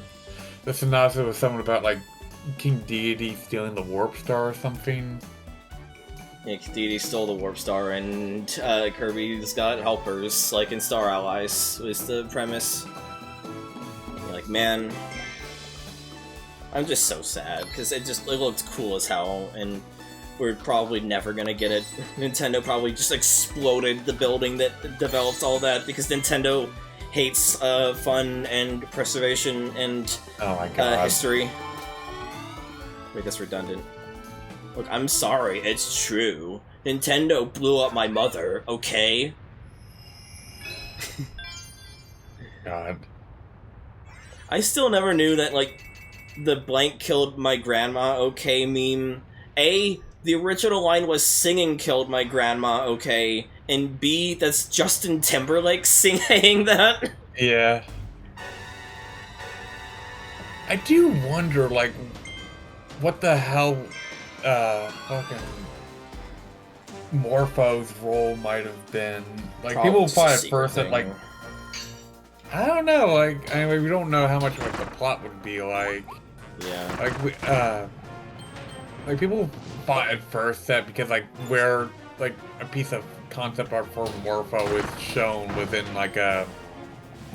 the synopsis was something about, like, King Deity stealing the Warp Star or something. Yeah, Deity stole the Warp Star, and Kirby's got helpers, like in Star Allies, was the premise. You're like, man, I'm just so sad, because it looked cool as hell, and we're probably never gonna get it. Nintendo probably just exploded the building that developed all that, because Nintendo hates fun and preservation and history. Wait, that's redundant. Look, I'm sorry, it's true. Nintendo blew up my mother, okay? God. I still never knew that, like, the blank killed my grandma, okay meme. A, the original line was singing killed my grandma, okay, and B, that's Justin Timberlake saying that? Yeah. I do wonder, like, what the hell, fucking Morpho's role might have been. Like, people thought at first that, like, I don't know, like, anyway, we don't know how much, like, the plot would be like. Yeah. Like, people thought at first that because, like, where, like, a piece of concept art for Morpho is shown within, like,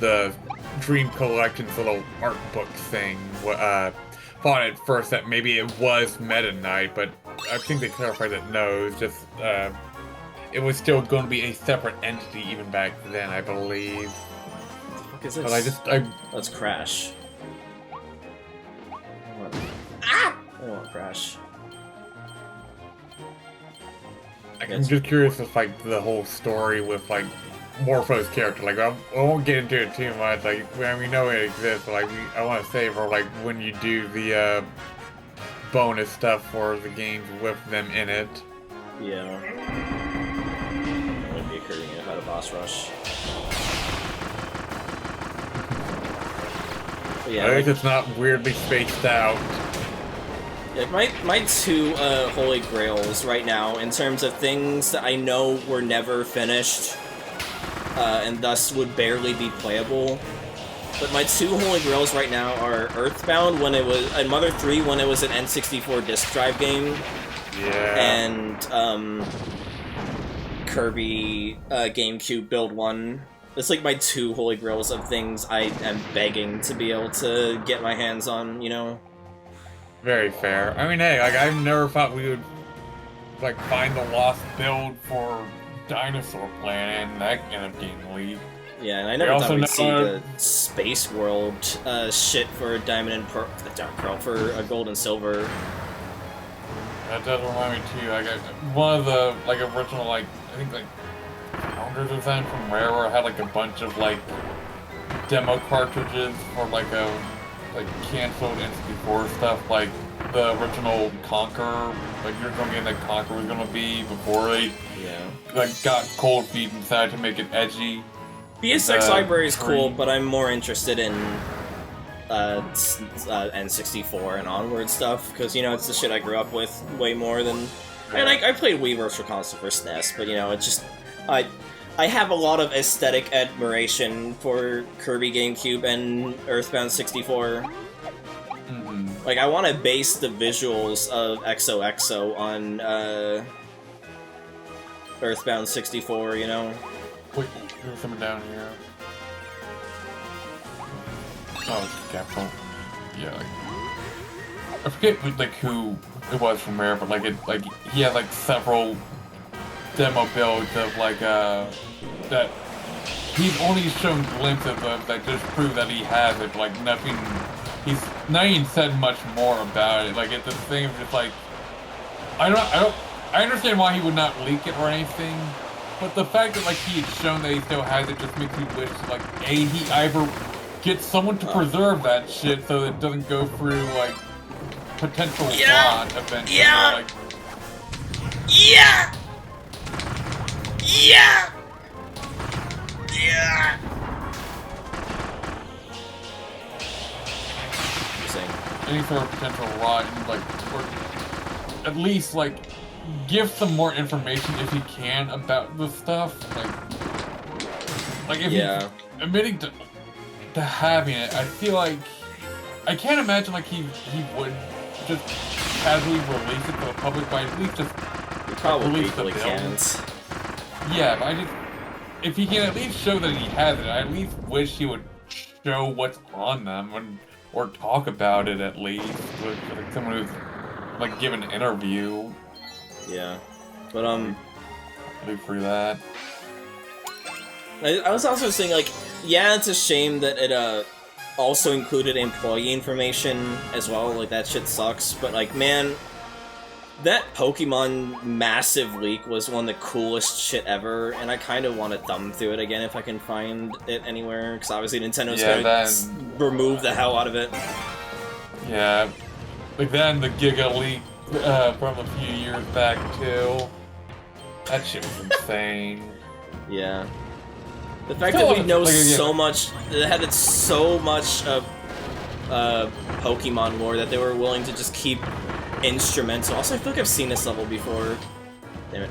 the Dream Collection's little art book thing, thought at first that maybe it was Meta Knight, but I think they clarified that no, it was just, it was still going to be a separate entity even back then, I believe. What the fuck is this? But Let's crash. I don't want crash. I'm just curious if, like, the whole story with, like, Morpho's character, like, I won't get into it too much, like, we know it exists, but, like, I want to say for, like, when you do the, bonus stuff for the games with them in it. Yeah. That would be occurring if I had a boss rush. But yeah, At least it's not weirdly spaced out. Like my two holy grails right now, in terms of things that I know were never finished, and thus would barely be playable. But my two holy grails right now are Earthbound when it was, and Mother 3 when it was an N64 disc drive game. Yeah. And Kirby GameCube Build 1. It's like my two holy grails of things I am begging to be able to get my hands on, you know? Very fair. I mean, hey, like, I never thought we would, like, find the lost build for Dinosaur Planet, and that ended up getting leaked. Yeah, and I never thought we'd see the Space World shit for Diamond and Pearl, for Gold and Silver. That does remind me, too, like, one of the, like, original, like, I think, like, calendars or something from Rare where I had, like, a bunch of, like, demo cartridges for, like, canceled N64 stuff, like the original Conquer, like you're going to get that Conquer was going to be before they, like, got cold feet and decided to make it edgy. BSX library is cool, but I'm more interested in N64 and onward stuff, because, you know, it's the shit I grew up with way more than... I played Wii Virtual Console for SNES, but, you know, it's just... I have a lot of aesthetic admiration for Kirby GameCube and Earthbound 64. Like, I want to base the visuals of XOXO on Earthbound 64, you know? Wait, there's something down here. Oh, it's Capcom. Yeah, like... I forget, like, who it was from Rare, but, like, he had, like, several demo builds of, like, that he's only shown glimpses of that just prove that he has it, but, like, nothing, he's not even said much more about it. Like, it's a thing of just, like, I understand why he would not leak it or anything, but the fact that, like, he had shown that he still has it just makes me wish, like, A, he either gets someone to preserve that shit so that it doesn't go through, like, potential plot eventually. Like, Yeah! any sort of potential rot, and, like, or at least, like, give some more information if he can about the stuff. Like if he's admitting to having it, I feel like I can't imagine like he would just casually release it to the public, but at least just release the build. Can't. Yeah, but I just, if he can at least show that he has it, I at least wish he would show what's on them or talk about it at least with like someone who's like given an interview. Yeah, but Leave for that. I was also saying, like, yeah, it's a shame that it also included employee information as well. Like, that shit sucks. But, like, man, that Pokemon massive leak was one of the coolest shit ever, and I kind of want to thumb through it again if I can find it anywhere, because obviously Nintendo's gonna remove the hell out of it. Yeah, like then the Giga leak from a few years back too. That shit was insane. Yeah. The fact that we know so much, that had so much of Pokemon lore that they were willing to just keep instrumental. Also, I feel like I've seen this level before. Damn it.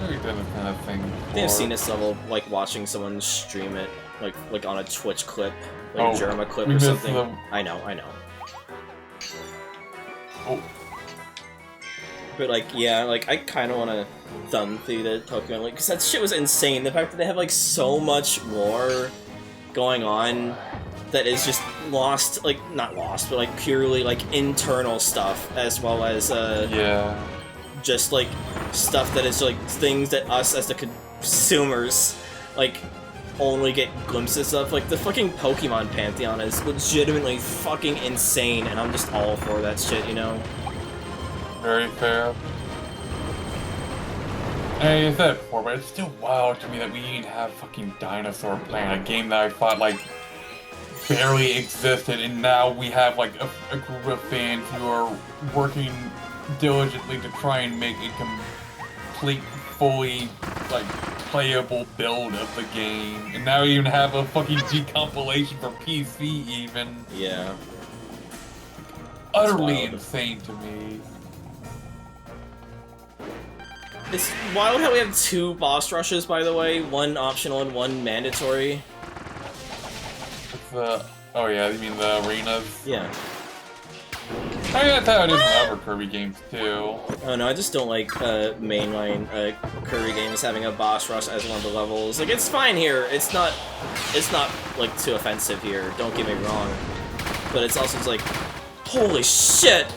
We've done this kind of thing I think I've before. seen this level, like, watching someone stream it, like on a Twitch clip, like a Jerma clip we or missed something. the- I know. Oh. But, like, yeah, like, I kind of want to thumb through the Pokemon, like, because that shit was insane. The fact that they have, like, so much more going on that is just lost, like, not lost, but, like, purely, like, internal stuff, as well as, Yeah. just, like, stuff that is, like, things that us as the consumers, like, only get glimpses of. Like, the fucking Pokemon Pantheon is legitimately fucking insane, and I'm just all for that shit, you know? Very fair. Hey, I said it before, but it's still wild to me that we even have fucking Dinosaur Planet, a game that I thought, like, barely existed, and now we have, like, a group of fans who are working diligently to try and make a complete, fully, like, playable build of the game. And now we even have a fucking decompilation for PC, even. Yeah. Utterly wild. insane to me. It's wild how we have 2 boss rushes, by the way. One optional and one mandatory. It's the... Oh yeah, you mean the arenas? Yeah. I mean, that's how it is in other Kirby games, too. Oh no, I just don't like mainline Kirby games having a boss rush as one of the levels. Like, it's fine here. It's not like, too offensive here. Don't get me wrong. But it's also just like, holy shit!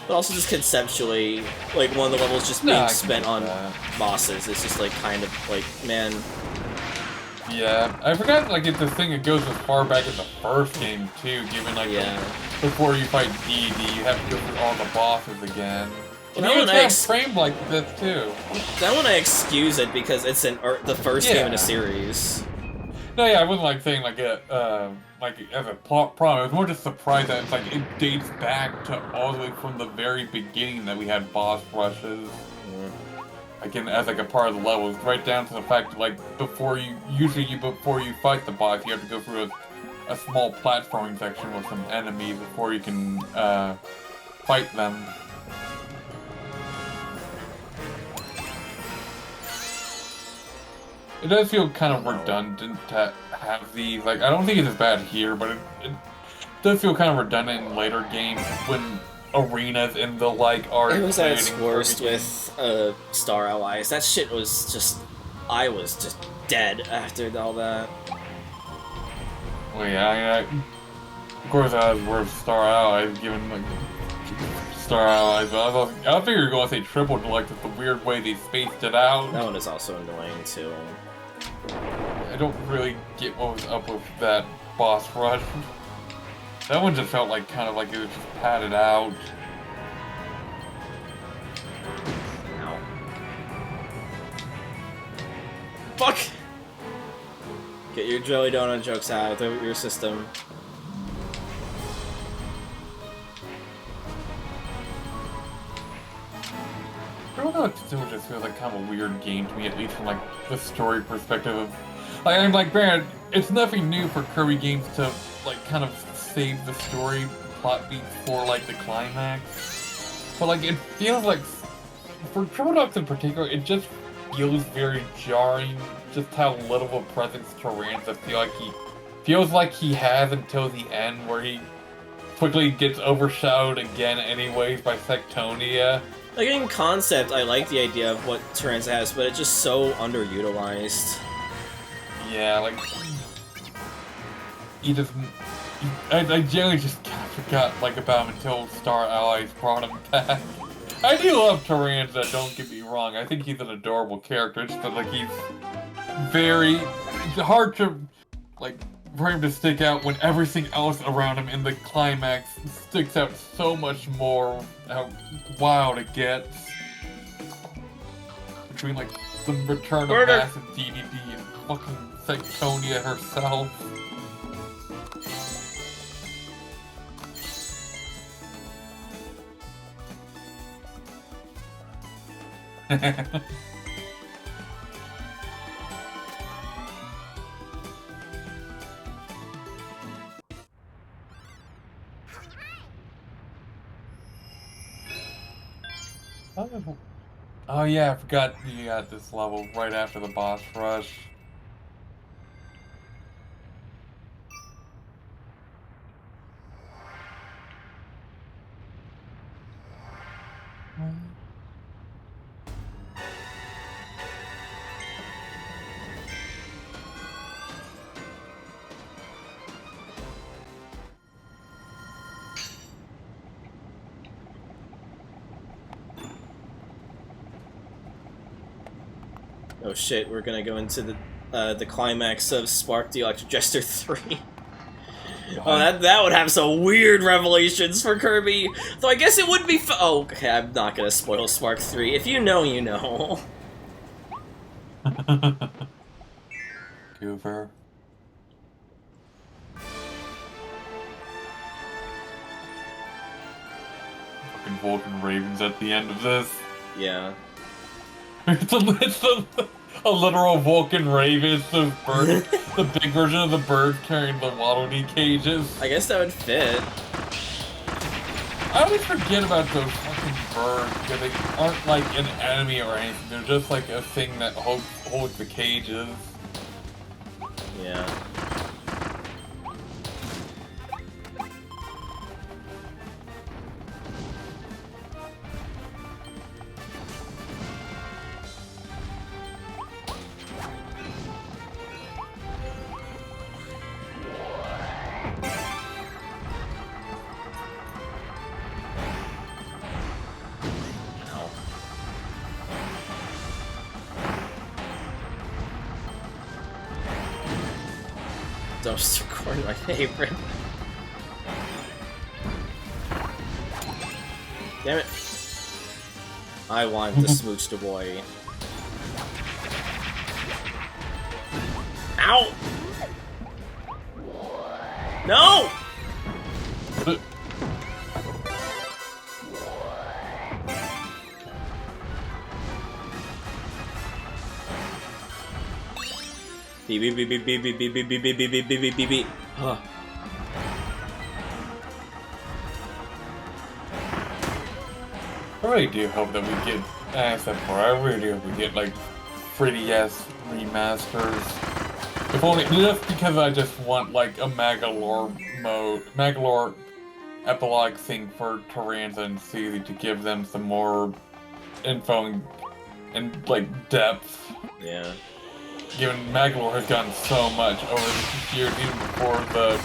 But also just conceptually, like, one of the levels just being spent on bosses. It's just, like, kind of, like, man... Yeah, I forgot, like, it's a thing that goes as far back as the first game, too, given, like, before you fight DD, you have to go through all the bosses again. Well, And that one it's framed like this, too. That one I excuse it because it's the first game in a series. No, yeah, I wasn't, like, saying, like, as a plot problem. I was more just surprised that it's, like, it dates back to all the way from the very beginning that we had boss rushes. Again, as, like, a part of the levels, right down to the fact that, like, before you fight the boss, you have to go through a small platforming section with some enemies before you can, fight them. It does feel kind of redundant to have these, like, I don't think it's as bad here, but it does feel kind of redundant in later games when arenas and the like are... It was at its worst with Star Allies. That shit was just... I was just dead after all that. Well, yeah, of course I was worth Star Allies, given, like, Star Allies, but I figured you were going to say triple to, like, the weird way they spaced it out. That one is also annoying, too. I don't really get what was up with that boss rush. That one just felt like, kind of like it was just padded out. Ow. Fuck! Get your Joey Donut jokes out of your system. I don't know, it still just feels like kind of a weird game to me, at least from, like, the story perspective of... Like, I'm like, granted, it's nothing new for Kirby games to, like, kind of save the story plot beats for, like, the climax. But, like, it feels like, for Triple in particular, it just feels very jarring just how little of a presence Tyranza feels like he has until the end, where he quickly gets overshadowed again anyways by Sectonia. Like, in concept, I like the idea of what Tyranza has, but it's just so underutilized. Yeah, like... He just... I generally just kind of forgot, like, about him until Star Allies brought him back. I do love Tyranza, don't get me wrong. I think he's an adorable character. It's just that, like, he's very... It's hard to, like, for him to stick out when everything else around him in the climax sticks out so much more how wild it gets. Between, like, the return of massive DDD and fucking Sectonia herself. Oh yeah, I forgot you got this level right after the boss rush. Oh shit, we're gonna go into the climax of Spark the Electric Jester 3. Oh, that would have some weird revelations for Kirby. Though I guess it would be oh, okay, I'm not gonna spoil Spark 3. If you know, you know. Goober. Fucking Vulcan Ravens at the end of this. Yeah. It's a literal Vulcan Raven. It's the bird, the big version of the bird carrying the Waddle Dee cages. I guess that would fit. I always forget about those fucking birds because they aren't like an enemy or anything. They're just like a thing that holds the cages. Yeah. Dumpster corn, my favorite. Damn it. I want to smooch the boy. Ow! No! Beep beep beep beep beep beep beep beep beep beep beep beep beep beep beep. Huh. I really do hope that we get, except for I really do hope we get like 3DS remasters. If only just because I just want like a Magalore epilogue thing for Taranza and Suzy to give them some more info and like depth. Yeah. Given Magalore has gotten so much over the years, even before the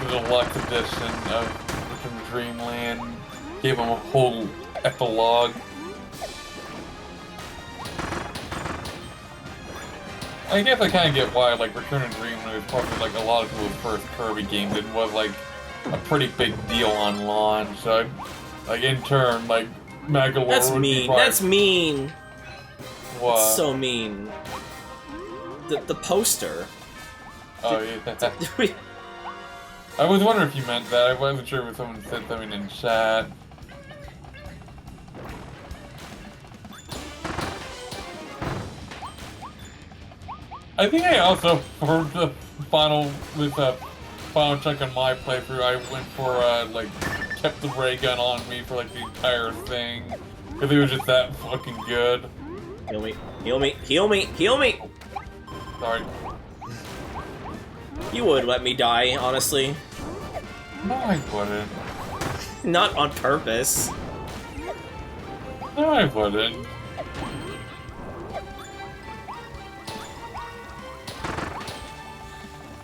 deluxe edition of Return to Dreamland gave him a whole epilogue. I guess I kind of get why, like, Return to Dreamland was probably like a lot of people's first Kirby games. It was like a pretty big deal on launch. So, like, in turn, like, Magalore That's would mean. be probably... That's mean. What? That's so mean. The poster. Oh, yeah. I was wondering if you meant that. I wasn't sure if someone said something in chat. I think I also, for the final chunk on my playthrough, I went for, like, kept the ray gun on me for, like, the entire thing. Because it was just that fucking good. Heal me. Heal me. Heal me. Heal me! Sorry. You would let me die, honestly. No, I wouldn't. Not on purpose. No, I wouldn't.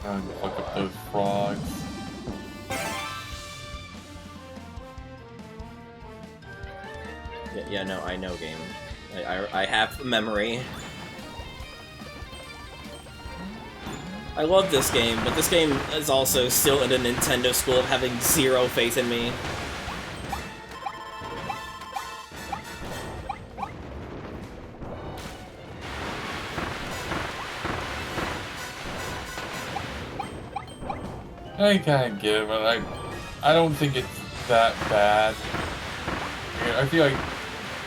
Oh, fuck up those frogs. Yeah, no, I know game. I have memory. I love this game, but this game is also still in the Nintendo school of having zero faith in me. I kinda get it, but I don't think it's that bad. I feel like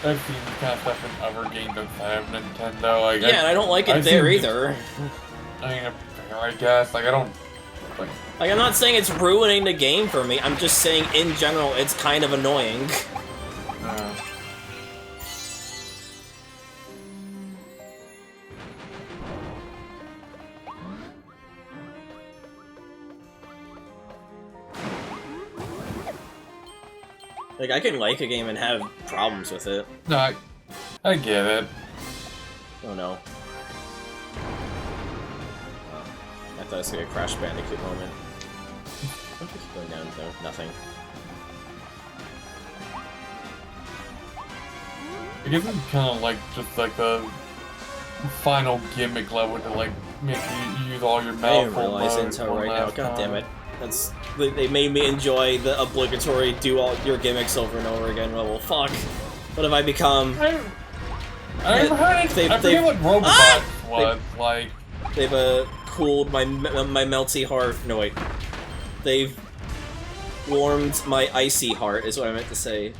I've seen this kind of stuff in other games outside of Nintendo. Like, yeah, and I don't like it there either. I mean, I guess, like, I don't... Like, I'm not saying it's ruining the game for me, I'm just saying, in general, it's kind of annoying. Like, I can like a game and have problems with it. No, I get it. Oh no. Oh, I thought it was like a Crash Bandicoot moment. What is going down there? Nothing. I guess it's kind of like just like the final gimmick level to like make you use all your I mouth. didn't realize it until right now. God damn it. That's they made me enjoy the obligatory do all your gimmicks over and over again level. Fuck. What have I become? I forget what Robobot was like. They've cooled my melty heart. No wait. They've warmed my icy heart. Is what I meant to say.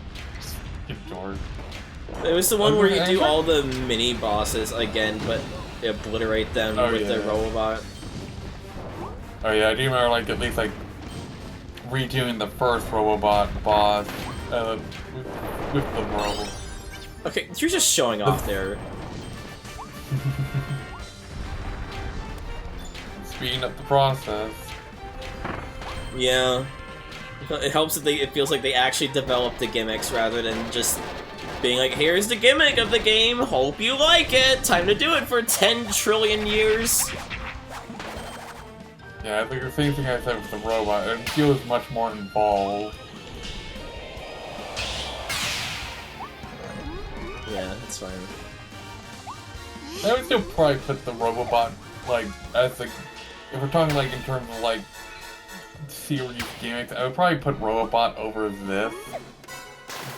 It was the one where you do all the mini bosses again, but obliterate them with the robot. Oh yeah, I do remember like at least like redoing the first Robobot boss with the robot. Okay, you're just showing off there. Speeding up the process. Yeah, it helps that it feels like they actually developed the gimmicks rather than just being like, here's the gimmick of the game, hope you like it, time to do it for 10 trillion years. Yeah, I think the same thing I said with the robot, it feels much more involved. Yeah, that's fine. I would still probably put the Robobot, like, as the... If we're talking, like, in terms of, like, series gimmicks, I would probably put Robobot over this.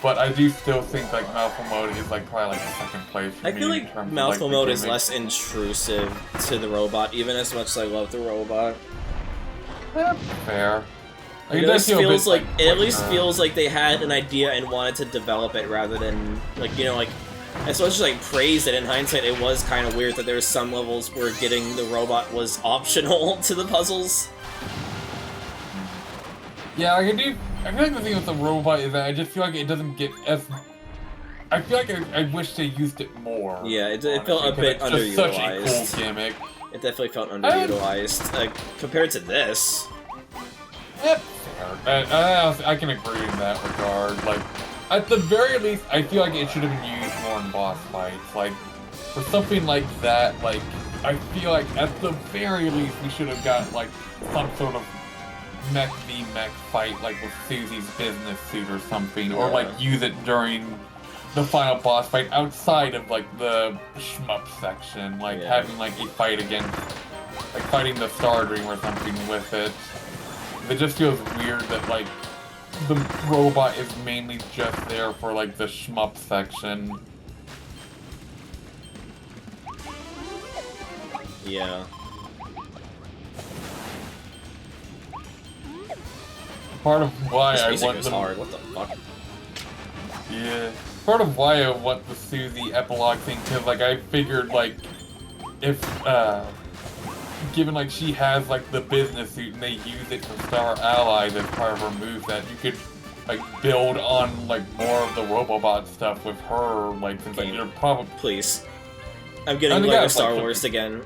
But I do still think, like, Mouthful Mode is, like, probably, like, second place for me. I feel like Mouthful Mode is less intrusive to the robot, even as much as I love the robot. Yeah, fair. It at least feels like they had an idea and wanted to develop it rather than, like, you know, like, as much as I praised it, in hindsight it was kind of weird that there were some levels where getting the robot was optional to the puzzles. Yeah, I feel like the thing with the robot is that I just feel like it doesn't get as... I feel like I wish they used it more. Yeah, it felt a bit underutilized. It's such a cool gimmick. It definitely felt underutilized, compared to this. Yep. I can agree in that regard. Like, at the very least, I feel like it should have been used more in boss fights. Like, for something like that, like, I feel like at the very least we should have got, like, some sort of mech v mech fight, like with Susie's business suit or something, or like use it during the final boss fight outside of like the shmup section, like having like a fight against, like fighting the Star Dream or something with it. It just feels weird that like the robot is mainly just there for like the shmup section. Yeah. Part of why I want hard. What the fuck? Yeah. Part of why I want the Susie epilogue thing, because like I figured like if given like she has like the business suit and they use it for Star Allies as part of her moveset, you could like build on like more of the Robobot stuff with her, like since like you're probably please. I'm getting Lego Star Wars again.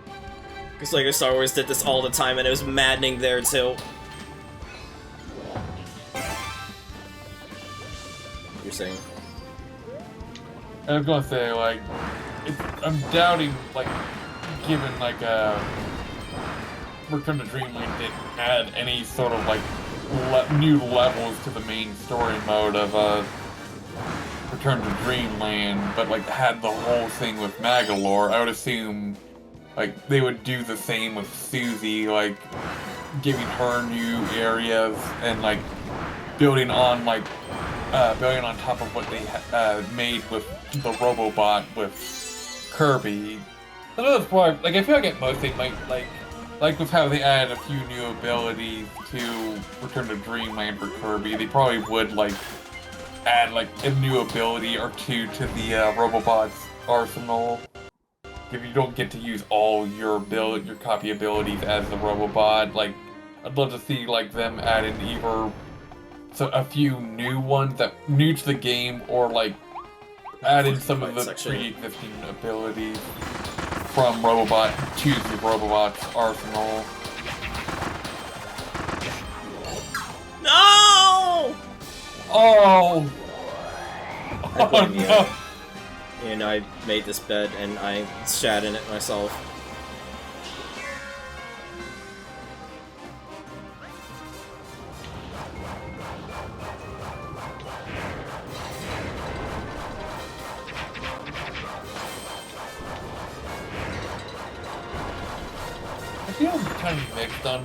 Because Lego Star Wars did this all the time and it was maddening there too. You're saying? I was gonna say, like, I'm doubting, like, given, like, Return to Dreamland didn't add any sort of, like, new levels to the main story mode of, Return to Dreamland, but, like, had the whole thing with Magalore, I would assume, like, they would do the same with Susie, like, giving her new areas and, like, building on, like, building on top of what they made with the Robobot with Kirby. I know that's why, like, I feel like at most they might, like with how they added a few new abilities to Return to Dreamland for Kirby, they probably would, like, add, like, a new ability or two to the Robobot's arsenal. If you don't get to use all your copy abilities as the Robobot, like, I'd love to see, like, them add in either a few new ones that new to the game, or like add in some of the pre-existing abilities from Robobot to the Robobot's arsenal. No! Oh! I blame you. No. You know, I made this bed and I shat in it myself. I feel kind of mixed on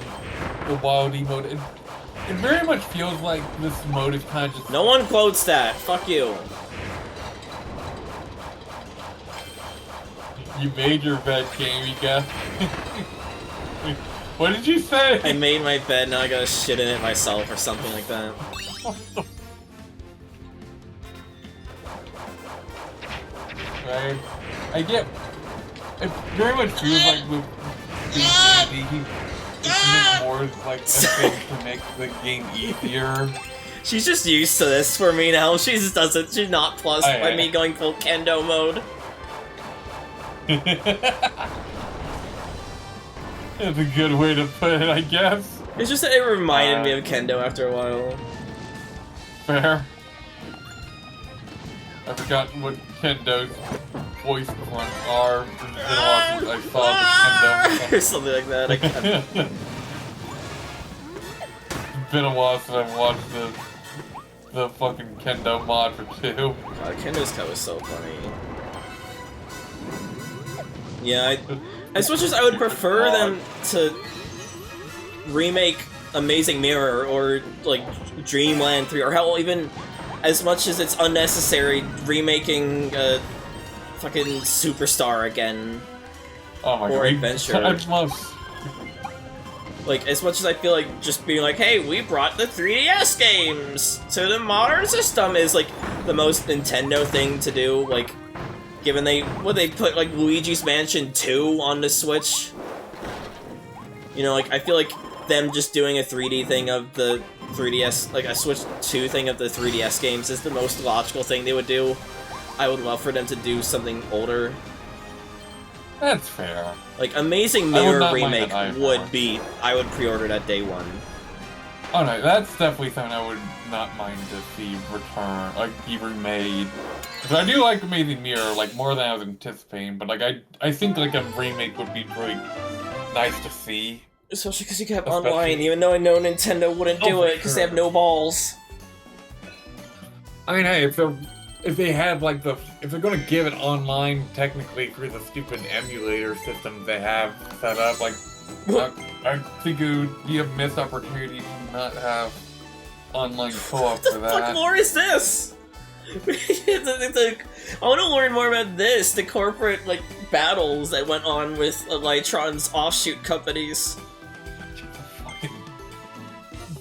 the wild mode. It very much feels like this mode is kind of just... No one quotes that! Fuck you! You made your bed, Cammy, guess. What did you say? I made my bed, now I gotta shit in it myself or something like that. Right? I get... It very much feels like with D&D, it's meant more as like a thing to make the game easier. She's just used to this for me now. She just doesn't. She's not plussed Oh, yeah. by me going full kendo mode. That's a good way to put it, I guess. It's just that it reminded me of kendo after a while. Fair. I forgot what Kendo's voice fronts are. It's been a while since I saw the Kendo. Or something like that. I can't. It's been a while since I've watched the fucking Kendo mod for 2. God, Kendo's cut was so funny. Yeah, as much as I would prefer them to remake Amazing Mirror or like Dreamland 3, or hell, even as much as it's unnecessary remaking fucking Superstar again. Oh my or god, Adventure. Most... Like, as much as I feel like just being like, hey, we brought the 3DS games to the modern system is like the most Nintendo thing to do, like, given they put like Luigi's Mansion 2 on the Switch. You know, like, I feel like them just doing a 3D thing of the 3DS, like a Switch 2 thing of the 3DS games is the most logical thing they would do. I would love for them to do something older. That's fair. Like, Amazing Mirror remake would be... I would pre-order that day one. Oh no, that's definitely something I would not mind to see return, like, be remade. Because I do like Amazing Mirror, like, more than I was anticipating, but, like, I think, like, a remake would be really nice to see. Especially because you can have online, even though I know Nintendo wouldn't do it, because they have no balls. I mean, hey, if they have, like, if they're gonna give it online, technically, through the stupid emulator systems they have set up, like, I think it would be a missed opportunity to not have online co-op for that. What the fuck more is this? I want to learn more about this, the corporate, like, battles that went on with Elytron's offshoot companies. Fucking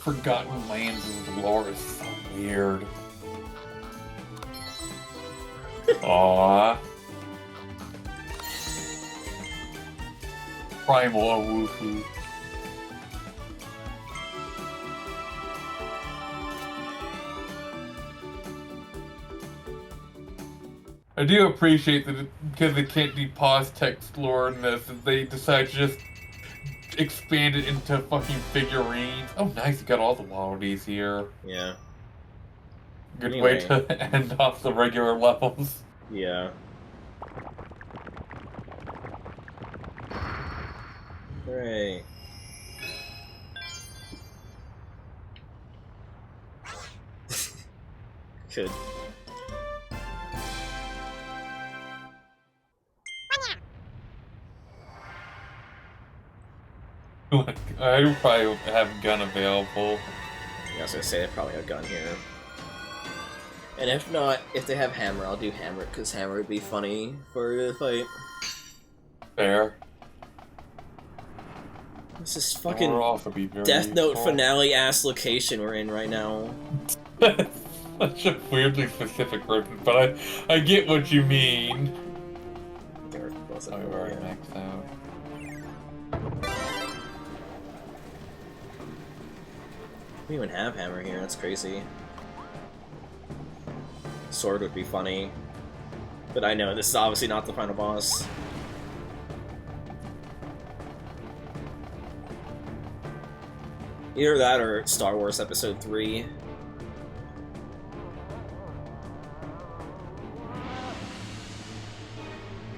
Forgotten Lands of lore is so weird. Aww. Primal Owufu. I do appreciate that because they can't do pause text lore in this, that they decide to just expand it into fucking figurines. Oh nice, you got all the oddities here. Yeah. Good Anyway. way to end off the regular levels. Yeah. Hooray. Good. Like, I probably have a gun available. Yeah, I was gonna say they probably have a gun here. And if not, if they have Hammer, I'll do Hammer, because Hammer would be funny for the fight. Fair. This is fucking Or also be very Death Note useful. finale ass location we're in right now. Such a weirdly specific reference, but I get what you mean. They're both Oh, we're already maxed out. We even have Hammer here, that's crazy. Sword would be funny. But I know, this is obviously not the final boss. Either that or Star Wars Episode 3.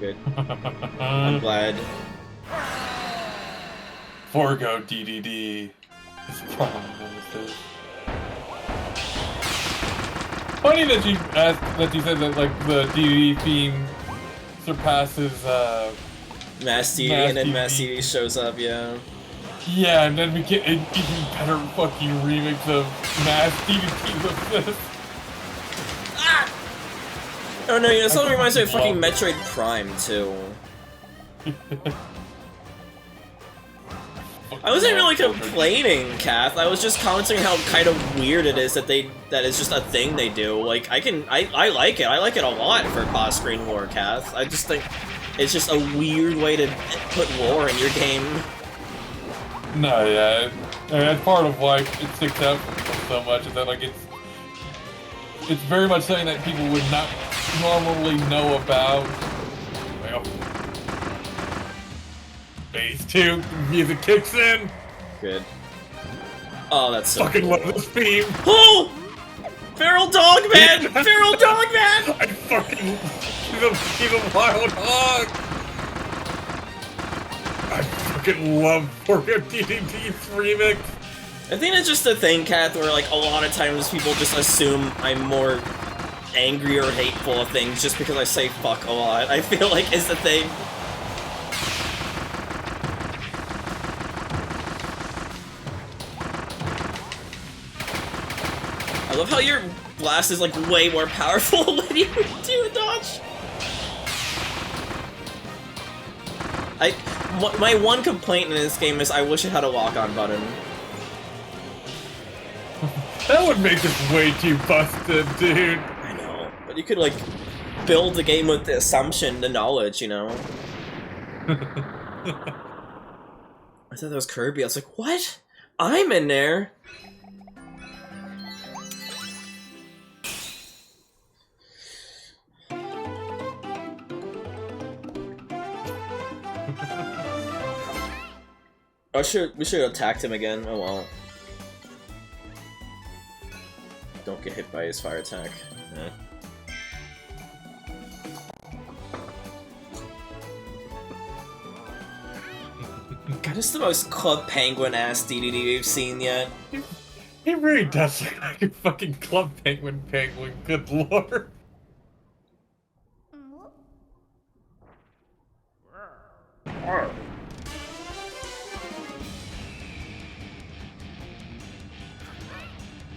Good. I'm glad. Forgo DDD. It's problem this. Funny that you said that like the DDD theme surpasses Mass TV, and then Mass TV shows up, yeah. Yeah, and then we get an even better fucking remix of Mass DDD with this. Ah! Oh no, you know, something reminds me of fucking Metroid Prime, too. I wasn't really complaining, Kath. I was just commenting how kind of weird it is that it's just a thing they do. Like, I like it. I like it a lot for cross-screen lore, Kath. I just think it's just a weird way to put lore in your game. No, yeah. I mean, that's part of why it sticks out so much, is that, like, it's very much something that people would not normally know about. Well, phase 2, music kicks in. Good. Oh, that's so fucking cool. love this theme. Oh! Feral Dog Man! Feral Dog Man! I fucking... He's a wild hog! I fucking love Forgo DDD's remix. I think it's just a thing, Kath, where like a lot of times people just assume I'm more angry or hateful of things just because I say fuck a lot. I feel like is the thing. I love how your blast is like way more powerful when you do a dodge. My one complaint in this game is I wish it had a lock-on button. That would make this way too busted, dude. I know, but you could like build the game with the assumption, the knowledge, you know. I thought that was Kirby. I was like, what? I'm in there. We should have attacked him again. Oh well. Don't get hit by his fire attack. Yeah. God, it's the most Club Penguin-ass DDD we've seen yet. He really does look like a fucking Club Penguin. Good lord.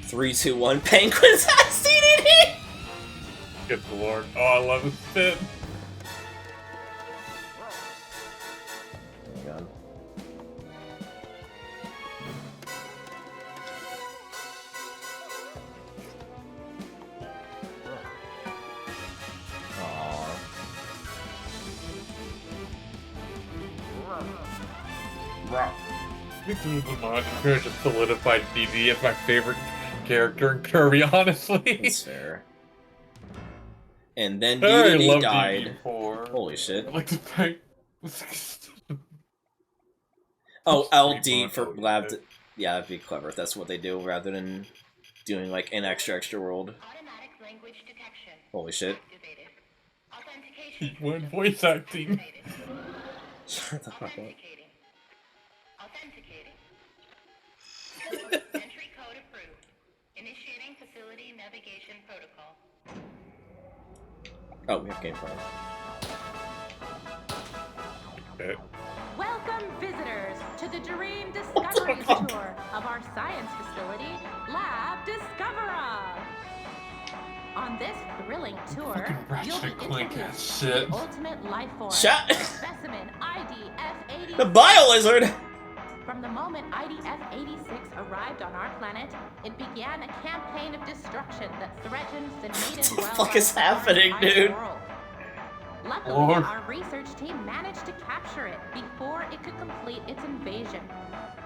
Three, two, one. Penguins ass DDD. Good lord. Oh, I love his spin. Oh my god. I think the Monster just solidified DD as my favorite character in Kirby, honestly. That's fair. And then I DDD love died. DD4. Holy shit. I like the fact... Oh, LD for lab. Yeah, that'd be clever if that's what they do rather than doing like an extra world. Holy shit. One voice acting. Shut the fuck up. Entry code approved. Initiating facility navigation protocol. Oh, we have gameplay. Welcome, visitors, to the Dream Discoveries tour of our science facility, Lab Discovera. On this thrilling tour, you'll be introduced to the ultimate life form, specimen IDF-86. The Bio-Lizard! From the moment IDF-86 arrived on our planet, it began a campaign of destruction that threatens the native What the fuck is happening, dude? Luckily, our research team managed to capture it before it could complete its invasion.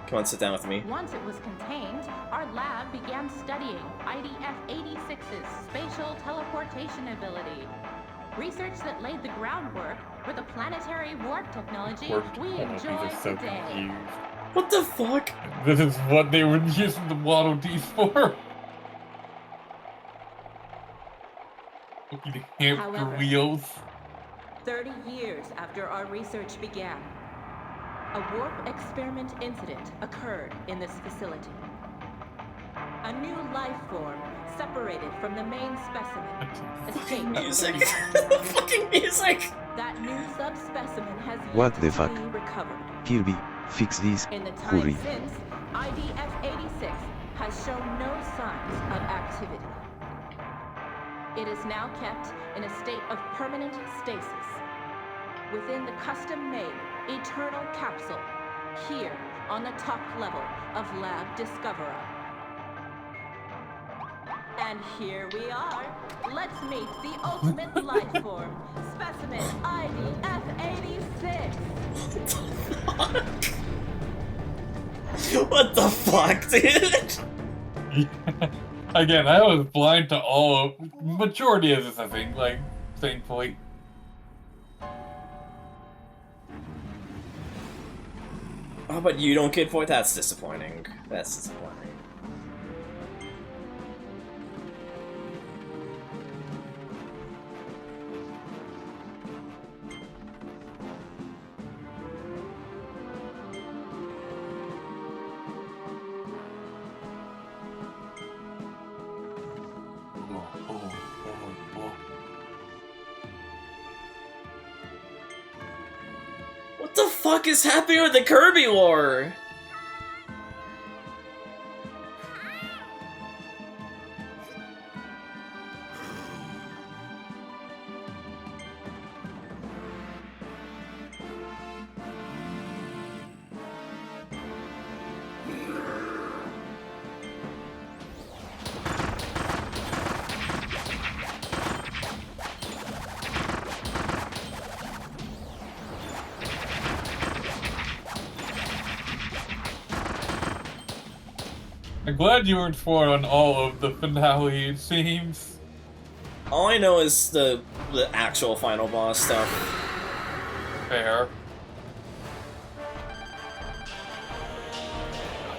Come on, sit down with me. Once it was contained, our lab began studying IDF-86's spatial teleportation ability. Research that laid the groundwork for the planetary warp technology we enjoy today. What the fuck? This is what they were using the Waddle Dees for. Fucking hamster wheels. 30 years after our research began, a warp experiment incident occurred in this facility. A new life form separated from the main specimen escaped Music. soon after. Fucking music. That new subspecimen has What yet the to fuck? be recovered. Kirby, fix this, In the time hurry. since, IDF-86 has shown no signs of activity. It is now kept in a state of permanent stasis within the custom-made Eternal Capsule here on the top level of Lab Discoverer. And here we are. Let's meet the ultimate life form, specimen IDF-86. What the fuck, dude? Again, I was blind to all of majority of this, I think, like, thankfully. Oh, but you don't get point? That's disappointing. That's disappointing. What the fuck is happening with the Kirby War? I'm glad you weren't for on all of the finale, it seems. All I know is the actual final boss stuff. Fair.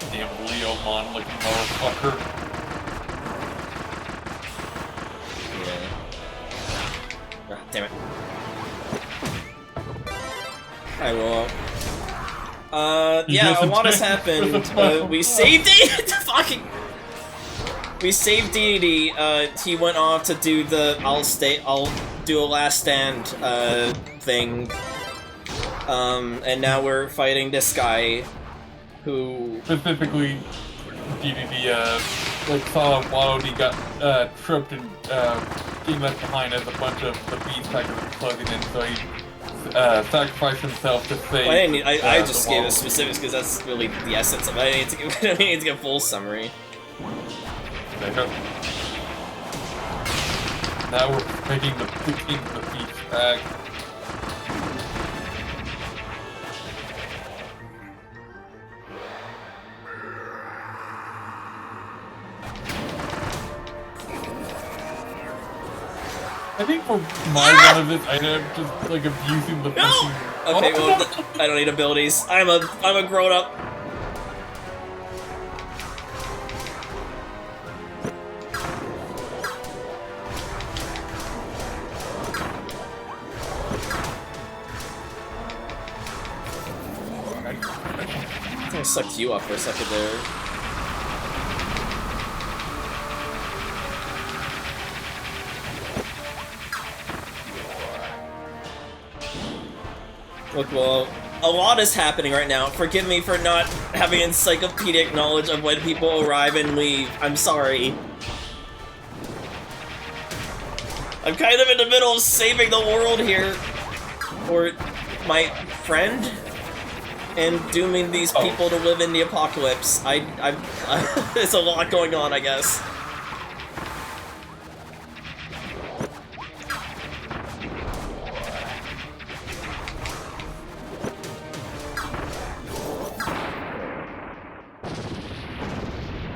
Damn Leomon looking motherfucker. Yeah. Ah, damn it. I will. Yeah, what has happened? We saved it! Fucking... We saved DD. He went off to do the I'll do a last stand, thing. And now we're fighting this guy, who... Specifically, DDD, like, saw Waddle got, tripped and, getting left behind as a bunch of the beast packers were closing in, so he sacrificed himself to save. Well, I just gave the specifics because that's really the essence of it. I need to give, I need to give a full summary. There you go. Now we're picking the beast back. I think for my one of this, I am just like abusing the fucking... Okay, well, I don't need abilities. I'm a grown up. I think I sucked you off for a second there. Look, well, a lot is happening right now. Forgive me for not having encyclopedic knowledge of when people arrive and leave. I'm sorry. I'm kind of in the middle of saving the world here. Or my friend. And dooming these people to live in the apocalypse. There's a lot going on, I guess.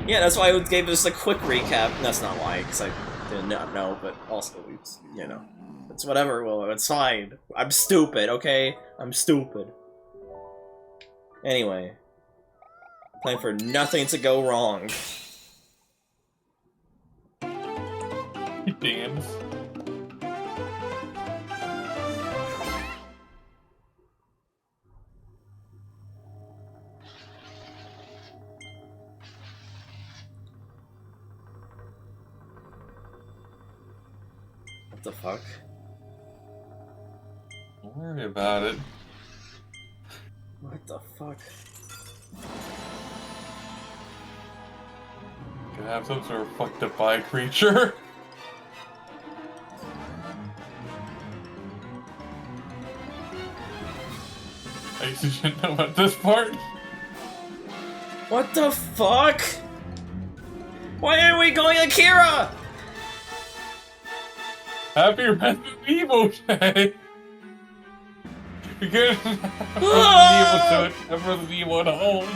Yeah, that's why I gave this a quick recap. That's not why, because I did not know, but also, it's, you know, it's whatever, Willow, it's fine. I'm stupid, okay? I'm stupid. Anyway. Plan for nothing to go wrong. Damn. What the fuck? Don't worry about it. What the fuck? Gonna have some sort of fucked up eye creature. I didn't know about this part. What the fuck? Why are we going Akira? Happy Resident Evil Day! Because Resident Evil to it, Resident Evil at home.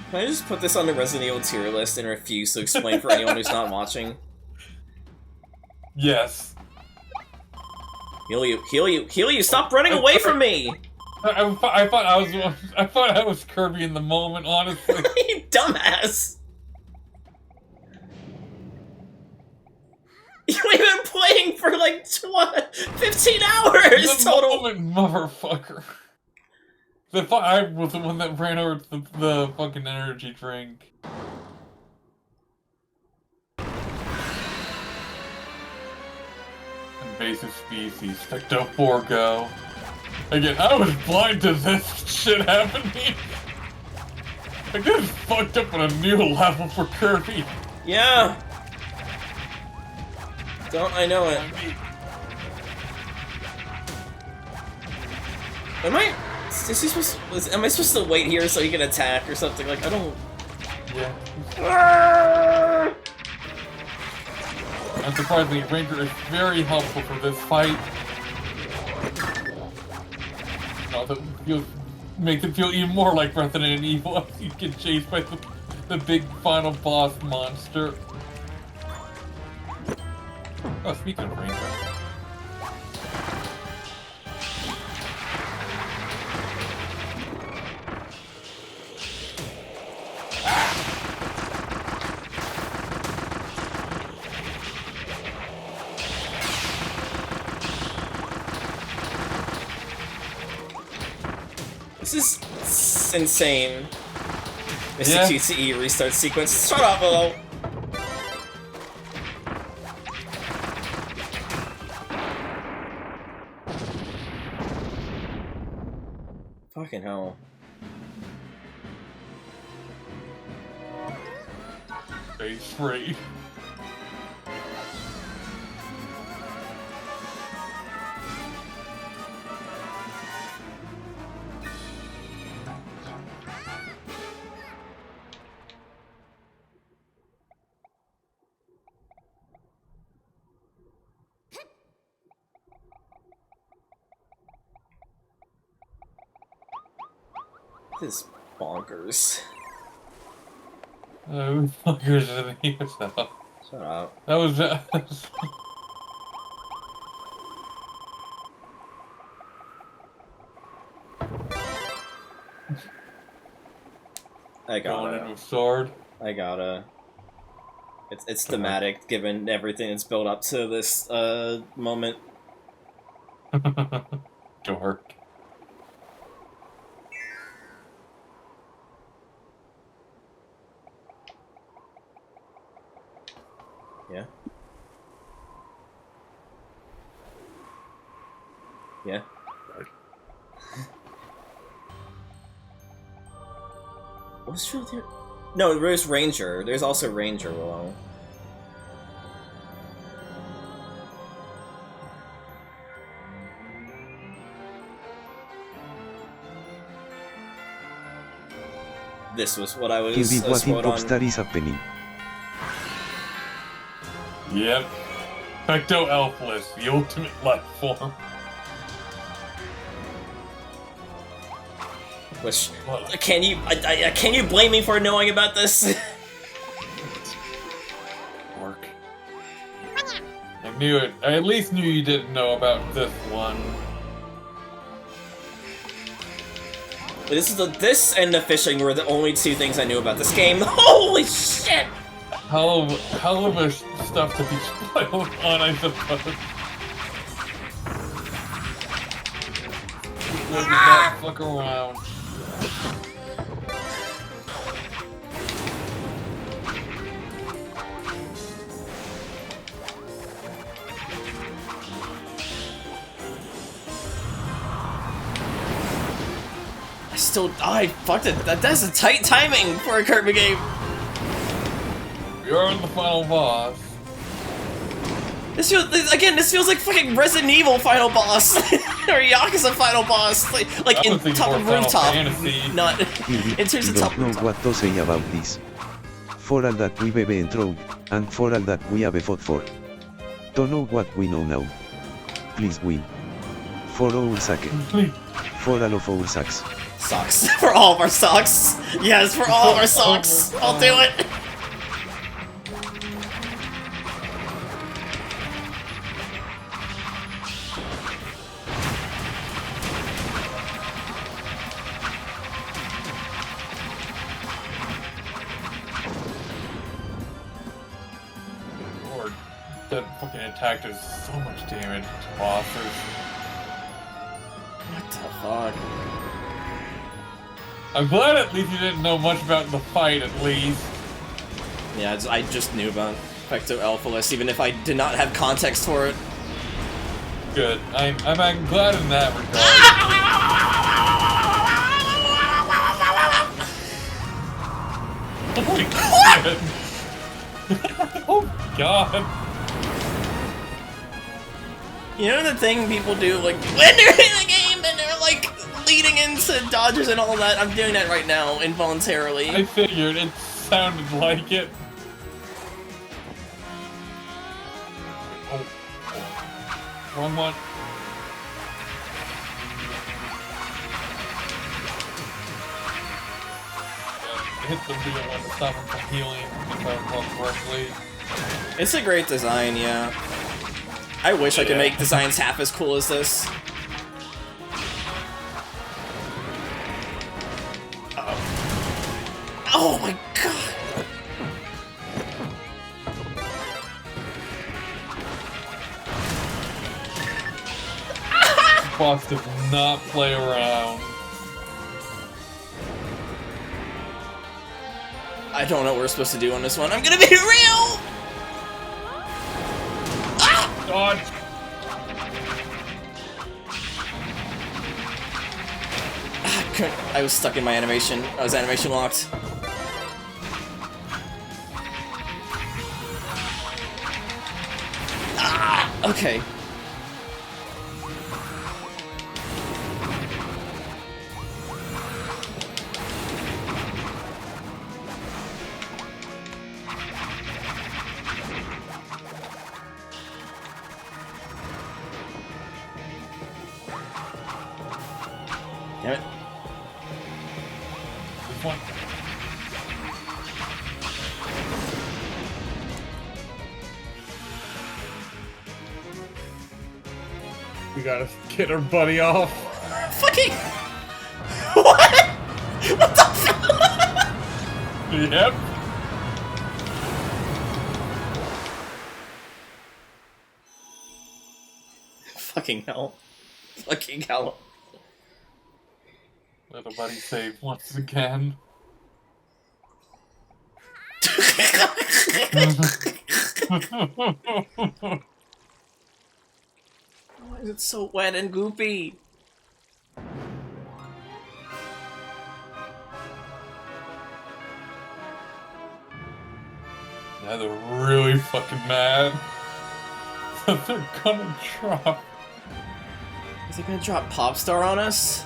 Can I just put this on the Resident Evil tier list and refuse to explain for anyone who's not watching? Yes. Heal you, heal you, heal you! Stop running away from me! I thought I was Kirby in the moment, honestly. You dumbass! We've been playing for like 15 hours The total! moment, motherfucker. I was the one that ran over to the fucking energy drink. Invasive species, Ectoforgo. Again, I was blind to this shit happening. I just fucked up on a new level for Kirby. Yeah! Don't I know it? Am I supposed to wait here so he can attack or something? Like, I don't... Yeah. And surprisingly, Ranger is very helpful for this fight. That makes it feel even more like Resident Evil as you get chased by the big final boss monster. Oh, speaking of Ranger. This is insane. Mr. QTE restart sequence. Shut up, Willow! Fucking hell. Phase 3. This is bonkers. Bonkers in here stuff. Shut up. That was I going gotta. into a sword. I gotta. It's thematic given everything that's built up to this moment. Dork. Yeah. Yeah. What's true there? No, there's Ranger. There's also Ranger, Willow. This was what I was KIRBY, what in spot on. Popstar is happening? Yep. Ecto Elfless, the ultimate life form. Which can you blame me for knowing about this? Work. I knew it. I at least knew you didn't know about this one. This and the fishing were the only two things I knew about this game. Holy shit! Hell of a stuff to be spoiled on, I suppose. Does not fuck around. still... I fucked it. That's a tight timing for a Kirby game. You're in the final boss. This feels like fucking Resident Evil final boss. Or Yakuza final boss. Like in top of rooftop. Not in terms of top rooftop. Don't know what to say about this. For all that we have been through, and for all that we have fought for. Don't know what we know now. Please win. For our sake. For all of our socks. Socks. For all of our socks. Yes, for all of our socks. I'll do it. That fucking attack does so much damage to bosses. What the fuck? I'm glad at least you didn't know much about the fight, at least. Yeah, I just knew about Pecto Alphalus, even if I did not have context for it. Good. I'm glad in that regard. Oh god. You know the thing people do, like, when they're in the game and they're, like, leading into dodges and all that? I'm doing that right now, involuntarily. I figured, it sounded like it. Oh. Wrong one. Yeah, hit the real one to stop him from healing, if I recall correctly. It's a great design, yeah. I wish I could make designs half as cool as this. Uh-oh. Oh my god! Boss does not play around. I don't know what we're supposed to do on this one. I'm gonna be real! God. I was stuck in my animation. I was animation locked. Ah! Okay. Damn it. This one. We gotta get our buddy off. Fucking... What? What the fuck? Yep. Fucking hell. Fucking hell. Little buddy saved once again. Why is it so wet and goopy? Yeah, they're really fucking mad. They're gonna drop. Is it gonna drop Popstar on us?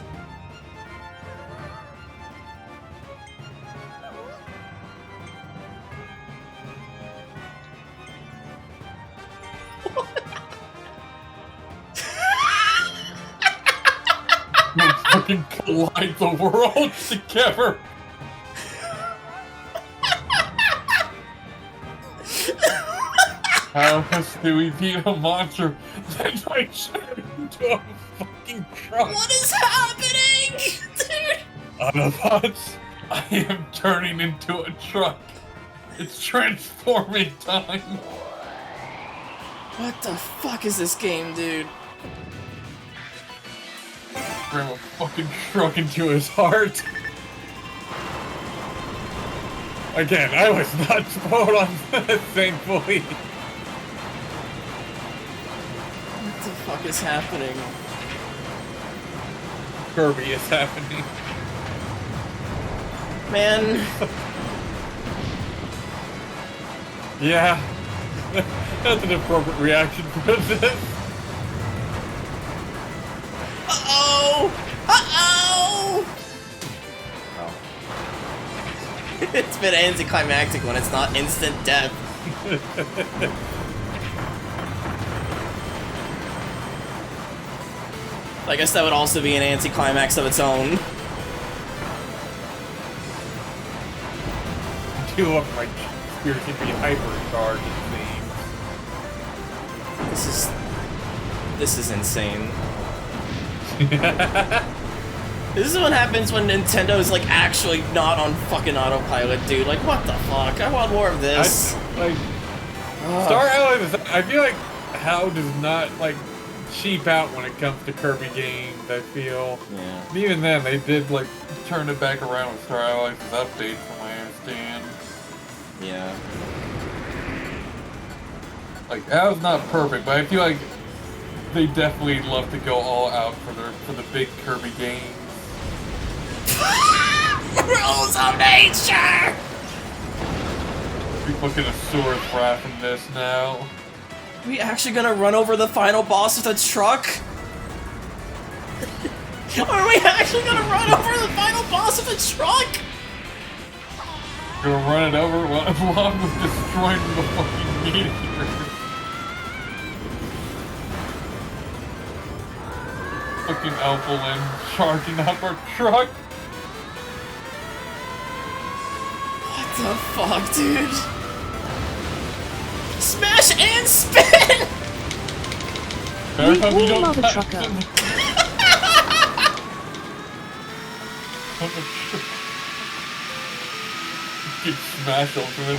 We'll fucking collide the worlds together. How else do we beat a monster that might turn into a fucking truck? What is happening? Dude! Autobots, I am turning into a truck. It's transforming time. What the fuck is this game, dude? Ram a fucking truck into his heart. Again, I was not spot on that, thankfully. What the fuck is happening? Kirby is happening. Man. Yeah. That's an appropriate reaction for this. Uh-oh! Uh-oh! Oh. It's been anticlimactic when it's not instant death. I guess that would also be an anticlimax of its own. Two of my spirits can be hyper-charged, it seems. This is insane. This is what happens when Nintendo's like actually not on fucking autopilot, dude. Like, what the fuck? I want more of this. Star Allies, I feel like HAL does not like cheap out when it comes to Kirby games, I feel. Yeah. And even then, they did like turn it back around with Star Allies' update, from what I understand. Yeah. Like, HAL's not perfect, but I feel like they definitely love to go all out for the big Kirby games. Rules of nature! We're looking at Sword Wrath in this now. Are we actually gonna run over the final boss with a truck? Are we actually gonna run over the final boss with a truck? Gonna run it over along with destroying the fucking meteor. Fucking Elflin charging up our truck. What the fuck, dude? Smash and spin! We all love a trucker. Get smashed open.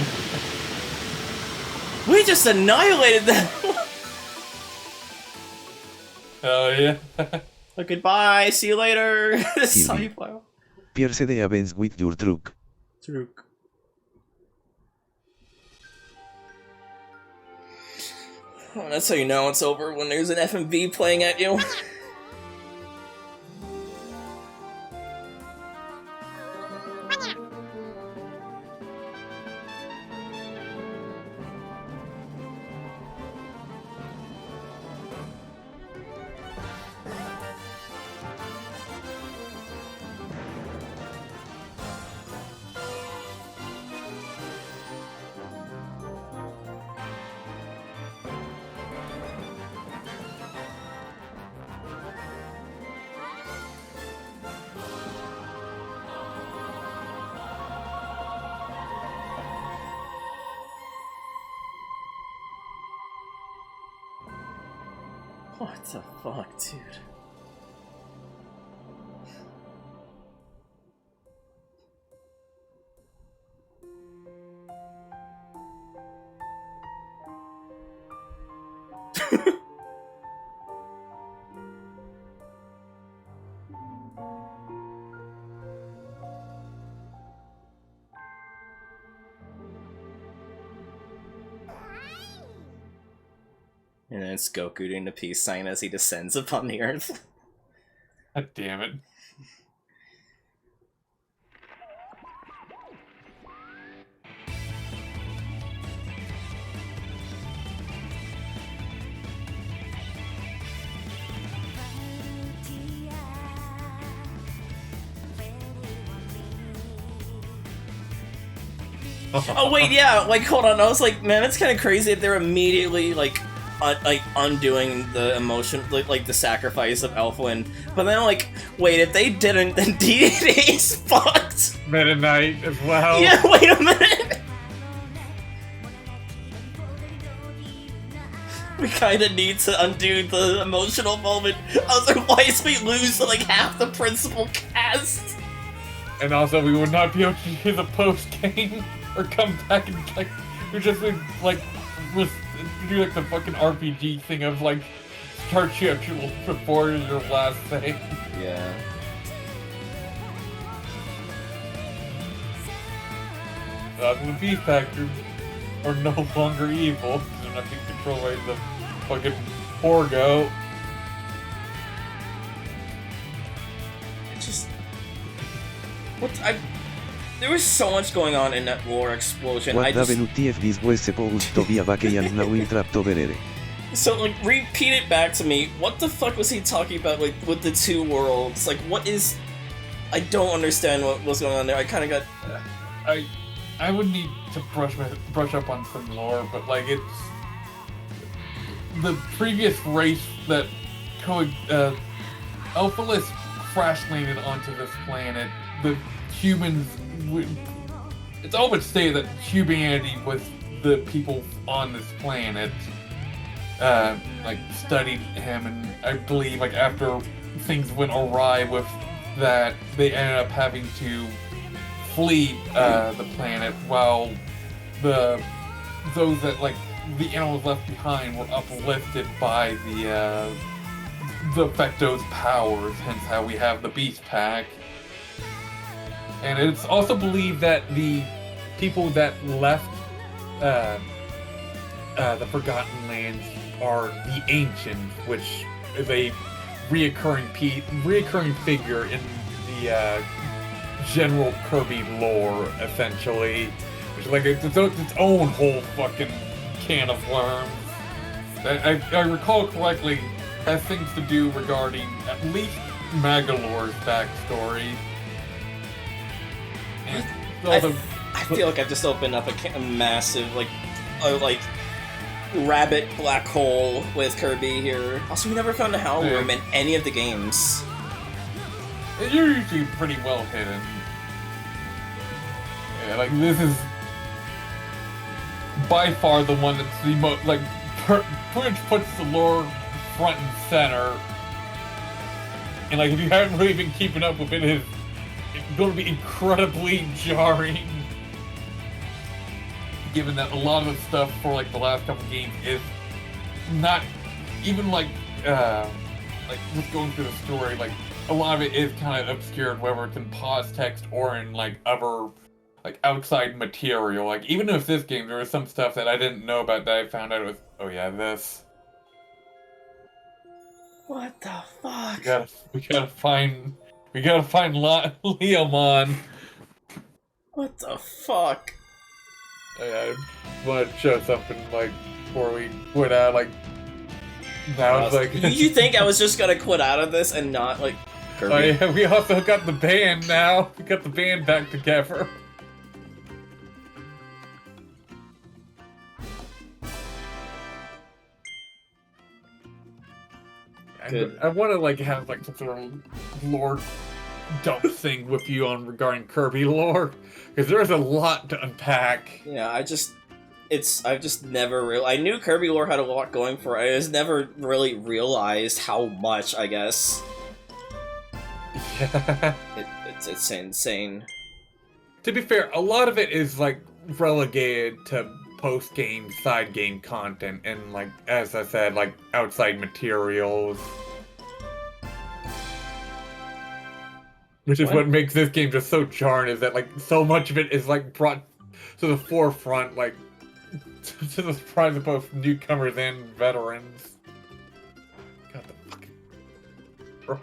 We just annihilated them! Hell yeah. Well, goodbye, see you later. This is how you Kirby. play. Pierce the events with your truck. Truck. Oh, that's how you know it's over, when there's an FMV playing at you. What the fuck, dude? And then it's Goku doing the peace sign as he descends upon the earth. God damn it. Oh wait, yeah, like hold on, I was like, man, it's kind of crazy that they're immediately like undoing the emotion, like the sacrifice of Elflin. But then like, wait, if they didn't, then DDD's fucked. Meta Knight as well. Yeah, wait a minute. We kind of need to undo the emotional moment, otherwise we lose like half the principal cast. And also, we would not be able to do the post game or come back and like, we just would like do like the fucking RPG thing of like start you before your last save. Yeah. The beast factors are no longer evil. They're not being controlled by the fucking Porgo. Just what There was so much going on in that lore explosion. What WTF this was supposed to be a vague and now in trap to verere. So, like, repeat it back to me. What the fuck was he talking about, like, with the two worlds? Like, what is... I don't understand what was going on there. I kind of got... I would need to brush up on some lore, but, like, it's... The previous race that Alphaless crash-landed onto this planet, the humans... It's all but stated that humanity was the people on this planet. Like, studied him, and I believe, like, after things went awry with that, they ended up having to flee the planet, while those that, like, the animals left behind were uplifted by the Fecto's powers, hence how we have the Beast Pack. And it's also believed that the people that left the Forgotten Lands are the Ancients, which is a reoccurring figure in the general Kirby lore, essentially, which is like its own whole fucking can of worms. I recall correctly, has things to do regarding at least Magalore's backstory. And also, I feel like I've just opened up a massive, like rabbit black hole with Kirby here. Also, we never found a Howl Room in any of the games. You're usually pretty well hidden. Yeah, like, this is by far the one that's the most, like, pretty much puts the lore front and center. And, like, if you haven't really been keeping up with it, it's going to be incredibly jarring. Given that a lot of the stuff for, like, the last couple games is not even, like just going through the story, like, a lot of it is kind of obscured, whether it's in pause text or in, like, other, like, outside material. Like, even if this game, there was some stuff that I didn't know about that I found out it was, oh yeah, this. What the fuck? We gotta find Leomon. What the fuck? I want to show something, like, before we quit out, like, now it's like... You think I was just gonna quit out of this and not, like, Kirby? Oh yeah, we also got the band now. We got the band back together. Good. I want to, like, have, like, some sort of lore dump thing with you on regarding Kirby lore, because there's a lot to unpack. Yeah, I've just never really... I knew Kirby lore had a lot going for it. I just never really realized how much, I guess. Yeah. It's insane. To be fair, a lot of it is, like, relegated to post-game, side-game content, and, like, as I said, like, outside materials. Which is what makes this game just so jarring, is that, like, so much of it is, like, brought to the forefront, like, to the surprise of both newcomers and veterans. God, the fucking... Bro.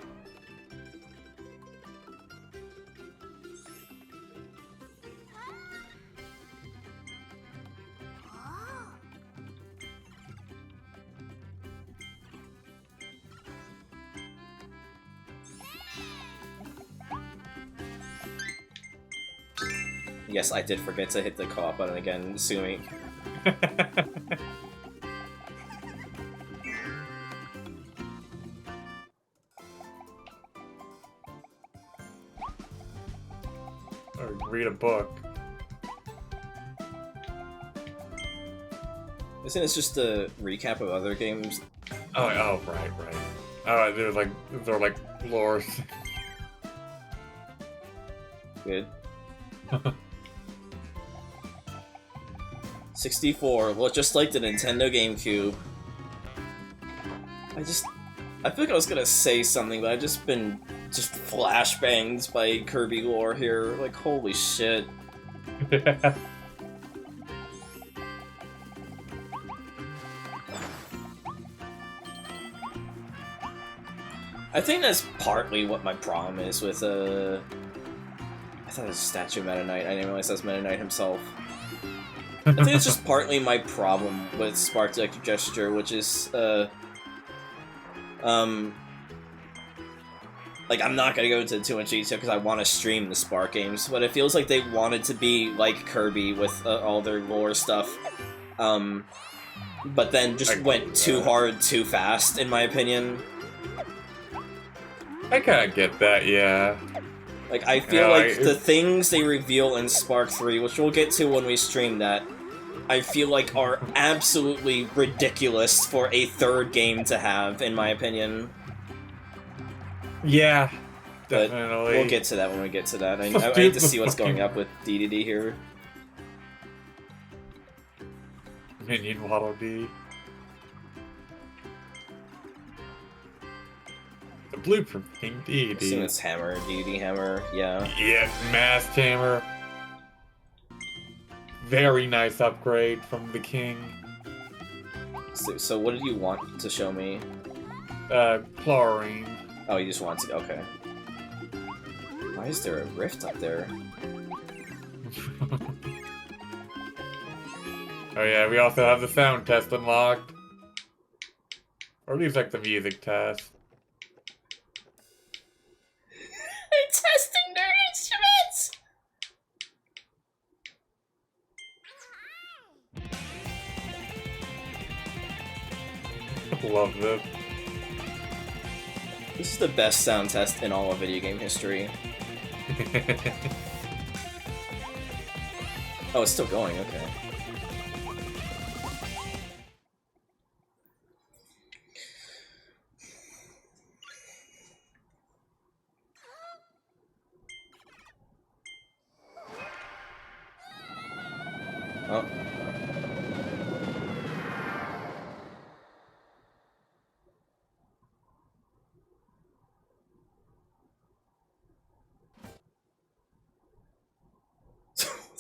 Yes, I did forget to hit the co-op button again, sue me. Or read a book. Isn't this just a recap of other games? Oh, right. Oh, they're like lore. Good. 64, well, just like the Nintendo GameCube. I feel like I was gonna say something, but I've just been flashbangs by Kirby lore here. Like, holy shit. I think that's partly what my problem is with, I thought it was a statue of Meta Knight. I didn't realize that's Meta Knight himself. I think it's just partly my problem with Spark's Electric Gesture, which is, like, I'm not gonna go into too much detail because I want to stream the Spark games, but it feels like they wanted to be like Kirby with all their lore stuff, but then just went too hard too fast, in my opinion. I kinda get that, yeah. Like, I feel like the things they reveal in Spark 3, which we'll get to when we stream that, I feel like are absolutely ridiculous for a third game to have, in my opinion. Yeah, but definitely. We'll get to that when we get to that. I need to see what's going up with DDD here. Minion Waddle Dee. The blueprint King DDD. I assume it's Hammer, DDD Hammer, yeah. Yeah, Masked Hammer. Very nice upgrade from the King. So what did you want to show me? Chlorine. Oh, you just want to... okay. Why is there a rift up there? Oh yeah, we also have the sound test unlocked. Or at least like the music test. They're testing their instruments! Love this. This is the best sound test in all of video game history. Oh, it's still going, okay. Oh.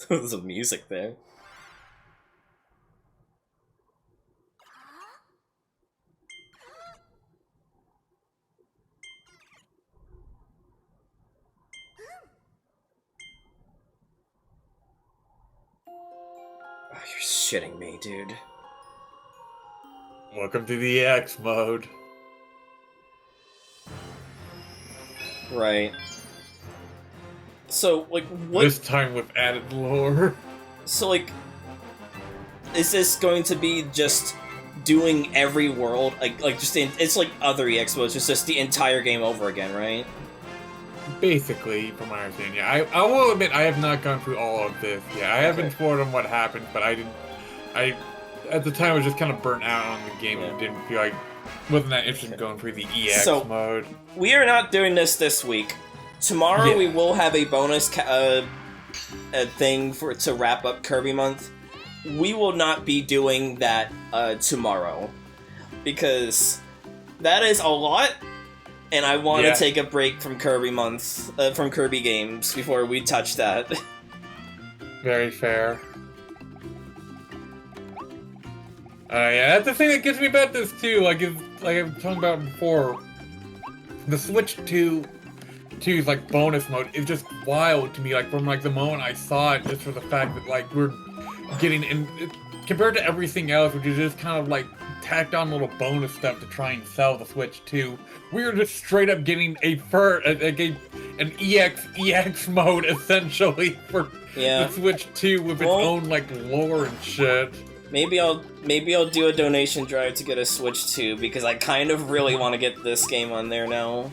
There's some music there. Oh, you're shitting me, dude. Welcome to the X mode. Right. So, like, what... This time with added lore. So, like, is this going to be just doing every world, like just it's like other EX modes, it's just the entire game over again, right? Basically, from my understanding, yeah. I will admit I have not gone through all of this. Yeah, I have been spoiled on what happened, but I at the time I was just kind of burnt out on the game and didn't feel like wasn't that interested in going through the EX mode. We are not doing this week. Tomorrow we will have a bonus a thing to wrap up Kirby Month. We will not be doing that tomorrow because that is a lot, and I want to take a break from Kirby Month from Kirby games before we touch that. Very fair. Yeah, that's the thing that gets me about this too. Like I was talking about before, the Switch 2's like bonus mode is just wild to me. Like from like the moment I saw it, just for the fact that like we're getting in compared to everything else, which is just kind of like tacked on little bonus stuff to try and sell the Switch 2. We were just straight up getting an EX mode essentially for the Switch 2 with its own like lore and shit. Maybe I'll do a donation drive to get a Switch 2 because I kind of really want to get this game on there now.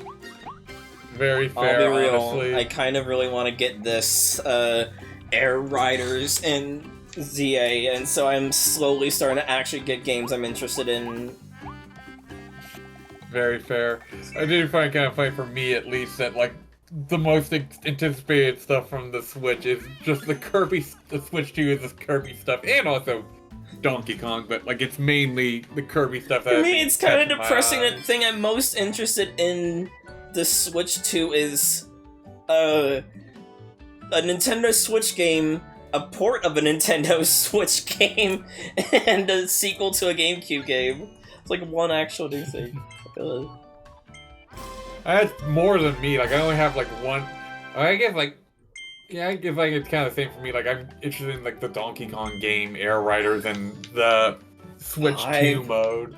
Very fair, I'll be real. honestly. I kind of really want to get this Air Riders and ZA, and so I'm slowly starting to actually get games I'm interested in. Very fair. I did find it kind of funny for me, at least, that like the most anticipated stuff from the Switch is just the Switch 2 is this Kirby stuff, and also Donkey Kong, but like it's mainly the Kirby stuff. For me, it's kind of depressing. The thing I'm most interested in the Switch 2 is a Nintendo Switch game, a port of a Nintendo Switch game, and a sequel to a GameCube game. It's like one actual new thing. That's more than me. Like I only have like one. I guess like Yeah, I guess like it's kind of the same for me. Like I'm interested in like the Donkey Kong game Air Rider than the Switch 2 mode.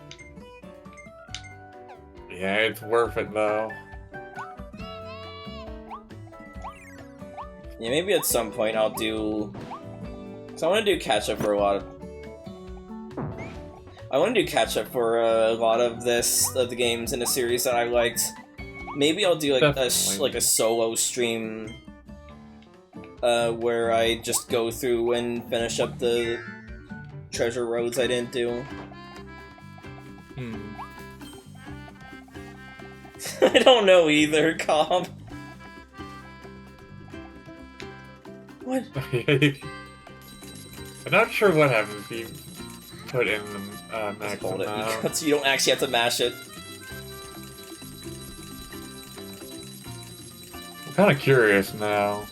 Yeah, it's worth it though. Yeah, maybe at some point I'll do. So I want to do catch up for a lot of. I want to do catch up for a lot of the games in a series that I liked. Maybe I'll do like a solo stream, where I just go through and finish up the treasure roads I didn't do. I don't know either, Cobb. What? I'm not sure what happens if you put in the maximum amount. You don't actually have to mash it. I'm kind of curious now.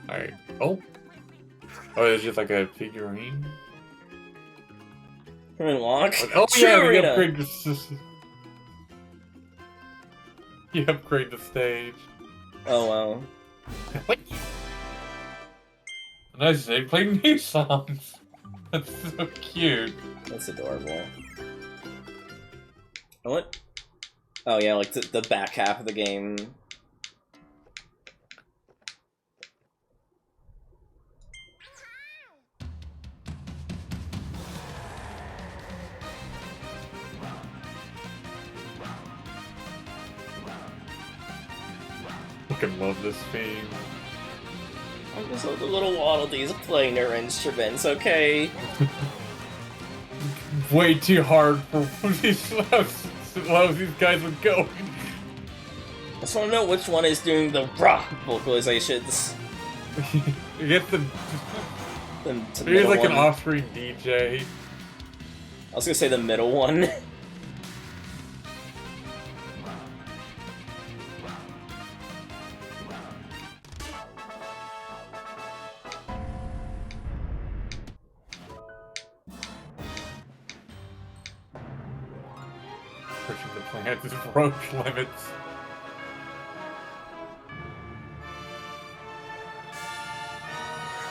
Alright. Oh, it's just like a figurine? Unlock? Oh yeah, you upgrade the... You upgrade the stage. Oh wow. What? Nice, they play new songs. That's so cute. That's adorable. What? Oh yeah, like the back half of the game. I fucking love this theme. I just love the little waddledees playing their instruments, okay? Way too hard for these lousy guys would go. I just want to know which one is doing the rock vocalizations. You get the... He's like an off-screen DJ. I was gonna say the middle one. Pushing the planet's approach limits.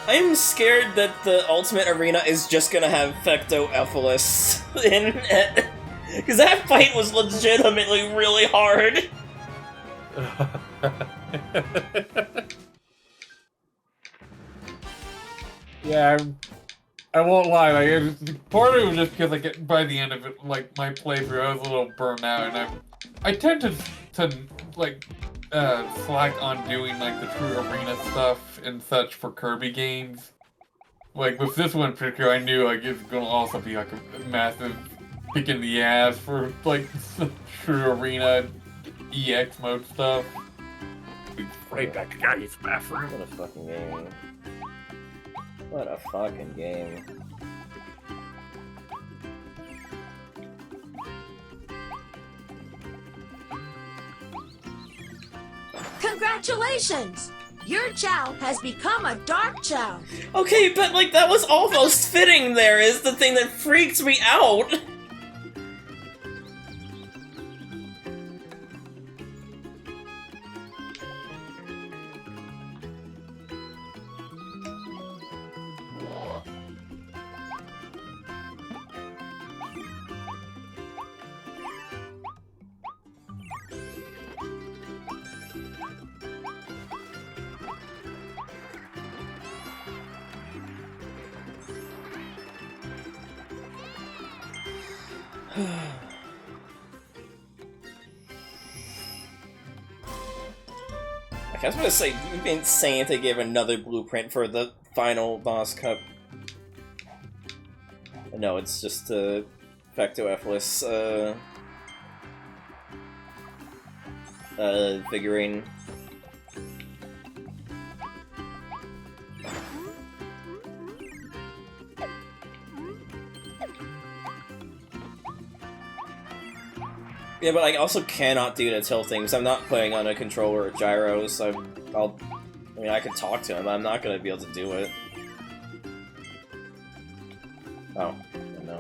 I'm scared that the Ultimate Arena is just gonna have Fecto-Ephelis in it. Because that fight was legitimately really hard. Yeah, I won't lie, like, part of it was just because, like, by the end of it, like, my playthrough, I was a little burnt out, and I tend to like, slack on doing, like, the true arena stuff and such for Kirby games. Like, with this one in particular, I knew, like, it's gonna also be, like, a massive kick in the ass for, like, true arena EX mode stuff. Right back to guy's bathroom. What a fucking game. What a fucking game. Congratulations! Your Chow has become a Dark Chow. Okay, but like that was almost fitting there is the thing that freaks me out. I was gonna say, you've been saying to give another blueprint for the final boss cup. No, it's just Fecto-Ephelis, figurine. Yeah, but I also cannot do the tilting, because I'm not playing on a controller or gyro, so I mean, I could talk to him, but I'm not gonna be able to do it. Oh, no.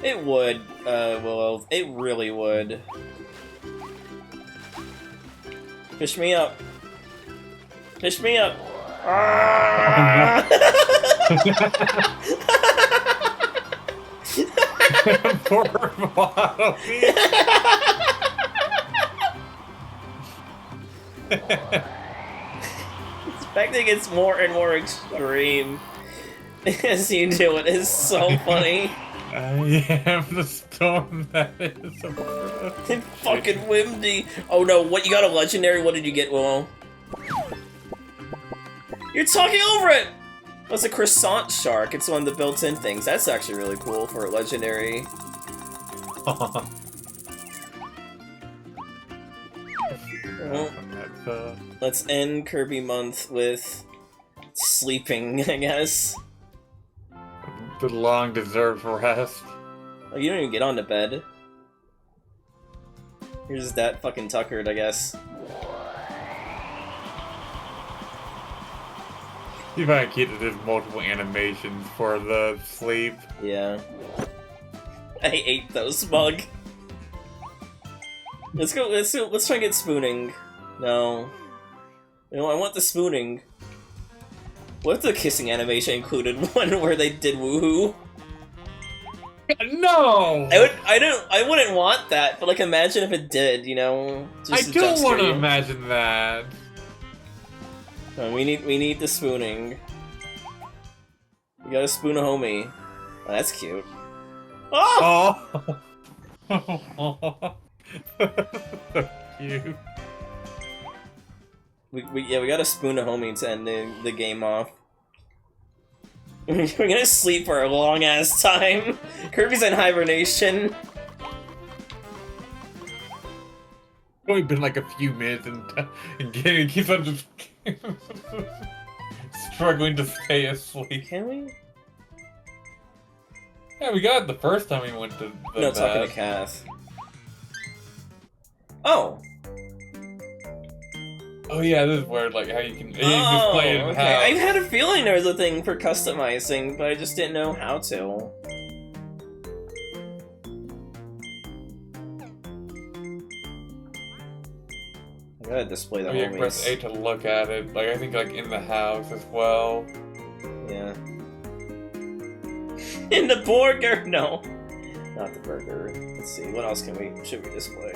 It would, Willow. It really would. Fish me up. Fish me up. Poor Bottle. This fact that it gets more and more extreme as you do it is so funny. I am the storm that is. It's fucking windy. Oh no, what, you got a legendary? What did you get, Willow? You're talking over it! Oh, it's a croissant shark. It's one of the built-in things. That's actually really cool for a legendary. Well, let's end Kirby month with sleeping, I guess. The long deserved rest. Oh, you don't even get on to bed. You're just that fucking tuckered, I guess. You might keep it as multiple animations for the sleep. Yeah. I ate those, Smug. Let's try and get spooning. No. You know, I want the spooning. What if the kissing animation included one where they did woohoo? No! I wouldn't want that, but like imagine if it did, you know? Just I don't want to imagine that. We need the spooning. You gotta spoon a homie. Oh, that's cute. Oh! So cute. We gotta spoon a homie to end the game off. We're gonna sleep for a long ass time. Kirby's in hibernation. It's only been like a few minutes and he keeps on just struggling to stay asleep. Can we? Yeah, we got it the first time we went to the No, talking to Kath. Oh! Oh yeah, this is where like how you can just play it in okay. house. I had a feeling there was a thing for customizing, but I just didn't know how to. I gotta display the You press A to look at it. Like I think like in the house as well. Yeah. In the burger? No. Not the burger. Let's see, what else should we display?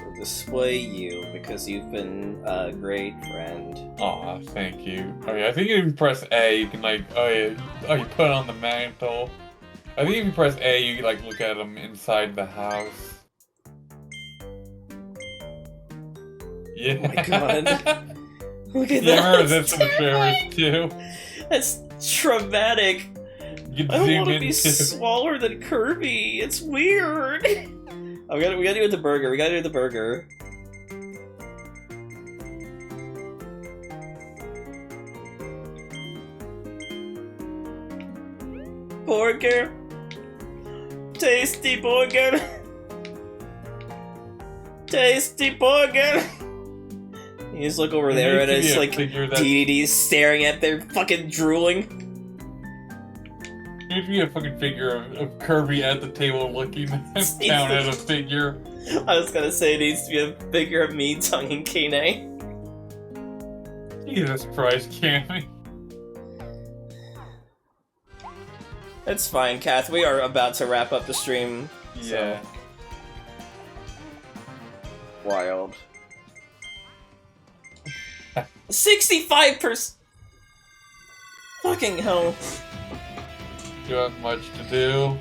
We'll display you because you've been a great friend. Aw, thank you. Okay, I think if you press A, you can like, you put it on the mantle. I think if you press A, you can like look at them inside the house. Yeah. Oh my god. Look at Yeah, that. I remember this in the trailers too. That's traumatic. You can I don't zoom want to in be too. smaller than Kirby. It's weird. Oh, we gotta do it with the burger. We gotta do it with the burger. Burger. Tasty burger. Tasty burger. You just look over there and it's like DDD's staring at their fucking drooling. Needs to be a fucking figure of Kirby at the table looking down at a figure. I was gonna say it needs to be a figure of me tonguing Kine. Jesus Christ, Cammy. It's fine, Kath. We are about to wrap up the stream. Yeah. So. Wild. 65%. Fucking hell. You have much to do.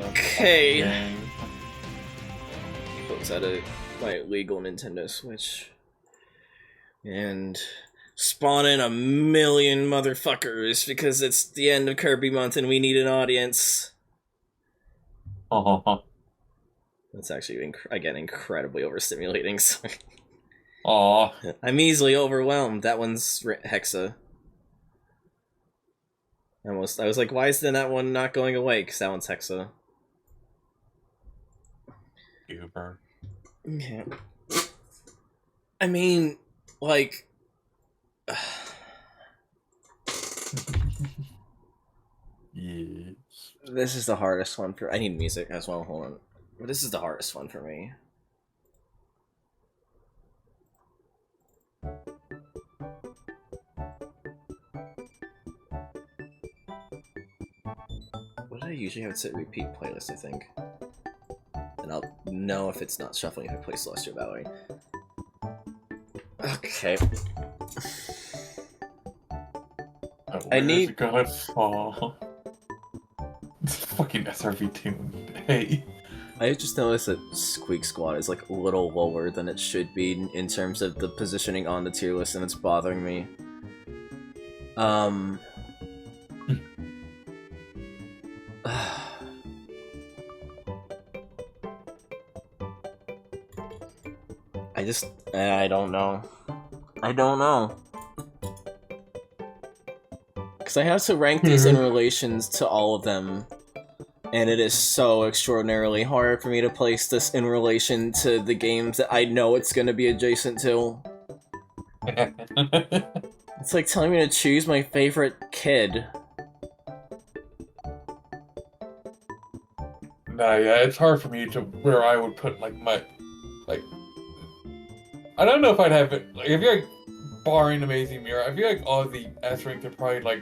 Okay. Folks out of my legal Nintendo Switch. And spawn in a million motherfuckers because it's the end of Kirby month and we need an audience. That's actually, again, incredibly overstimulating. So I'm easily overwhelmed. That one's Hexa. I was like, why is then that one not going away? Because that one's Hexa. Goober. Yeah. I mean, like... Yes. This is the hardest one for... I need music as well, hold on. But this is the hardest one for me. What did I usually have it set repeat playlist, I think? And I'll know if it's not shuffling if I play Celestial Valley. Okay. I need Godfall. It's fucking SRV tune. Hey. I just noticed that Squeak Squad is like a little lower than it should be in terms of the positioning on the tier list, and it's bothering me. I don't know. I don't know. Because I have to rank these in relations to all of them, and it is so extraordinarily hard for me to place this in relation to the games that I know it's going to be adjacent to. It's like telling me to choose my favorite kid. Nah, yeah, it's hard for me to where I would put like my I don't know if I'd have it. Like, I feel like, barring Amazing Mirror, I feel like all the S ranks are probably like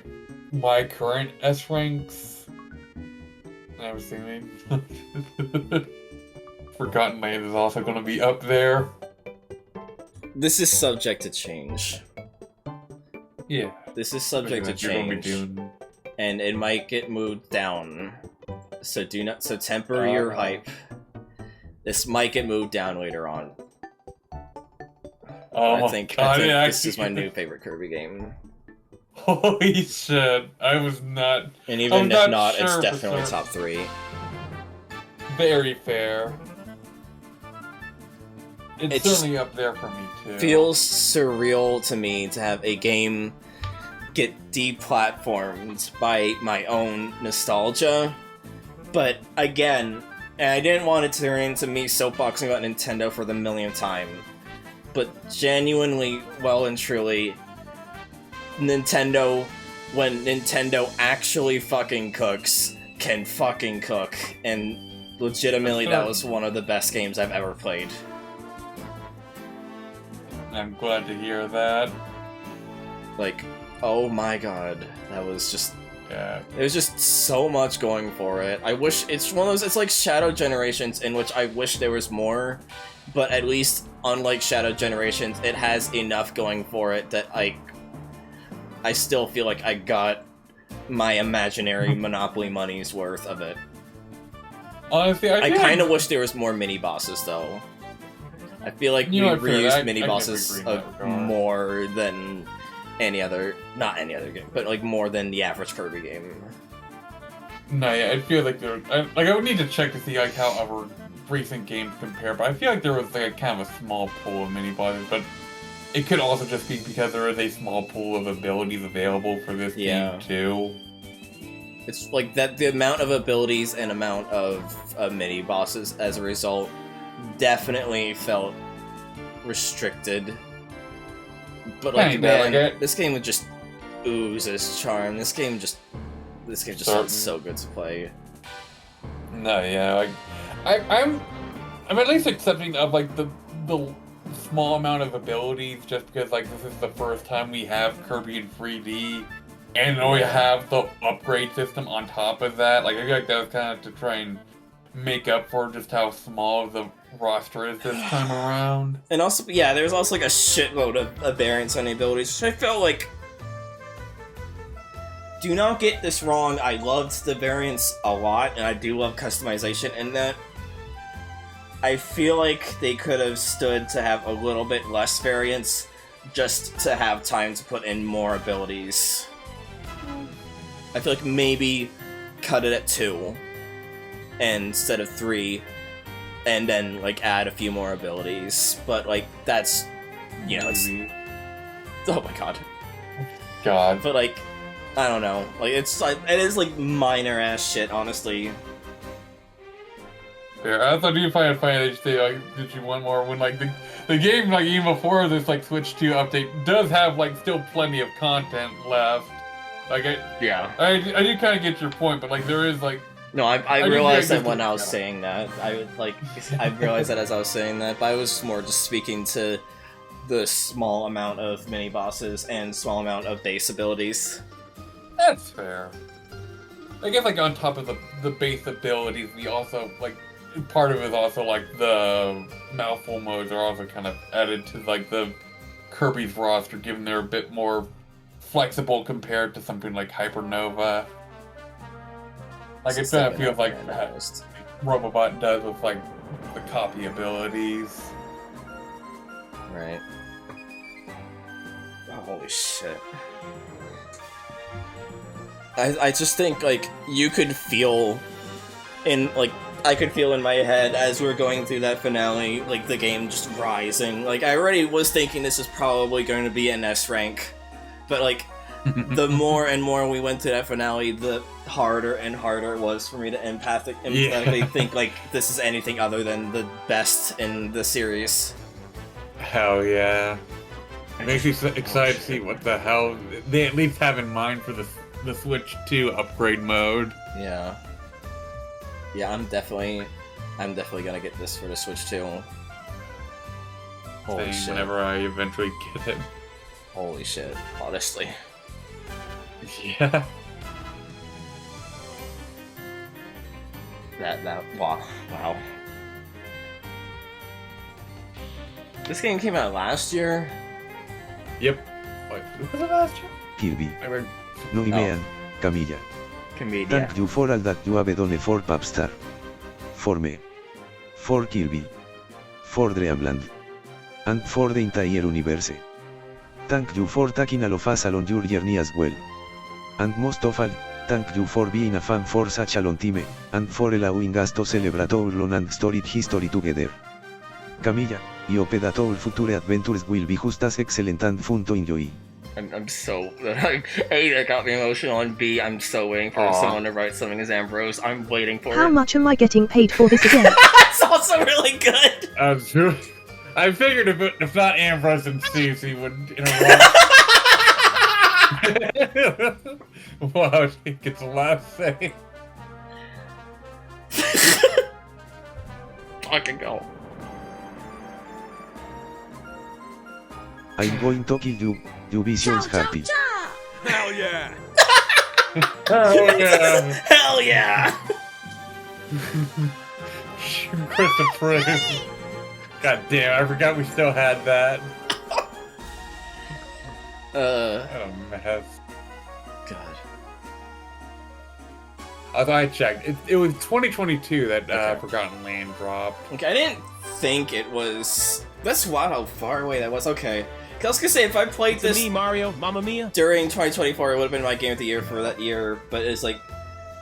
my current S ranks. I was thinking, Forgotten Land is also going to be up there. This is subject to change. Yeah. This is subject to change, and it might get moved down. So temper your hype. This might get moved down later on. Oh, I think this is my new favorite Kirby game. Holy shit! I was not. And even if not, it's definitely top 3. Very fair. It's certainly up there for me too. Feels surreal to me to have a game get deplatformed by my own nostalgia. But again, and I didn't want it to turn into me soapboxing about Nintendo for the millionth time. But genuinely, well and truly, Nintendo, when Nintendo actually fucking cooks, can fucking cook. And legitimately, that was one of the best games I've ever played. I'm glad to hear that. Like, oh my god, that was just... Yeah. There's just so much going for it. I wish... It's one of those... It's like Shadow Generations, in which I wish there was more, but at least, unlike Shadow Generations, it has enough going for it that I still feel like I got my imaginary Monopoly money's worth of it. Honestly, I kind of wish there was more mini-bosses, though. I feel like we reused mini-bosses more than any other... Not any other game, but like more than the average Kirby game. No, yeah, I feel like there... I would need to check to see like how our recent games compare, but I feel like there was like a kind of a small pool of mini-bosses, but it could also just be because there is a small pool of abilities available for this game, too. It's like that the amount of abilities and amount of mini-bosses as a result definitely felt restricted. But like, this game would just ooze its charm. This game just sounds so good to play. No, yeah, I'm at least accepting of like the small amount of abilities, just because like this is the first time we have Kirby in 3D, and we have the upgrade system on top of that. Like I feel like that was kind of to try and make up for just how small the roster is this time around. And also, yeah, there's also like a shitload of variants on the abilities, which I felt like... Do not get this wrong, I loved the variants a lot, and I do love customization, and that I feel like they could have stood to have a little bit less variants, just to have time to put in more abilities. I feel like maybe cut it at 2, instead of 3, and then, like, add a few more abilities. But, like, that's, you know, it's... Oh my god. God. But, like, I don't know. Like, it's like, it is like minor ass shit, honestly. Yeah, I thought you find it funny like, did you want more when, like, the game, like, even before this, like, Switch 2 update does have, like, still plenty of content left. Like, I do kind of get your point, but, like, there is, like... No, I realized that when I was saying that. I realized that as I was saying that, but I was more just speaking to the small amount of mini-bosses and small amount of base abilities. That's fair. I guess, like, on top of the base abilities, we also, like, part of it is also, like, the mouthful modes are also kind of added to, like, the Kirby's roster, given they're a bit more flexible compared to something like Hypernova. Like, it kind of feels like Robobot does with, like, the copy abilities. Right. Oh, holy shit. I just think, like, you could feel in, like, I could feel in my head as we were going through that finale, like, the game just rising. Like, I already was thinking this is probably going to be an S rank, but, like, the more and more we went to that finale, the harder and harder it was for me to empathetically think, like, this is anything other than the best in the series. Hell yeah. It makes me so excited to see what the hell they at least have in mind for the Switch 2 upgrade mode. Yeah. Yeah, I'm definitely gonna get this for the Switch 2. Holy shit. Whenever I eventually get it. Holy shit, honestly. Yeah. Wow. This game came out last year? Yep. Wait, was it last year? Kirby. No Imean, Camilla. Thank you for all that you have done for Popstar. For me. For Kirby. For Dreamland. And for the entire universe. Thank you for taking all of us along your journey as well. And most of all, thank you for being a fan for such a long time, and for allowing us to celebrate our long and storied history together. Camilla, I hope that all future adventures will be just as excellent and fun to enjoy. I'm so... A, that got me emotional, and B, I'm so waiting for someone to write something as Ambrose. I'm waiting for How it. much am I getting paid for this again? It's also really good! I figured if not Ambrose and Susie would interrupt. Wow, she gets a last say. Fucking go. I'm going to kill you, you visions happy. Hell yeah! Hell yeah! Hell yeah! Christopher. God damn, I forgot we still had that. Oh, mess. God. Although I checked, it was 2022 that Forgotten Land dropped. Okay, I didn't think it was... That's wild how far away that was. Okay. Cause I was gonna say, if I played this... me, Mario, Mamma Mia. During 2024, it would have been my game of the year for that year, but it's like...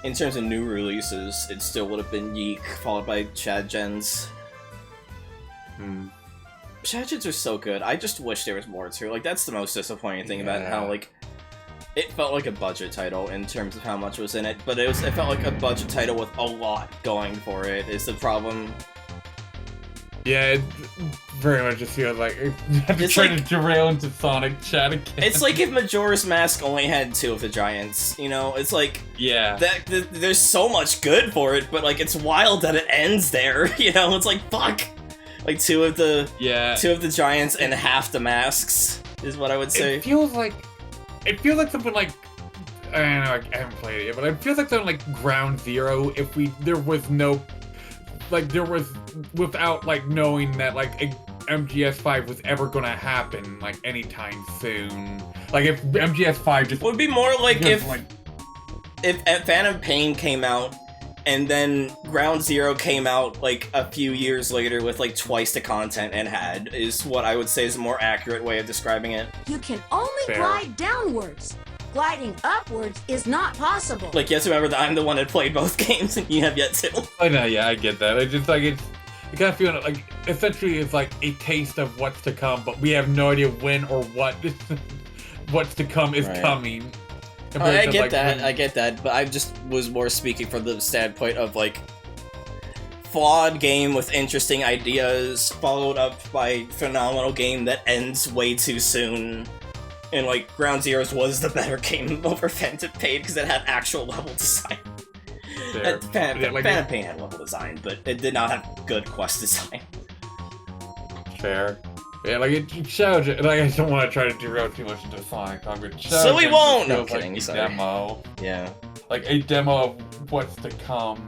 In terms of new releases, it still would have been Yeek, followed by Chad Gens. Chad Gens are so good. I just wish there was more to it. Like, that's the most disappointing thing about how, like... It felt like a budget title in terms of how much was in it, but it felt like a budget title with a lot going for it, is the problem. Yeah, it very much just feels like I'm trying to derail into Sonic chat again. It's like if Majora's Mask only had 2 of the giants, you know? It's like... Yeah. There's so much good for it, but, like, it's wild that it ends there, you know? It's like, fuck! Like, 2 of the... Yeah. 2 of the giants and half the masks, is what I would say. It feels like something like... I don't know, I haven't played it yet, but it feels like something like Ground Zero if there was no... Like, there was... Without, like, knowing that, like, MGS5 was ever gonna happen, like, anytime soon. Like, if MGS5 just... It would be more like if Phantom Pain came out, and then Ground Zero came out, like, a few years later with, like, twice the content it had, is what I would say is a more accurate way of describing it. You can only glide downwards. Gliding upwards is not possible. Like, you have to remember that I'm the one that played both games, and you have yet to. I know, yeah, I get that. I just, like, it kind of feels like, essentially it's like a taste of what's to come, but we have no idea when or what's to come is coming. I get that, but I just was more speaking from the standpoint of, like, flawed game with interesting ideas, followed up by phenomenal game that ends way too soon. And, like, Ground Zeroes was the better game over Phantom Pain because it had actual level design. Phantom Pain had level design, but it did not have good quest design. Fair. Yeah, like, it showed you, like, I don't want to try to derail too much into Sonic Talk, but it showed So we won't! It No, feels kidding, like a sorry. demo. Yeah. Like, a demo of what's to come.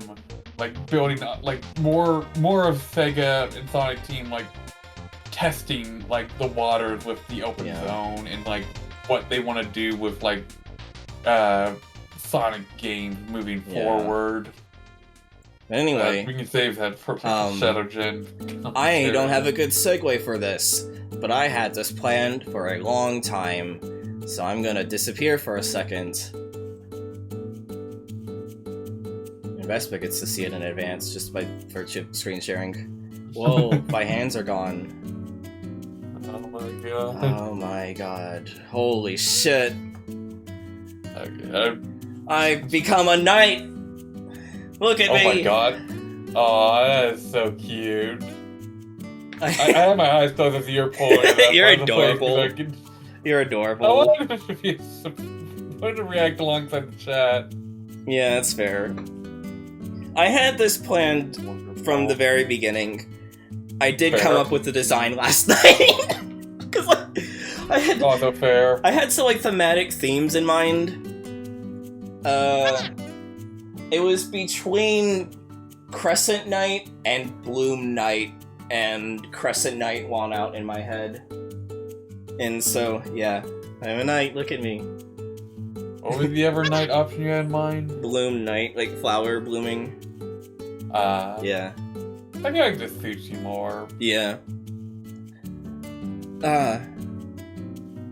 Like, building up, like, more of Sega and Sonic Team, like, testing, like, the waters with the open zone and, like, what they want to do with, like, Sonic games moving forward. Anyway, we can save that for Shadow Gen. I don't have a good segue for this, but I had this planned for a long time, so I'm gonna disappear for a second. And Vespa gets to see it in advance just by virtue of screen sharing. Whoa, my hands are gone. Oh my god. Oh my god. Holy shit. Okay. I've become a knight! Look at me! Oh my god. Oh, that is so cute. I have my eyes closed as you're pulling it up. You're adorable. You're I adorable. wanted to react alongside the chat. Yeah, that's fair. I had this planned from the very beginning. I did come up with the design last night. Because, like, I had... Also fair. I had some, like, thematic themes in mind. It was between Crescent Knight and Bloom Knight, and Crescent Knight won out in my head. And so, yeah, I'm a knight, look at me. What was the other knight option you had in mind? Bloom Knight, like flower blooming. Yeah. I feel like this suits you more. Yeah.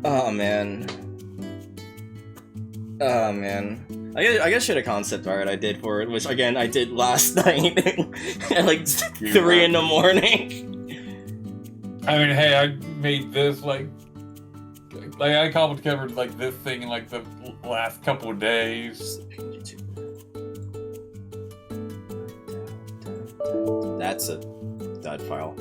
Oh man. Oh man. I guess I had a concept art I did for it, which again I did last night at like 3 in the morning. I mean, hey, I made this like I covered like this thing in like the last couple of days. That's a dud file.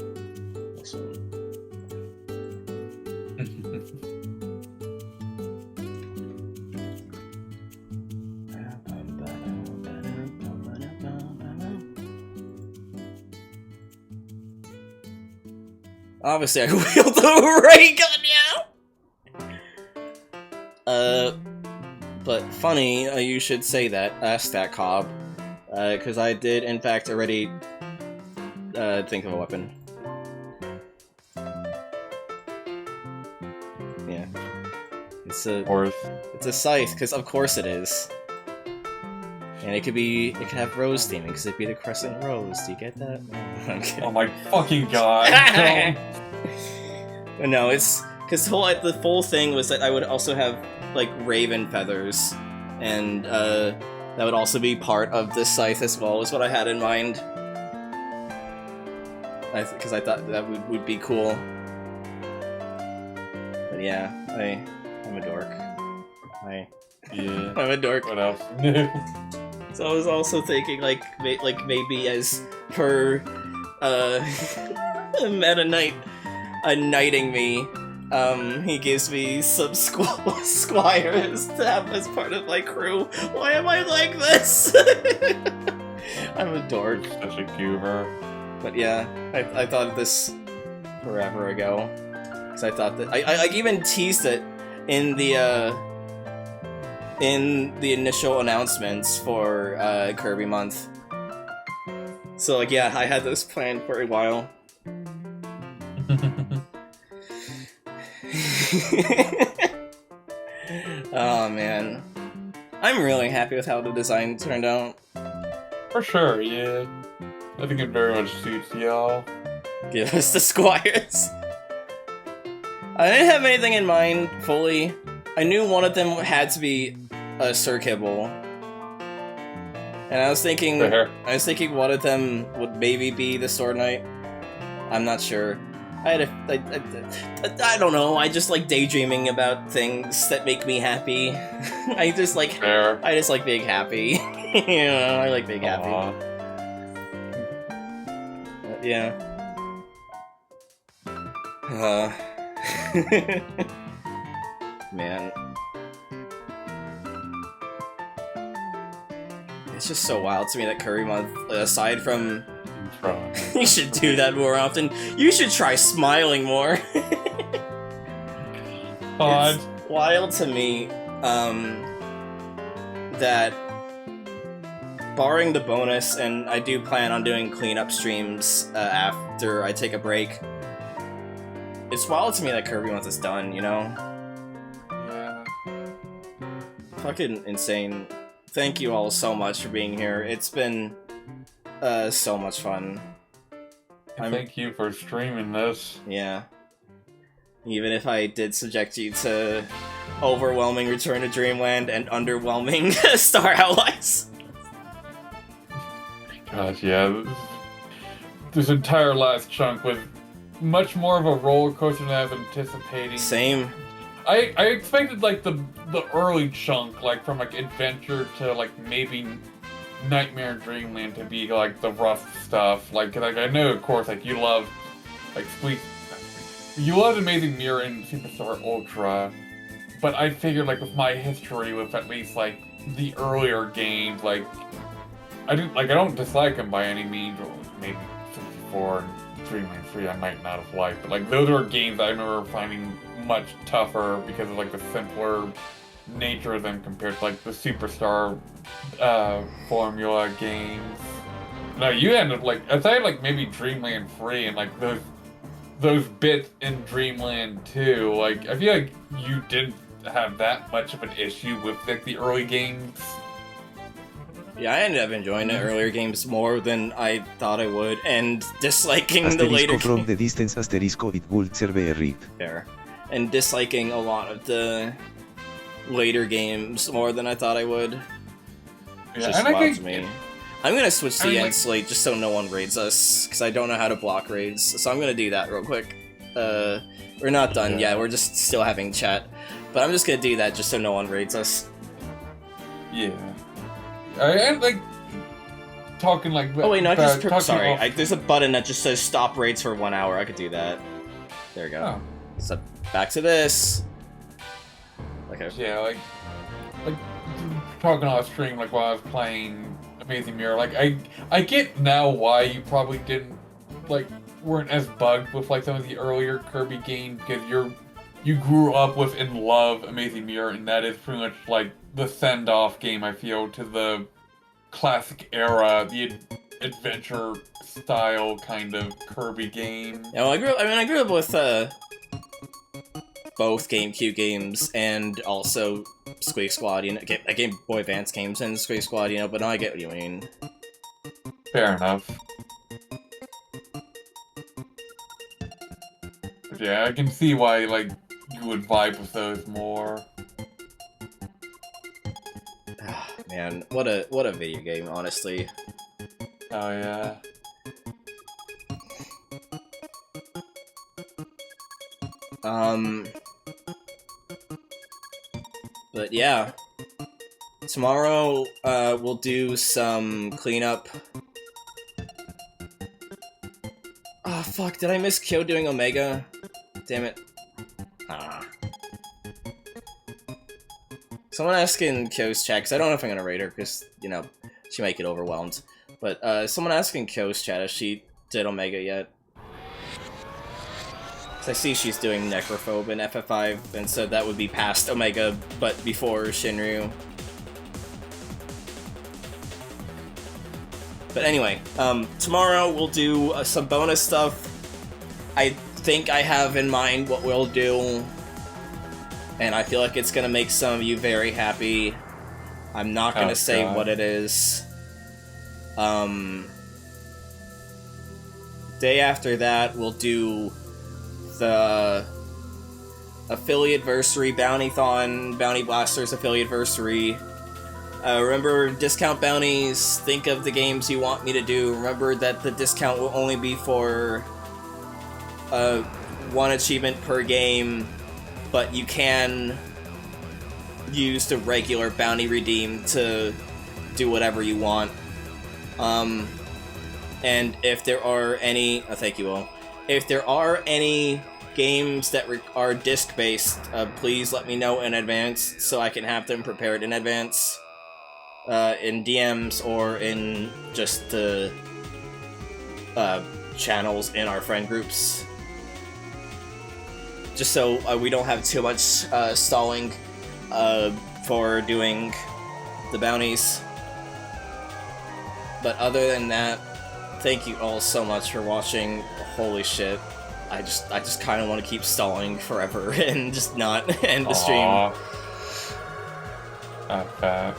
Obviously, I wield the ray gun now! But funny, you should say that, ask that Cobb. Because I did, in fact, already think of a weapon. Yeah. It's a scythe, because of course it is. And it could have rose theming, because it'd be the crescent rose. Do you get that? Okay. Oh my fucking god. But no, it's because the full thing was that I would also have like raven feathers, and that would also be part of this scythe as well. Is what I had in mind. Because I thought that would be cool. But yeah, I'm a dork. Yeah. I'm a dork. What else? So I was also thinking, like maybe as per Meta Knight knighting me, he gives me some squires to have as part of my crew. Why am I like this? I'm a dork. Such a goober. But yeah, I thought of this forever ago. Because I thought that I even teased it in the initial announcements for Kirby Month. So like yeah, I had this planned for a while. Oh man. I'm really happy with how the design turned out. For sure, yeah. I think it very much suits y'all. Give us the squires. I didn't have anything in mind fully. I knew one of them had to be a Sir Kibble. And I was thinking one of them would maybe be the Sword Knight. I'm not sure. I don't know, I just like daydreaming about things that make me happy. I just like being happy. You know, I like being happy. Yeah. Man. It's just so wild to me that Kirby Month, aside from... You should do that more often. You should try smiling more. It's wild to me, that barring the bonus, and I do plan on doing cleanup streams after I take a break, it's wild to me that Kirby Month is done, you know? Yeah. Fucking insane. Thank you all so much for being here. It's been so much fun. Thank you for streaming this. Yeah. Even if I did subject you to overwhelming Return to Dreamland and underwhelming Star Allies. Gosh, yeah. This entire last chunk was much more of a roller coaster than I was anticipating. Same. I expected like the early chunk, like from like adventure to like maybe Nightmare Dreamland to be like the rough stuff. Like I know of course like you love like you love Amazing Mirror and Superstar Ultra, but I figured like with my history with at least like the earlier games, like I don't dislike them by any means, or maybe 64 and Dreamland 3 I might not have liked, but like those were games I remember finding much tougher because of like the simpler nature of them compared to like the Superstar formula games. No, you ended up like aside like maybe Dreamland 3 and like those bits in Dreamland 2, like I feel like you didn't have that much of an issue with like the early games. Yeah, I ended up enjoying the earlier games more than I thought I would, and disliking the later games. From the distance, asterisco, it would serve a read. Fair. And disliking a lot of the later games more than I thought I would. Yeah, just and wild to me. I'm gonna switch to the end slate just so no one raids us, because I don't know how to block raids, so I'm gonna do that real quick. We're not done yet, we're just still having chat. But I'm just gonna do that just so no one raids us. Yeah. And like talking like oh wait, no, I just sorry. There's a button that just says stop raids for 1 hour. I could do that. There we go. Oh. So back to this. Okay. Yeah, like talking off stream like while I was playing Amazing Mirror. Like I get now why you probably weren't as bugged with like some of the earlier Kirby games, because you grew up with and love Amazing Mirror, and that is pretty much like the send-off game, I feel, to the classic era, the adventure style kind of Kirby game. Yeah, well, I grew up with both GameCube games and also Squeak Squad, you know, Game Boy Advance games and Squeak Squad, you know, but no, I get what you mean. Fair enough. Yeah, I can see why, like, you would vibe with those more. Man, what a video game, honestly. Oh yeah. But yeah. Tomorrow, we'll do some cleanup. Oh fuck, did I miss Kyo doing Omega? Damn it. Someone asking Kyo's chat, because I don't know if I'm gonna raid her, because, you know, she might get overwhelmed. But, someone asking Kyo's chat if she did Omega yet. Because I see she's doing Necrophobe in FF5, and so that would be past Omega, but before Shinryu. But anyway, tomorrow we'll do some bonus stuff. I think I have in mind what we'll do, and I feel like it's gonna make some of you very happy. I'm not gonna say what it is. Day after that, we'll do the Affiliate-versary Bounty-thon, Bounty Blasters Affiliate-versary. Remember discount bounties, think of the games you want me to do. Remember that the discount will only be for one achievement per game, but you can use the regular bounty redeem to do whatever you want. And if there are any... thank you all. If there are any games that are disc-based, please let me know in advance so I can have them prepared in advance. In DMs or in just the channels in our friend groups. Just so we don't have too much stalling for doing the bounties. But other than that, thank you all so much for watching. Holy shit. I just kind of want to keep stalling forever and just not end the stream. Not bad.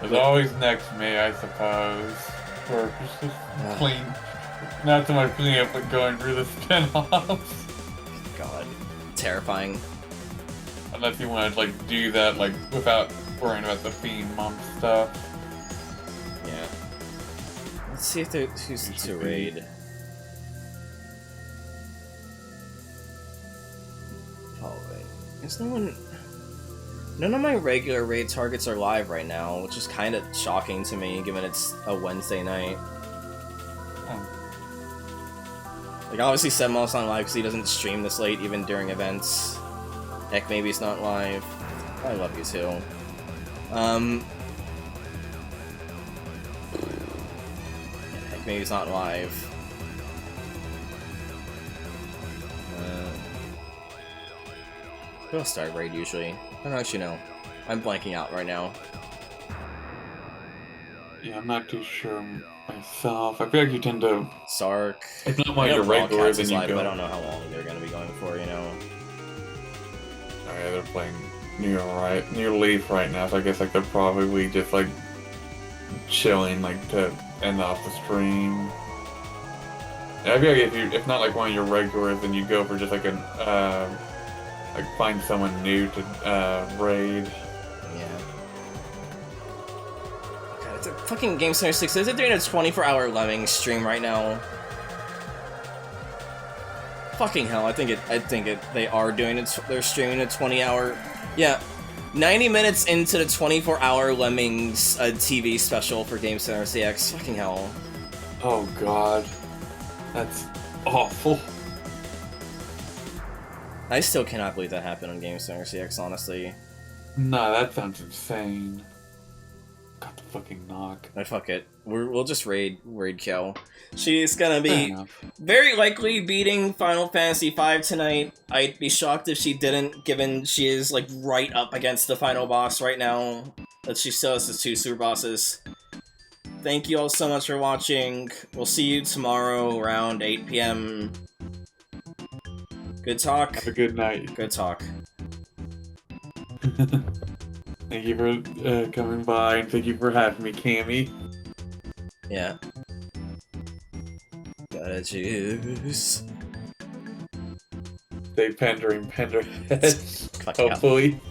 There's always next May, I suppose. Or just clean. Not so much cleaning up, but going through the spin-offs. God. Terrifying. Unless you want to, like, do that, like, without worrying about the Fiend Month stuff. Yeah. Let's see if there's who's to raid. Oh, wait. Is no one... None of my regular raid targets are live right now, which is kind of shocking to me, given it's a Wednesday night. Like, obviously Sedmol's not live because he doesn't stream this late, even during events. Heck, maybe he's not live. I love you too. Yeah, heck, maybe he's not live. Who else start raid usually? I don't actually know. I'm blanking out right now. Yeah, I'm not too sure myself. I feel like you tend to... Sark. It's not like you're regular, then you go... I don't know how long they're going to be going for, you know? Oh yeah, they're playing New Leaf right now, so I guess like they're probably just like chilling, like to end off the stream. Yeah, I feel like if not like one of your regulars, then you go for just like a like find someone new to raid. Yeah. God, it's a fucking Game Center 6. They're doing a 24-hour Lemmings stream right now. Fucking hell, I think they are doing it. They're streaming a 20-hour. Yeah, 90 minutes into the 24-hour Lemmings TV special for Game Center CX. Fucking hell. Oh god, that's awful. I still cannot believe that happened on Game Center CX, honestly. Nah, that sounds insane. Got the fucking knock. But fuck it. We'll just raid kill. She's gonna be very likely beating Final Fantasy V tonight. I'd be shocked if she didn't, given she is like right up against the final boss right now. But she still has the 2 super bosses. Thank you all so much for watching. We'll see you tomorrow around 8 p.m. Good talk. Have a good night. Good talk. Thank you for coming by, and thank you for having me, Cammy. Yeah. Gotta choose. Stay pendering, pender heads. Hopefully.